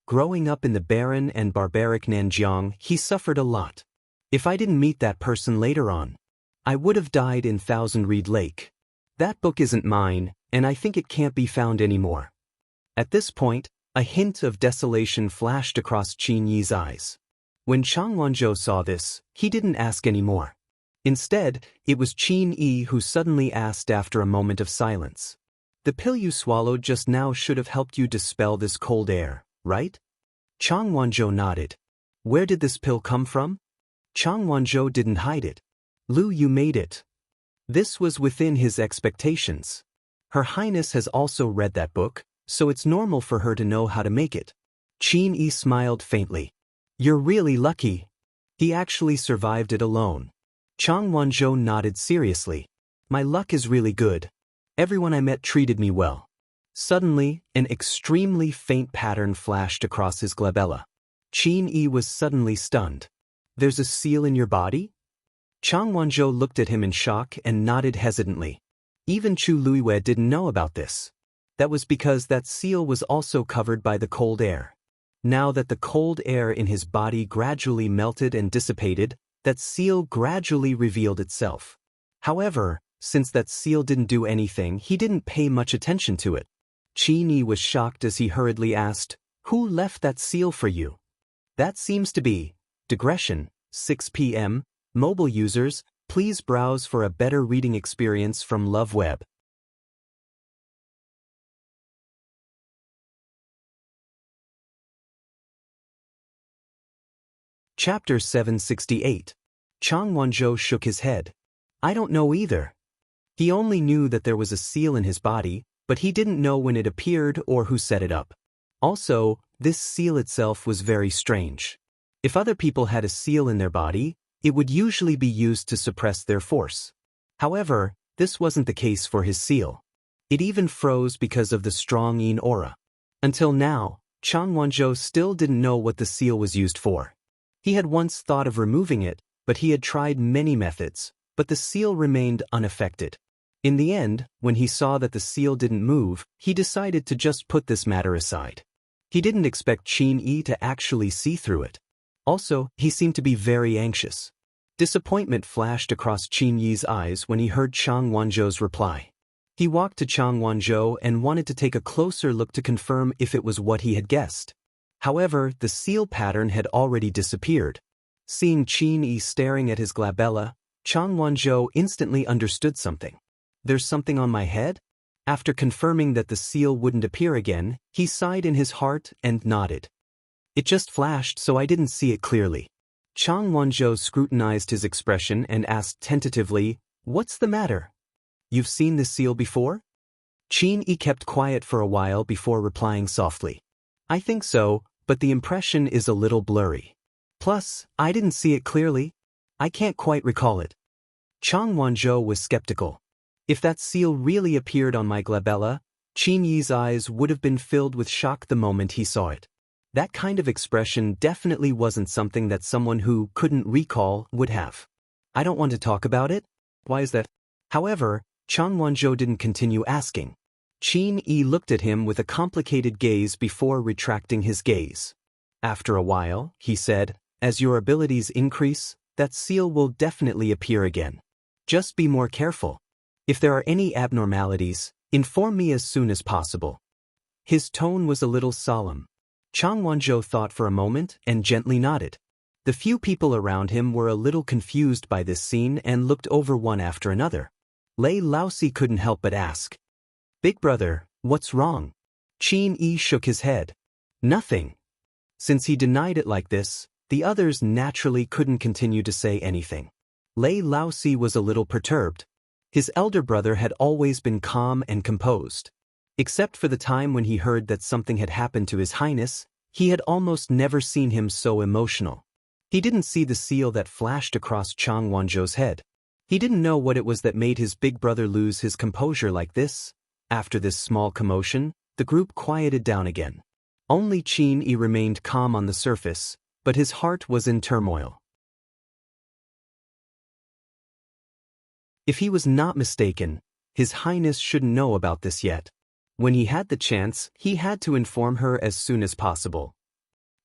Growing up in the barren and barbaric Nanjiang, he suffered a lot. If I didn't meet that person later on, I would have died in Thousand Reed Lake. That book isn't mine, and I think it can't be found anymore. At this point, a hint of desolation flashed across Qin Yi's eyes. When Chang Wanzhou saw this, he didn't ask any more. Instead, it was Qin Yi who suddenly asked after a moment of silence. The pill you swallowed just now should have helped you dispel this cold air, right? Chang Wanzhou nodded. Where did this pill come from? Chang Wanzhou didn't hide it. Lu, you made it. This was within his expectations. Her Highness has also read that book, so it's normal for her to know how to make it. Qin Yi smiled faintly. You're really lucky. He actually survived it alone. Chang Wanzhou nodded seriously. My luck is really good. Everyone I met treated me well. Suddenly, an extremely faint pattern flashed across his glabella. Qin Yi was suddenly stunned. There's a seal in your body? Chang Wanzhou looked at him in shock and nodded hesitantly. Even Chu Luiwei didn't know about this. That was because that seal was also covered by the cold air. Now that the cold air in his body gradually melted and dissipated, that seal gradually revealed itself. However, since that seal didn't do anything, he didn't pay much attention to it. Qin Yi was shocked as he hurriedly asked, "Who left that seal for you?" That seems to be digression. 6 p.m. Mobile users, please browse for a better reading experience from Love Web. Chapter 768. Chang Wanzhou shook his head. I don't know either. He only knew that there was a seal in his body, but he didn't know when it appeared or who set it up. Also, this seal itself was very strange. If other people had a seal in their body, it would usually be used to suppress their force. However, this wasn't the case for his seal. It even froze because of the strong yin aura. Until now, Chang Wanzhou still didn't know what the seal was used for. He had once thought of removing it, but he had tried many methods, but the seal remained unaffected. In the end, when he saw that the seal didn't move, he decided to just put this matter aside. He didn't expect Qin Yi to actually see through it. Also, he seemed to be very anxious. Disappointment flashed across Qin Yi's eyes when he heard Chang Wanzhou's reply. He walked to Chang Wanzhou and wanted to take a closer look to confirm if it was what he had guessed. However, the seal pattern had already disappeared. Seeing Qin Yi staring at his glabella, Chang Wanzhou instantly understood something. There's something on my head? After confirming that the seal wouldn't appear again, he sighed in his heart and nodded. It just flashed, so I didn't see it clearly. Chang Wanzhou scrutinized his expression and asked tentatively, What's the matter? You've seen the seal before? Qin Yi kept quiet for a while before replying softly. I think so, but the impression is a little blurry. Plus, I didn't see it clearly. I can't quite recall it. Chang Wanzhou was skeptical. If that seal really appeared on my glabella, Qin Yi's eyes would have been filled with shock the moment he saw it. That kind of expression definitely wasn't something that someone who couldn't recall would have. I don't want to talk about it? Why is that? However, Chang Wanzhou didn't continue asking. Qin Yi looked at him with a complicated gaze before retracting his gaze. After a while, he said, As your abilities increase, that seal will definitely appear again. Just be more careful. If there are any abnormalities, inform me as soon as possible. His tone was a little solemn. Chang Wanzhou thought for a moment and gently nodded. The few people around him were a little confused by this scene and looked over one after another. Lei Laosi couldn't help but ask, Big brother, what's wrong? Qin Yi shook his head. Nothing. Since he denied it like this, the others naturally couldn't continue to say anything. Lei Laosi was a little perturbed. His elder brother had always been calm and composed. Except for the time when he heard that something had happened to His Highness, he had almost never seen him so emotional. He didn't see the seal that flashed across Chang Wanzhou's head. He didn't know what it was that made his big brother lose his composure like this. After this small commotion, the group quieted down again. Only Qin Yi remained calm on the surface, but his heart was in turmoil. If he was not mistaken, His Highness shouldn't know about this yet. When he had the chance, he had to inform her as soon as possible.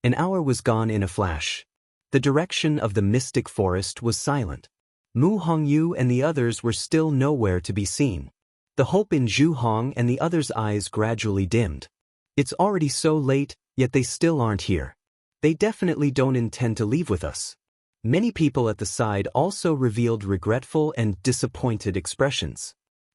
An hour was gone in a flash. The direction of the mystic forest was silent. Mu Hongyu and the others were still nowhere to be seen. The hope in Zhu Hong and the others' eyes gradually dimmed. It's already so late, yet they still aren't here. They definitely don't intend to leave with us. Many people at the side also revealed regretful and disappointed expressions.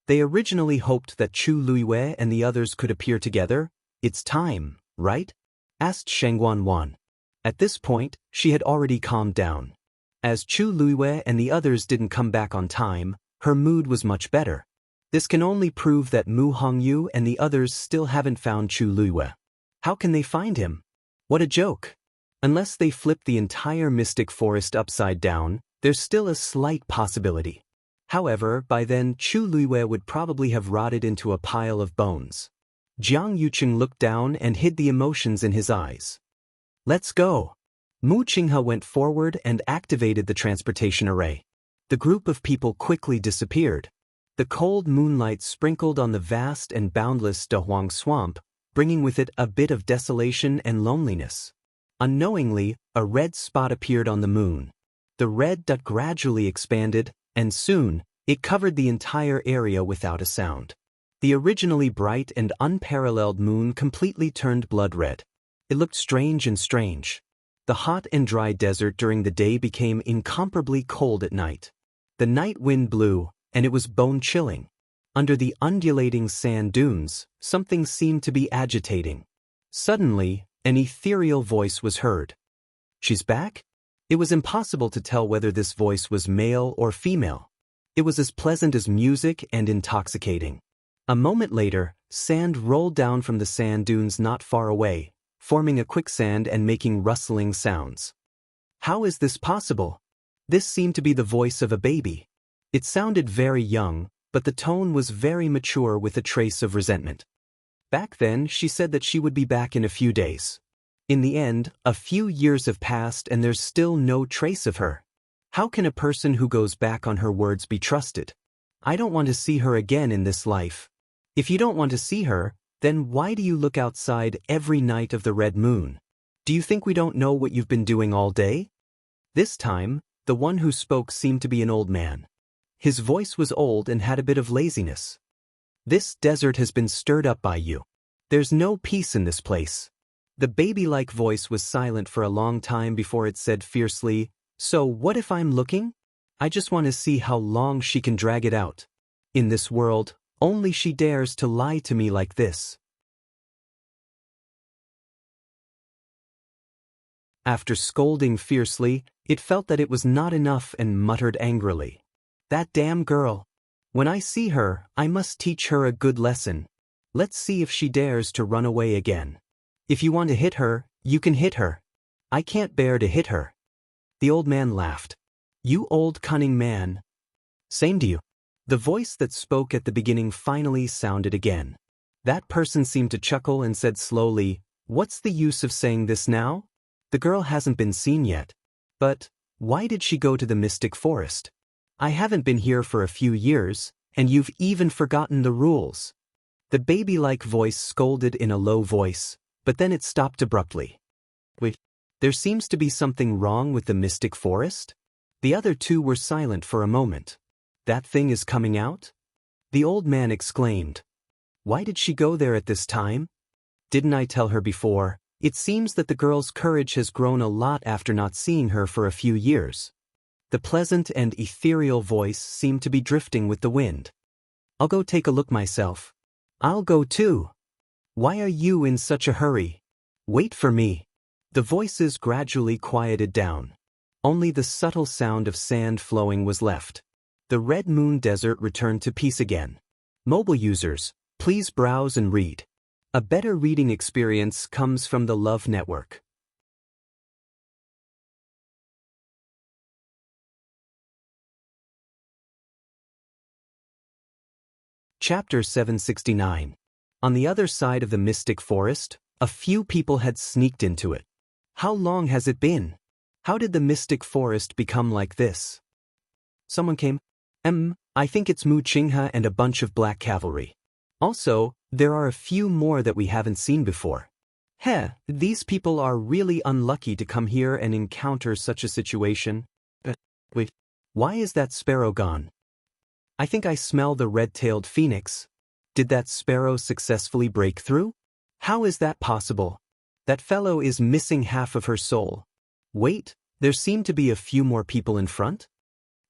They originally hoped that Chu Luiwei and the others could appear together. It's time, right? Asked Shengguan Wan. At this point, she had already calmed down. As Chu Luiwei and the others didn't come back on time, her mood was much better. This can only prove that Mu Hongyu and the others still haven't found Chu Luiwei. How can they find him? What a joke! Unless they flip the entire mystic forest upside down, there's still a slight possibility. However, by then Chu Luiwei would probably have rotted into a pile of bones. Jiang Yuqing looked down and hid the emotions in his eyes. Let's go! Mu Qinghe went forward and activated the transportation array. The group of people quickly disappeared. The cold moonlight sprinkled on the vast and boundless Dahuang swamp, bringing with it a bit of desolation and loneliness. Unknowingly, a red spot appeared on the moon. The red dot gradually expanded, and soon, it covered the entire area without a sound. The originally bright and unparalleled moon completely turned blood red. It looked strange and strange. The hot and dry desert during the day became incomparably cold at night. The night wind blew, and it was bone-chilling. Under the undulating sand dunes, something seemed to be agitating. Suddenly, an ethereal voice was heard. She's back? It was impossible to tell whether this voice was male or female. It was as pleasant as music and intoxicating. A moment later, sand rolled down from the sand dunes not far away, forming a quicksand and making rustling sounds. How is this possible? This seemed to be the voice of a baby. It sounded very young, but the tone was very mature with a trace of resentment. Back then, she said that she would be back in a few days. In the end, a few years have passed and there's still no trace of her. How can a person who goes back on her words be trusted? I don't want to see her again in this life. If you don't want to see her, then why do you look outside every night of the red moon? Do you think we don't know what you've been doing all day? This time, the one who spoke seemed to be an old man. His voice was old and had a bit of laziness. This desert has been stirred up by you. There's no peace in this place. The baby-like voice was silent for a long time before it said fiercely, "So what if I'm looking? I just want to see how long she can drag it out. In this world, only she dares to lie to me like this." After scolding fiercely, it felt that it was not enough and muttered angrily, "That damn girl. When I see her, I must teach her a good lesson. Let's see if she dares to run away again. If you want to hit her, you can hit her. I can't bear to hit her." The old man laughed. "You old cunning man." "Same to you." The voice that spoke at the beginning finally sounded again. That person seemed to chuckle and said slowly, "What's the use of saying this now? The girl hasn't been seen yet. But why did she go to the mystic forest? I haven't been here for a few years, and you've even forgotten the rules." The baby-like voice scolded in a low voice, but then it stopped abruptly. "Wait, there seems to be something wrong with the mystic forest?" The other two were silent for a moment. "That thing is coming out?" The old man exclaimed. "Why did she go there at this time? Didn't I tell her before? It seems that the girl's courage has grown a lot after not seeing her for a few years." The pleasant and ethereal voice seemed to be drifting with the wind. "I'll go take a look myself." "I'll go too." "Why are you in such a hurry? Wait for me." The voices gradually quieted down. Only the subtle sound of sand flowing was left. The Red Moon Desert returned to peace again. Mobile users, please browse and read. A better reading experience comes from the Love Network. Chapter 769. On the other side of the mystic forest, a few people had sneaked into it. How long has it been? How did the mystic forest become like this? Someone came. I think it's Mu Qinghe and a bunch of black cavalry. Also, there are a few more that we haven't seen before. These people are really unlucky to come here and encounter such a situation. Wait, why is that sparrow gone? I think I smell the red-tailed phoenix. Did that sparrow successfully break through? How is that possible? That fellow is missing half of her soul. Wait, there seem to be a few more people in front?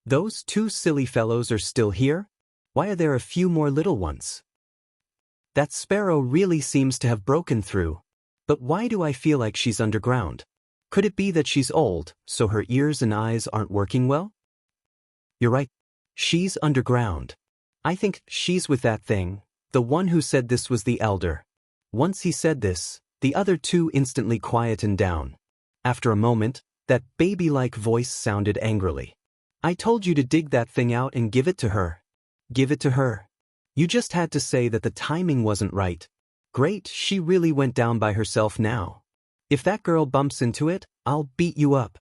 Those two silly fellows are still here? Why are there a few more little ones? That sparrow really seems to have broken through. But why do I feel like she's underground? Could it be that she's old, so her ears and eyes aren't working well? You're right. She's underground. I think she's with that thing, the one who said this was the elder. Once he said this, the other two instantly quietened down. After a moment, that baby-like voice sounded angrily. I told you to dig that thing out and give it to her. Give it to her. You just had to say that the timing wasn't right. Great, she really went down by herself now. If that girl bumps into it, I'll beat you up.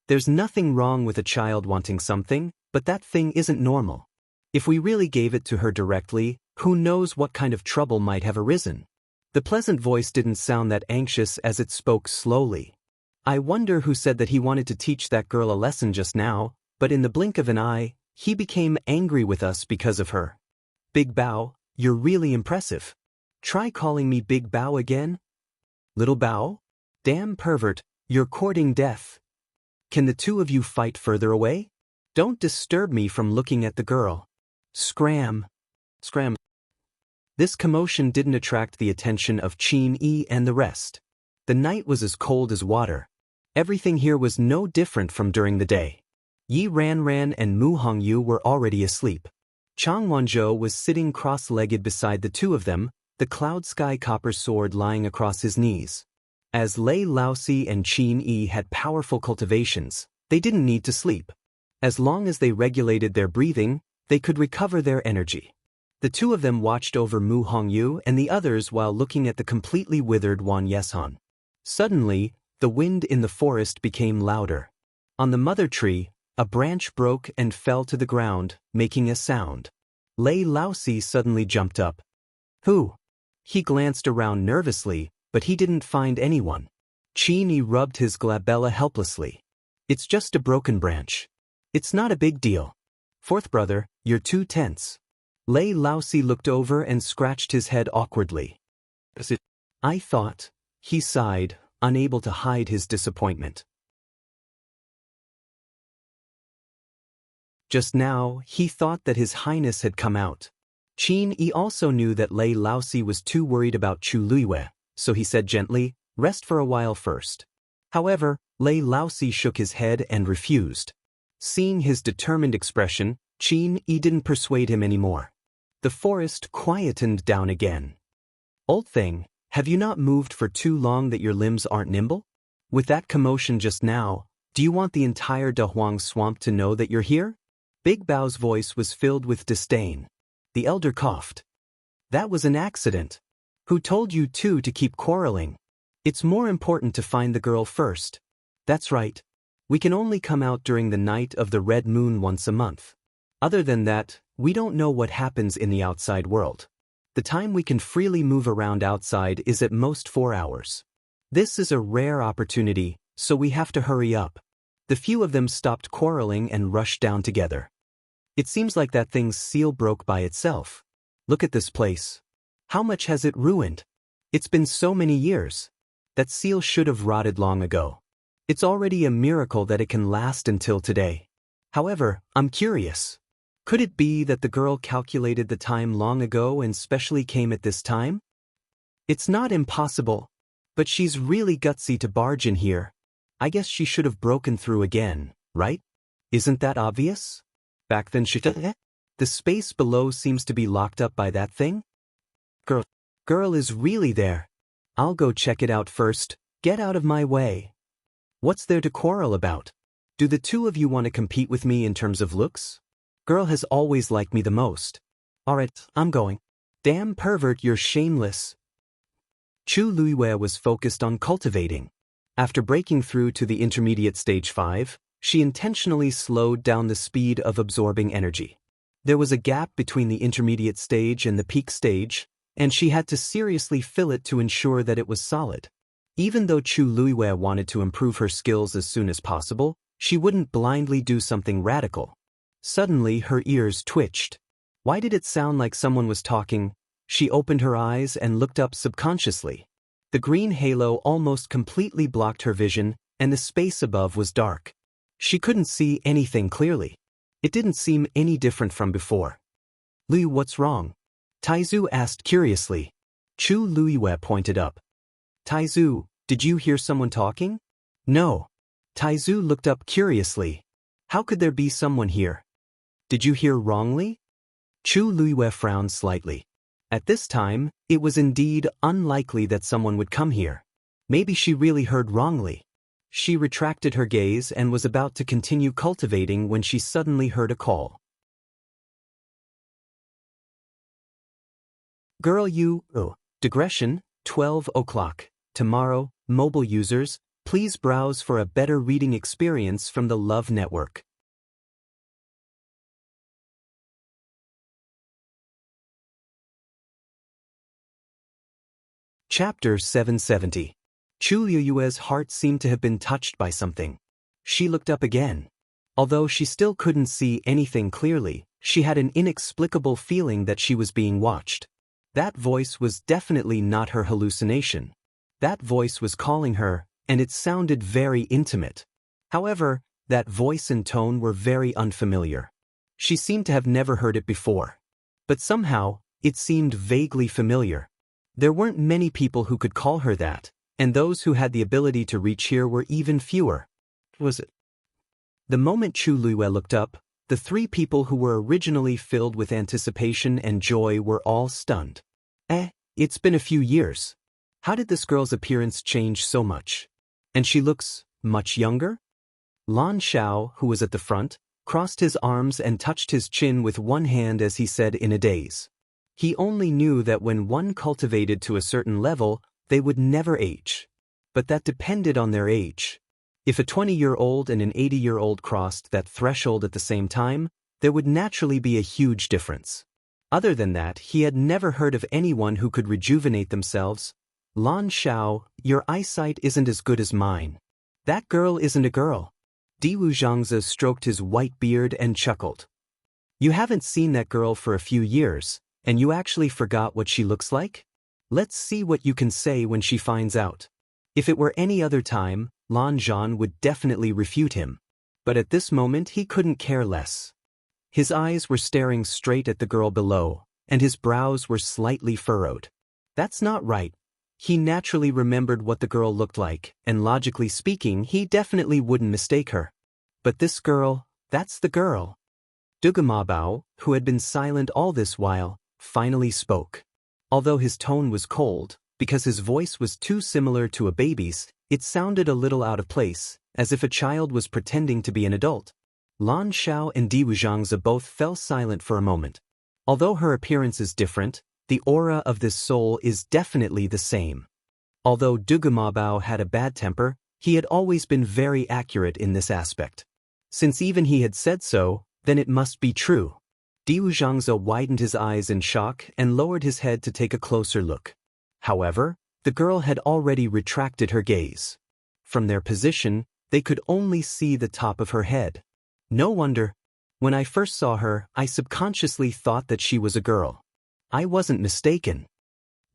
There's nothing wrong with a child wanting something, but that thing isn't normal. If we really gave it to her directly, who knows what kind of trouble might have arisen. The pleasant voice didn't sound that anxious as it spoke slowly. I wonder who said that he wanted to teach that girl a lesson just now, but in the blink of an eye, he became angry with us because of her. Big Bao, you're really impressive. Try calling me Big Bao again. Little Bao? Damn pervert, you're courting death. Can the two of you fight further away? Don't disturb me from looking at the girl. Scram. Scram. This commotion didn't attract the attention of Qin Yi and the rest. The night was as cold as water. Everything here was no different from during the day. Yi Ran and Mu Hongyu were already asleep. Chang Wanzhou was sitting cross-legged beside the two of them, the cloud sky copper sword lying across his knees. As Lei Laosi and Qin Yi had powerful cultivations, they didn't need to sleep. As long as they regulated their breathing, they could recover their energy. The two of them watched over Mu Hongyu and the others while looking at the completely withered Wan Yeshan. Suddenly, the wind in the forest became louder. On the mother tree, a branch broke and fell to the ground, making a sound. Lei Laosi suddenly jumped up. Who? He glanced around nervously, but he didn't find anyone. Qin Yi rubbed his glabella helplessly. It's just a broken branch. It's not a big deal. Fourth brother, you're too tense. Lei Laosi looked over and scratched his head awkwardly. I thought, he sighed, unable to hide his disappointment. Just now, he thought that His Highness had come out. Qin Yi also knew that Lei Laosi was too worried about Chu Luiyue, so he said gently, rest for a while first. However, Lei Laosi shook his head and refused. Seeing his determined expression, Qin Yi didn't persuade him anymore. The forest quietened down again. Old thing, have you not moved for too long that your limbs aren't nimble? With that commotion just now, do you want the entire Dahuang swamp to know that you're here? Big Bao's voice was filled with disdain. The elder coughed. That was an accident. Who told you two to keep quarreling? It's more important to find the girl first. That's right. We can only come out during the night of the red moon once a month. Other than that, we don't know what happens in the outside world. The time we can freely move around outside is at most 4 hours. This is a rare opportunity, so we have to hurry up. The few of them stopped quarreling and rushed down together. It seems like that thing's seal broke by itself. Look at this place. How much has it ruined? It's been so many years. That seal should have rotted long ago. It's already a miracle that it can last until today. However, I'm curious. Could it be that the girl calculated the time long ago and specially came at this time? It's not impossible, but she's really gutsy to barge in here. I guess she should have broken through again, right? Isn't that obvious? Back then the space below seems to be locked up by that thing? Girl is really there. I'll go check it out first. Get out of my way. What's there to quarrel about? Do the two of you want to compete with me in terms of looks? Girl has always liked me the most. Alright, I'm going. Damn pervert, you're shameless. Chu Luiyue was focused on cultivating. After breaking through to the intermediate stage 5, she intentionally slowed down the speed of absorbing energy. There was a gap between the intermediate stage and the peak stage, and she had to seriously fill it to ensure that it was solid. Even though Chu Luiyue wanted to improve her skills as soon as possible, she wouldn't blindly do something radical. Suddenly, her ears twitched. Why did it sound like someone was talking? She opened her eyes and looked up subconsciously. The green halo almost completely blocked her vision, and the space above was dark. She couldn't see anything clearly. It didn't seem any different from before. Liu, what's wrong? Taizu asked curiously. Chu Luiyue pointed up. Taizu, did you hear someone talking? No. Taizu looked up curiously. How could there be someone here? Did you hear wrongly? Chu Luiyue frowned slightly. At this time, it was indeed unlikely that someone would come here. Maybe she really heard wrongly. She retracted her gaze and was about to continue cultivating when she suddenly heard a call. Girl digression, 12 o'clock. Tomorrow, mobile users, please browse for a better reading experience from the Love Network. Chapter 770. Chu Liyue's heart seemed to have been touched by something. She looked up again. Although she still couldn't see anything clearly, she had an inexplicable feeling that she was being watched. That voice was definitely not her hallucination. That voice was calling her, and it sounded very intimate. However, that voice and tone were very unfamiliar. She seemed to have never heard it before. But somehow, it seemed vaguely familiar. There weren't many people who could call her that, and those who had the ability to reach here were even fewer. Was it? The moment Chu Luiyue looked up, the three people who were originally filled with anticipation and joy were all stunned. It's been a few years. How did this girl's appearance change so much? And she looks much younger? Lan Xiao, who was at the front, crossed his arms and touched his chin with one hand as he said in a daze. He only knew that when one cultivated to a certain level, they would never age. But that depended on their age. If a 20-year-old and an 80-year-old crossed that threshold at the same time, there would naturally be a huge difference. Other than that, he had never heard of anyone who could rejuvenate themselves. Lan Xiao, your eyesight isn't as good as mine. That girl isn't a girl. Diwu Zhangzi stroked his white beard and chuckled. You haven't seen that girl for a few years, and you actually forgot what she looks like? Let's see what you can say when she finds out. If it were any other time, Lan Zhan would definitely refute him. But at this moment he couldn't care less. His eyes were staring straight at the girl below, and his brows were slightly furrowed. That's not right. He naturally remembered what the girl looked like, and logically speaking, he definitely wouldn't mistake her. But this girl, that's the girl. Dugamabao, who had been silent all this while, finally spoke. Although his tone was cold, because his voice was too similar to a baby's, it sounded a little out of place, as if a child was pretending to be an adult. Lan Xiao and Diwu Zhangzi both fell silent for a moment. Although her appearance is different, the aura of this soul is definitely the same. Although Dugamabao had a bad temper, he had always been very accurate in this aspect. Since even he had said so, then it must be true. Diwu Zhangzi widened his eyes in shock and lowered his head to take a closer look. However, the girl had already retracted her gaze. From their position, they could only see the top of her head. No wonder. When I first saw her, I subconsciously thought that she was a girl. I wasn't mistaken.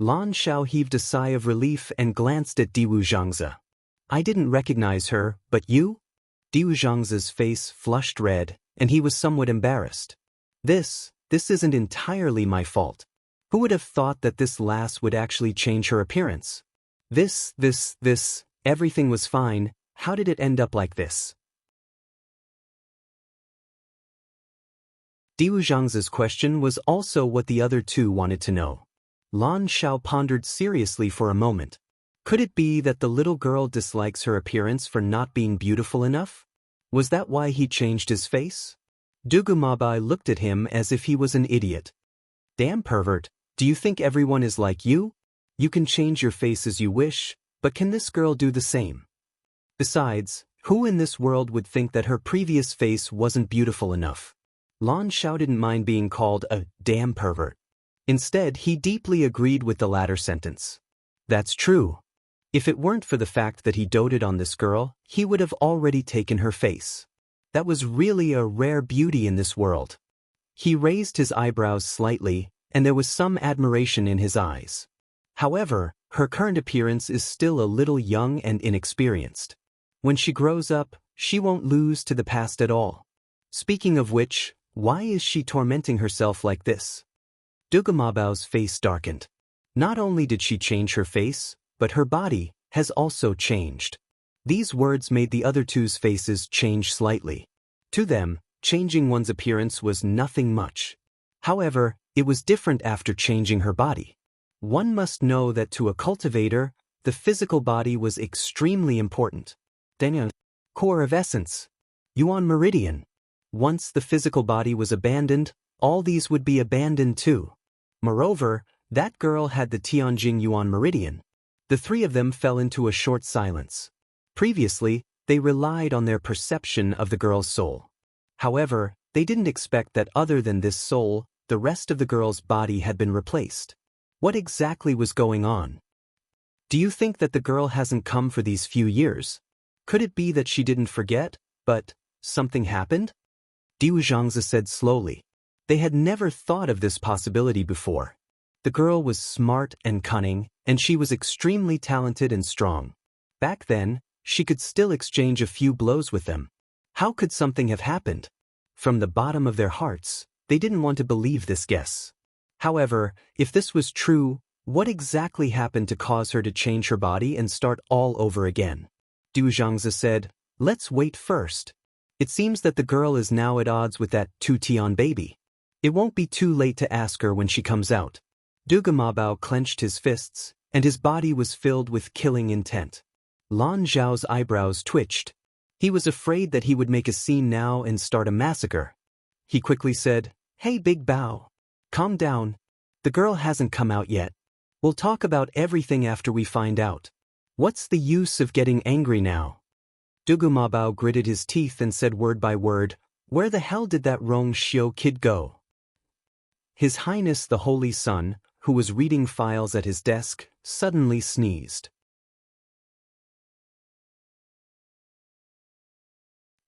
Lan Xiao heaved a sigh of relief and glanced at Diwu Zhangzi. I didn't recognize her, but you? Diwu Zhangzi's face flushed red, and he was somewhat embarrassed. This isn't entirely my fault. Who would have thought that this lass would actually change her appearance? Everything was fine. How did it end up like this? Diwu Zhangzi's question was also what the other two wanted to know. Lan Xiao pondered seriously for a moment. Could it be that the little girl dislikes her appearance for not being beautiful enough? Was that why he changed his face? Dugumabai looked at him as if he was an idiot. Damn pervert, do you think everyone is like you? You can change your face as you wish, but can this girl do the same? Besides, who in this world would think that her previous face wasn't beautiful enough? Lan Xiao didn't mind being called a damn pervert. Instead, he deeply agreed with the latter sentence. That's true. If it weren't for the fact that he doted on this girl, he would have already taken her face. That was really a rare beauty in this world. He raised his eyebrows slightly, and there was some admiration in his eyes. However, her current appearance is still a little young and inexperienced. When she grows up, she won't lose to the past at all. Speaking of which, why is she tormenting herself like this? Dugamabao's face darkened. Not only did she change her face, but her body has also changed. These words made the other two's faces change slightly. To them, changing one's appearance was nothing much. However, it was different after changing her body. One must know that to a cultivator, the physical body was extremely important. Then, core of essence. Yuan Meridian. Once the physical body was abandoned, all these would be abandoned too. Moreover, that girl had the Tianjing Yuan Meridian. The three of them fell into a short silence. Previously, they relied on their perception of the girl's soul. However, they didn't expect that other than this soul, the rest of the girl's body had been replaced. What exactly was going on? Do you think that the girl hasn't come for these few years? Could it be that she didn't forget, but something happened? Diu Zhangzi said slowly. They had never thought of this possibility before. The girl was smart and cunning, and she was extremely talented and strong. Back then, she could still exchange a few blows with them. How could something have happened? From the bottom of their hearts, they didn't want to believe this guess. However, if this was true, what exactly happened to cause her to change her body and start all over again? Du Zhangzi said, "Let's wait first. It seems that the girl is now at odds with that Tu Tian baby. It won't be too late to ask her when she comes out." Du Gemabao clenched his fists, and his body was filled with killing intent. Lan Zhao's eyebrows twitched. He was afraid that he would make a scene now and start a massacre. He quickly said, "Hey Big Bao. Calm down. The girl hasn't come out yet. We'll talk about everything after we find out. What's the use of getting angry now?" Du Gemabao gritted his teeth and said word by word, "Where the hell did that Rong Xiu kid go?" His Highness the Holy Sun, who was reading files at his desk, suddenly sneezed.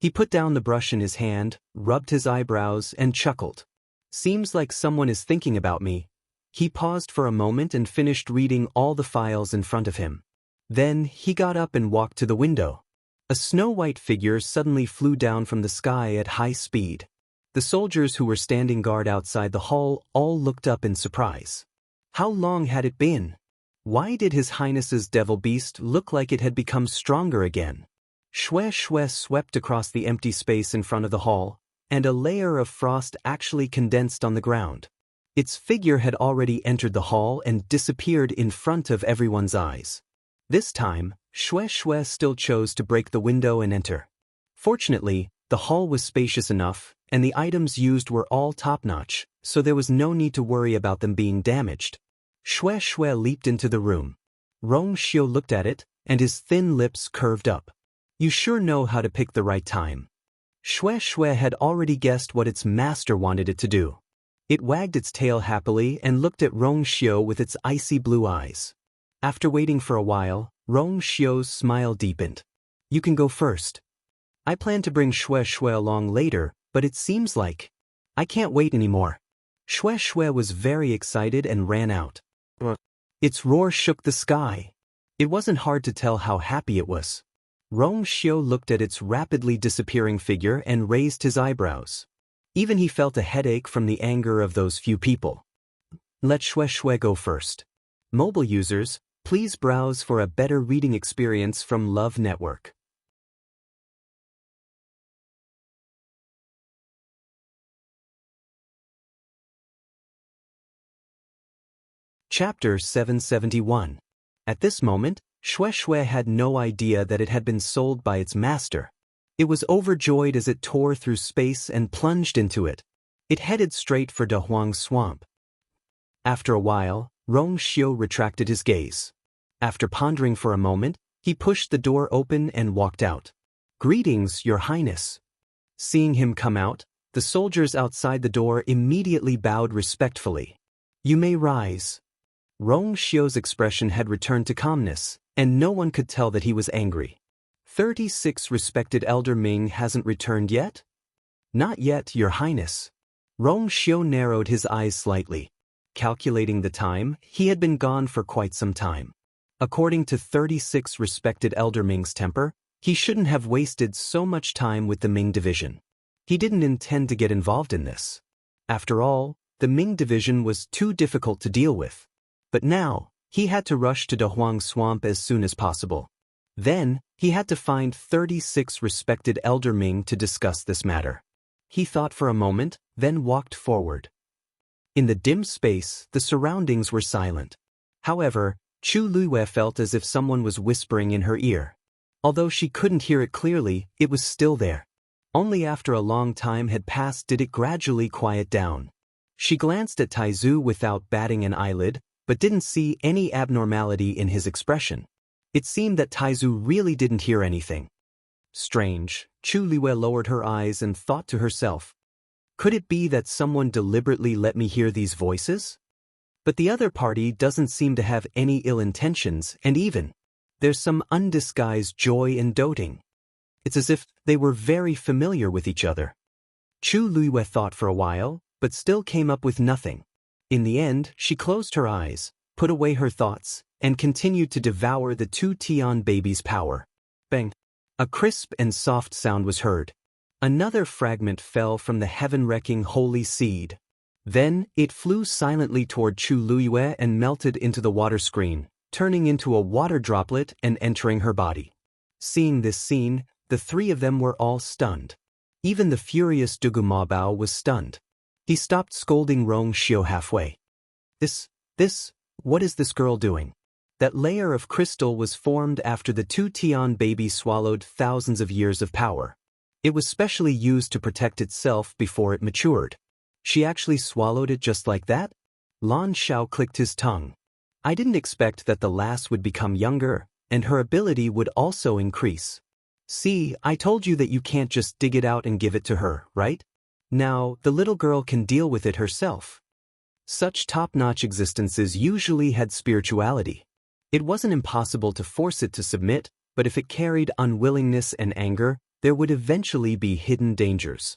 He put down the brush in his hand, rubbed his eyebrows, and chuckled. "Seems like someone is thinking about me." He paused for a moment and finished reading all the files in front of him. Then he got up and walked to the window. A snow-white figure suddenly flew down from the sky at high speed. The soldiers who were standing guard outside the hall all looked up in surprise. How long had it been? Why did His Highness's devil beast look like it had become stronger again? Shue Shue swept across the empty space in front of the hall, and a layer of frost actually condensed on the ground. Its figure had already entered the hall and disappeared in front of everyone's eyes. This time, Shue Shue still chose to break the window and enter. Fortunately, the hall was spacious enough, and the items used were all top-notch, so there was no need to worry about them being damaged. Shue Shue leaped into the room. Rong Xiu looked at it, and his thin lips curved up. "You sure know how to pick the right time." Shue Shue had already guessed what its master wanted it to do. It wagged its tail happily and looked at Rong Xiu with its icy blue eyes. After waiting for a while, Rong Xiu's smile deepened. "You can go first. I plan to bring Shue Shue along later, but it seems like I can't wait anymore." Shue Shue was very excited and ran out. Its roar shook the sky. It wasn't hard to tell how happy it was. Rong Xiu looked at its rapidly disappearing figure and raised his eyebrows. Even he felt a headache from the anger of those few people. Let Shue Shue go first. Mobile users, please browse for a better reading experience from Love Network. Chapter 771. At this moment, Shue Shue had no idea that it had been sold by its master. It was overjoyed as it tore through space and plunged into it. It headed straight for Dahuang Swamp. After a while, Rong Xiu retracted his gaze. After pondering for a moment, he pushed the door open and walked out. "Greetings, Your Highness." Seeing him come out, the soldiers outside the door immediately bowed respectfully. "You may rise." Rong Xiu's expression had returned to calmness, and no one could tell that he was angry. 36 respected Elder Ming hasn't returned yet? Not yet, Your Highness. Rong Xiu narrowed his eyes slightly. Calculating the time, he had been gone for quite some time. According to 36 respected Elder Ming's temper, he shouldn't have wasted so much time with the Ming division. He didn't intend to get involved in this. After all, the Ming division was too difficult to deal with. But now, he had to rush to Dahuang Swamp as soon as possible. Then, he had to find 36 respected elder Ming to discuss this matter. He thought for a moment, then walked forward. In the dim space, the surroundings were silent. However, Chu Luiyue felt as if someone was whispering in her ear. Although she couldn't hear it clearly, it was still there. Only after a long time had passed did it gradually quiet down. She glanced at Taizu without batting an eyelid, but didn't see any abnormality in his expression. It seemed that Taizu really didn't hear anything. Strange, Chu Luiyue lowered her eyes and thought to herself. Could it be that someone deliberately let me hear these voices? But the other party doesn't seem to have any ill intentions, and even, there's some undisguised joy in doting. It's as if they were very familiar with each other. Chu Luiyue thought for a while, but still came up with nothing. In the end, she closed her eyes, put away her thoughts, and continued to devour the 2 Tian babies' power. Bang! A crisp and soft sound was heard. Another fragment fell from the heaven-wrecking holy seed. Then, it flew silently toward Chu Luiyue and melted into the water screen, turning into a water droplet and entering her body. Seeing this scene, the three of them were all stunned. Even the furious Dugu Mabao was stunned. He stopped scolding Rong Xiu halfway. What is this girl doing? That layer of crystal was formed after the 2 Tian baby swallowed thousands of years of power. It was specially used to protect itself before it matured. She actually swallowed it just like that? Lan Xiao clicked his tongue. I didn't expect that the lass would become younger, and her ability would also increase. See, I told you that you can't just dig it out and give it to her, right? Now, the little girl can deal with it herself. Such top-notch existences usually had spirituality. It wasn't impossible to force it to submit, but if it carried unwillingness and anger, there would eventually be hidden dangers.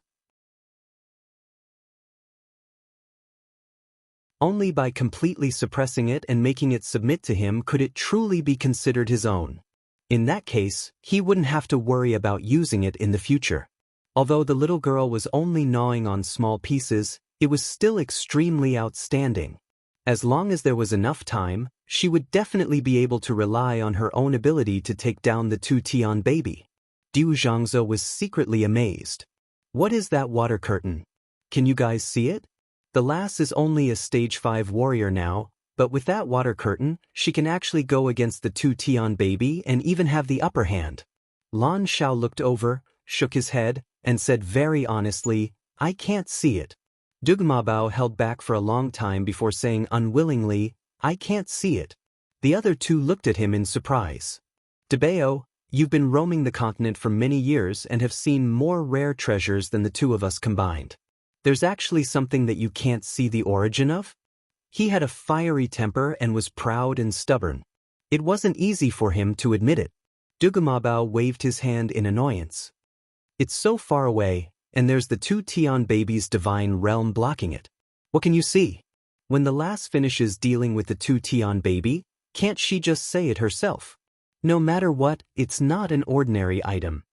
Only by completely suppressing it and making it submit to him could it truly be considered his own. In that case, he wouldn't have to worry about using it in the future. Although the little girl was only gnawing on small pieces, it was still extremely outstanding. As long as there was enough time, she would definitely be able to rely on her own ability to take down the 2 Tian baby. Diu Zhangzhe was secretly amazed. What is that water curtain? Can you guys see it? The lass is only a stage 5 warrior now, but with that water curtain, she can actually go against the 2 Tian baby and even have the upper hand. Lan Xiao looked over, shook his head, and said very honestly, I can't see it. Dugu Mabao held back for a long time before saying unwillingly, I can't see it. The other two looked at him in surprise. Dabao, you've been roaming the continent for many years and have seen more rare treasures than the two of us combined. There's actually something that you can't see the origin of? He had a fiery temper and was proud and stubborn. It wasn't easy for him to admit it. Dugu Mabao waved his hand in annoyance. It's so far away, and there's the 2 Tian baby's divine realm blocking it. What can you see? When the lass finishes dealing with the 2 Tian baby, can't she just say it herself? No matter what, it's not an ordinary item.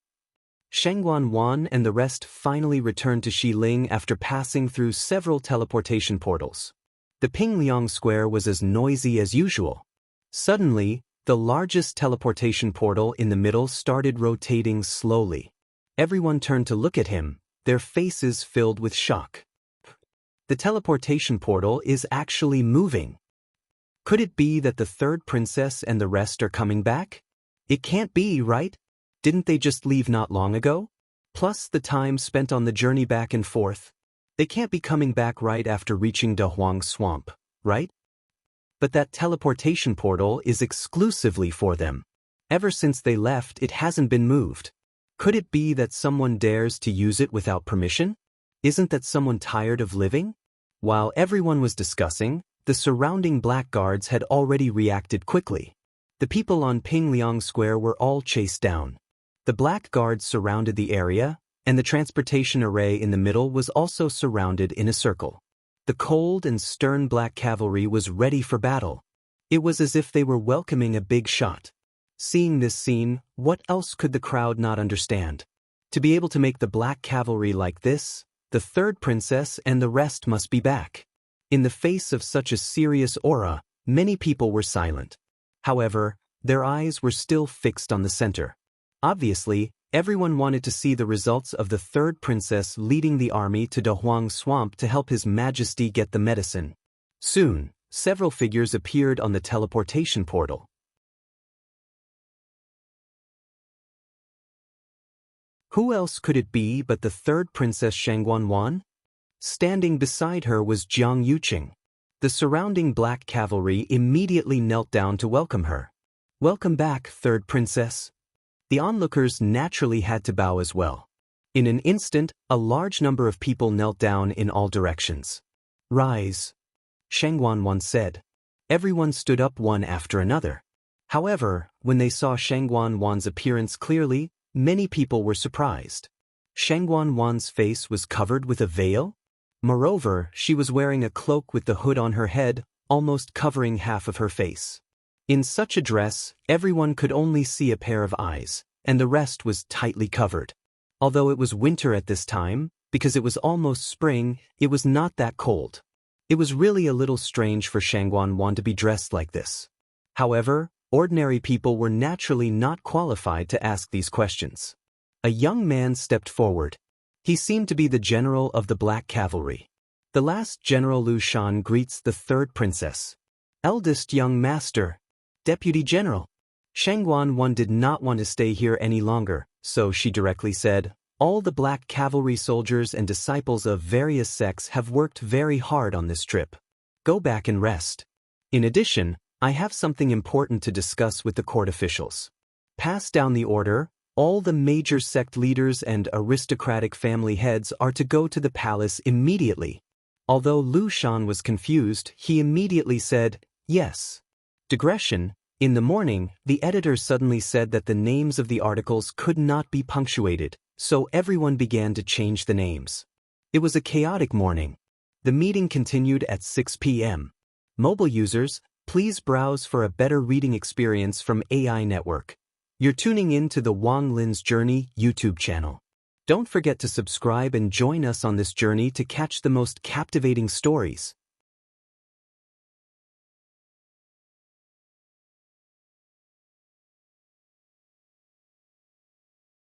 Shengguan Wan and the rest finally returned to Xiling after passing through several teleportation portals. The Pingliang Square was as noisy as usual. Suddenly, the largest teleportation portal in the middle started rotating slowly. Everyone turned to look at him, their faces filled with shock. The teleportation portal is actually moving. Could it be that the third princess and the rest are coming back? It can't be, right? Didn't they just leave not long ago? Plus the time spent on the journey back and forth. They can't be coming back right after reaching De Huang Swamp, right? But that teleportation portal is exclusively for them. Ever since they left, it hasn't been moved. Could it be that someone dares to use it without permission? Isn't that someone tired of living? While everyone was discussing, the surrounding blackguards had already reacted quickly. The people on Pingliang Square were all chased down. The blackguards surrounded the area, and the transportation array in the middle was also surrounded in a circle. The cold and stern black cavalry was ready for battle. It was as if they were welcoming a big shot. Seeing this scene, what else could the crowd not understand? To be able to make the black cavalry like this, the third princess and the rest must be back. In the face of such a serious aura, many people were silent. However, Their eyes were still fixed on the center. Obviously, everyone wanted to see the results of the third princess leading the army to Dahuang Swamp to help His Majesty get the medicine. Soon, several figures appeared on the teleportation portal. Who else could it be but the third Princess Shangguanwan? Standing beside her was Jiang Yuqing. The surrounding black cavalry immediately knelt down to welcome her. "Welcome back, third princess." The onlookers naturally had to bow as well. In an instant, a large number of people knelt down in all directions. "Rise," Shangguanwan said. Everyone stood up one after another. However, when they saw Shangguanwan's appearance clearly, many people were surprised. Shangguanwan's face was covered with a veil. Moreover, she was wearing a cloak with the hood on her head, almost covering half of her face. In such a dress, everyone could only see a pair of eyes, and the rest was tightly covered. Although it was winter at this time, because it was almost spring, it was not that cold. It was really a little strange for Shangguanwan to be dressed like this. However, ordinary people were naturally not qualified to ask these questions. A young man stepped forward. He seemed to be the general of the Black Cavalry. The last General Lu Shan greets the third princess. "Eldest young master, Deputy General." Shangguanwan did not want to stay here any longer, so she directly said, "All the Black Cavalry soldiers and disciples of various sects have worked very hard on this trip. Go back and rest. In addition, I have something important to discuss with the court officials. Pass down the order. All the major sect leaders and aristocratic family heads are to go to the palace immediately." Although Lu Shan was confused, he immediately said, "Yes." Digression: in the morning, the editor suddenly said that the names of the articles could not be punctuated, so everyone began to change the names. It was a chaotic morning. The meeting continued at 6 p.m. Mobile users, please browse for a better reading experience from AI Network. You're tuning in to the Wang Lin's Journey YouTube channel. Don't forget to subscribe and join us on this journey to catch the most captivating stories.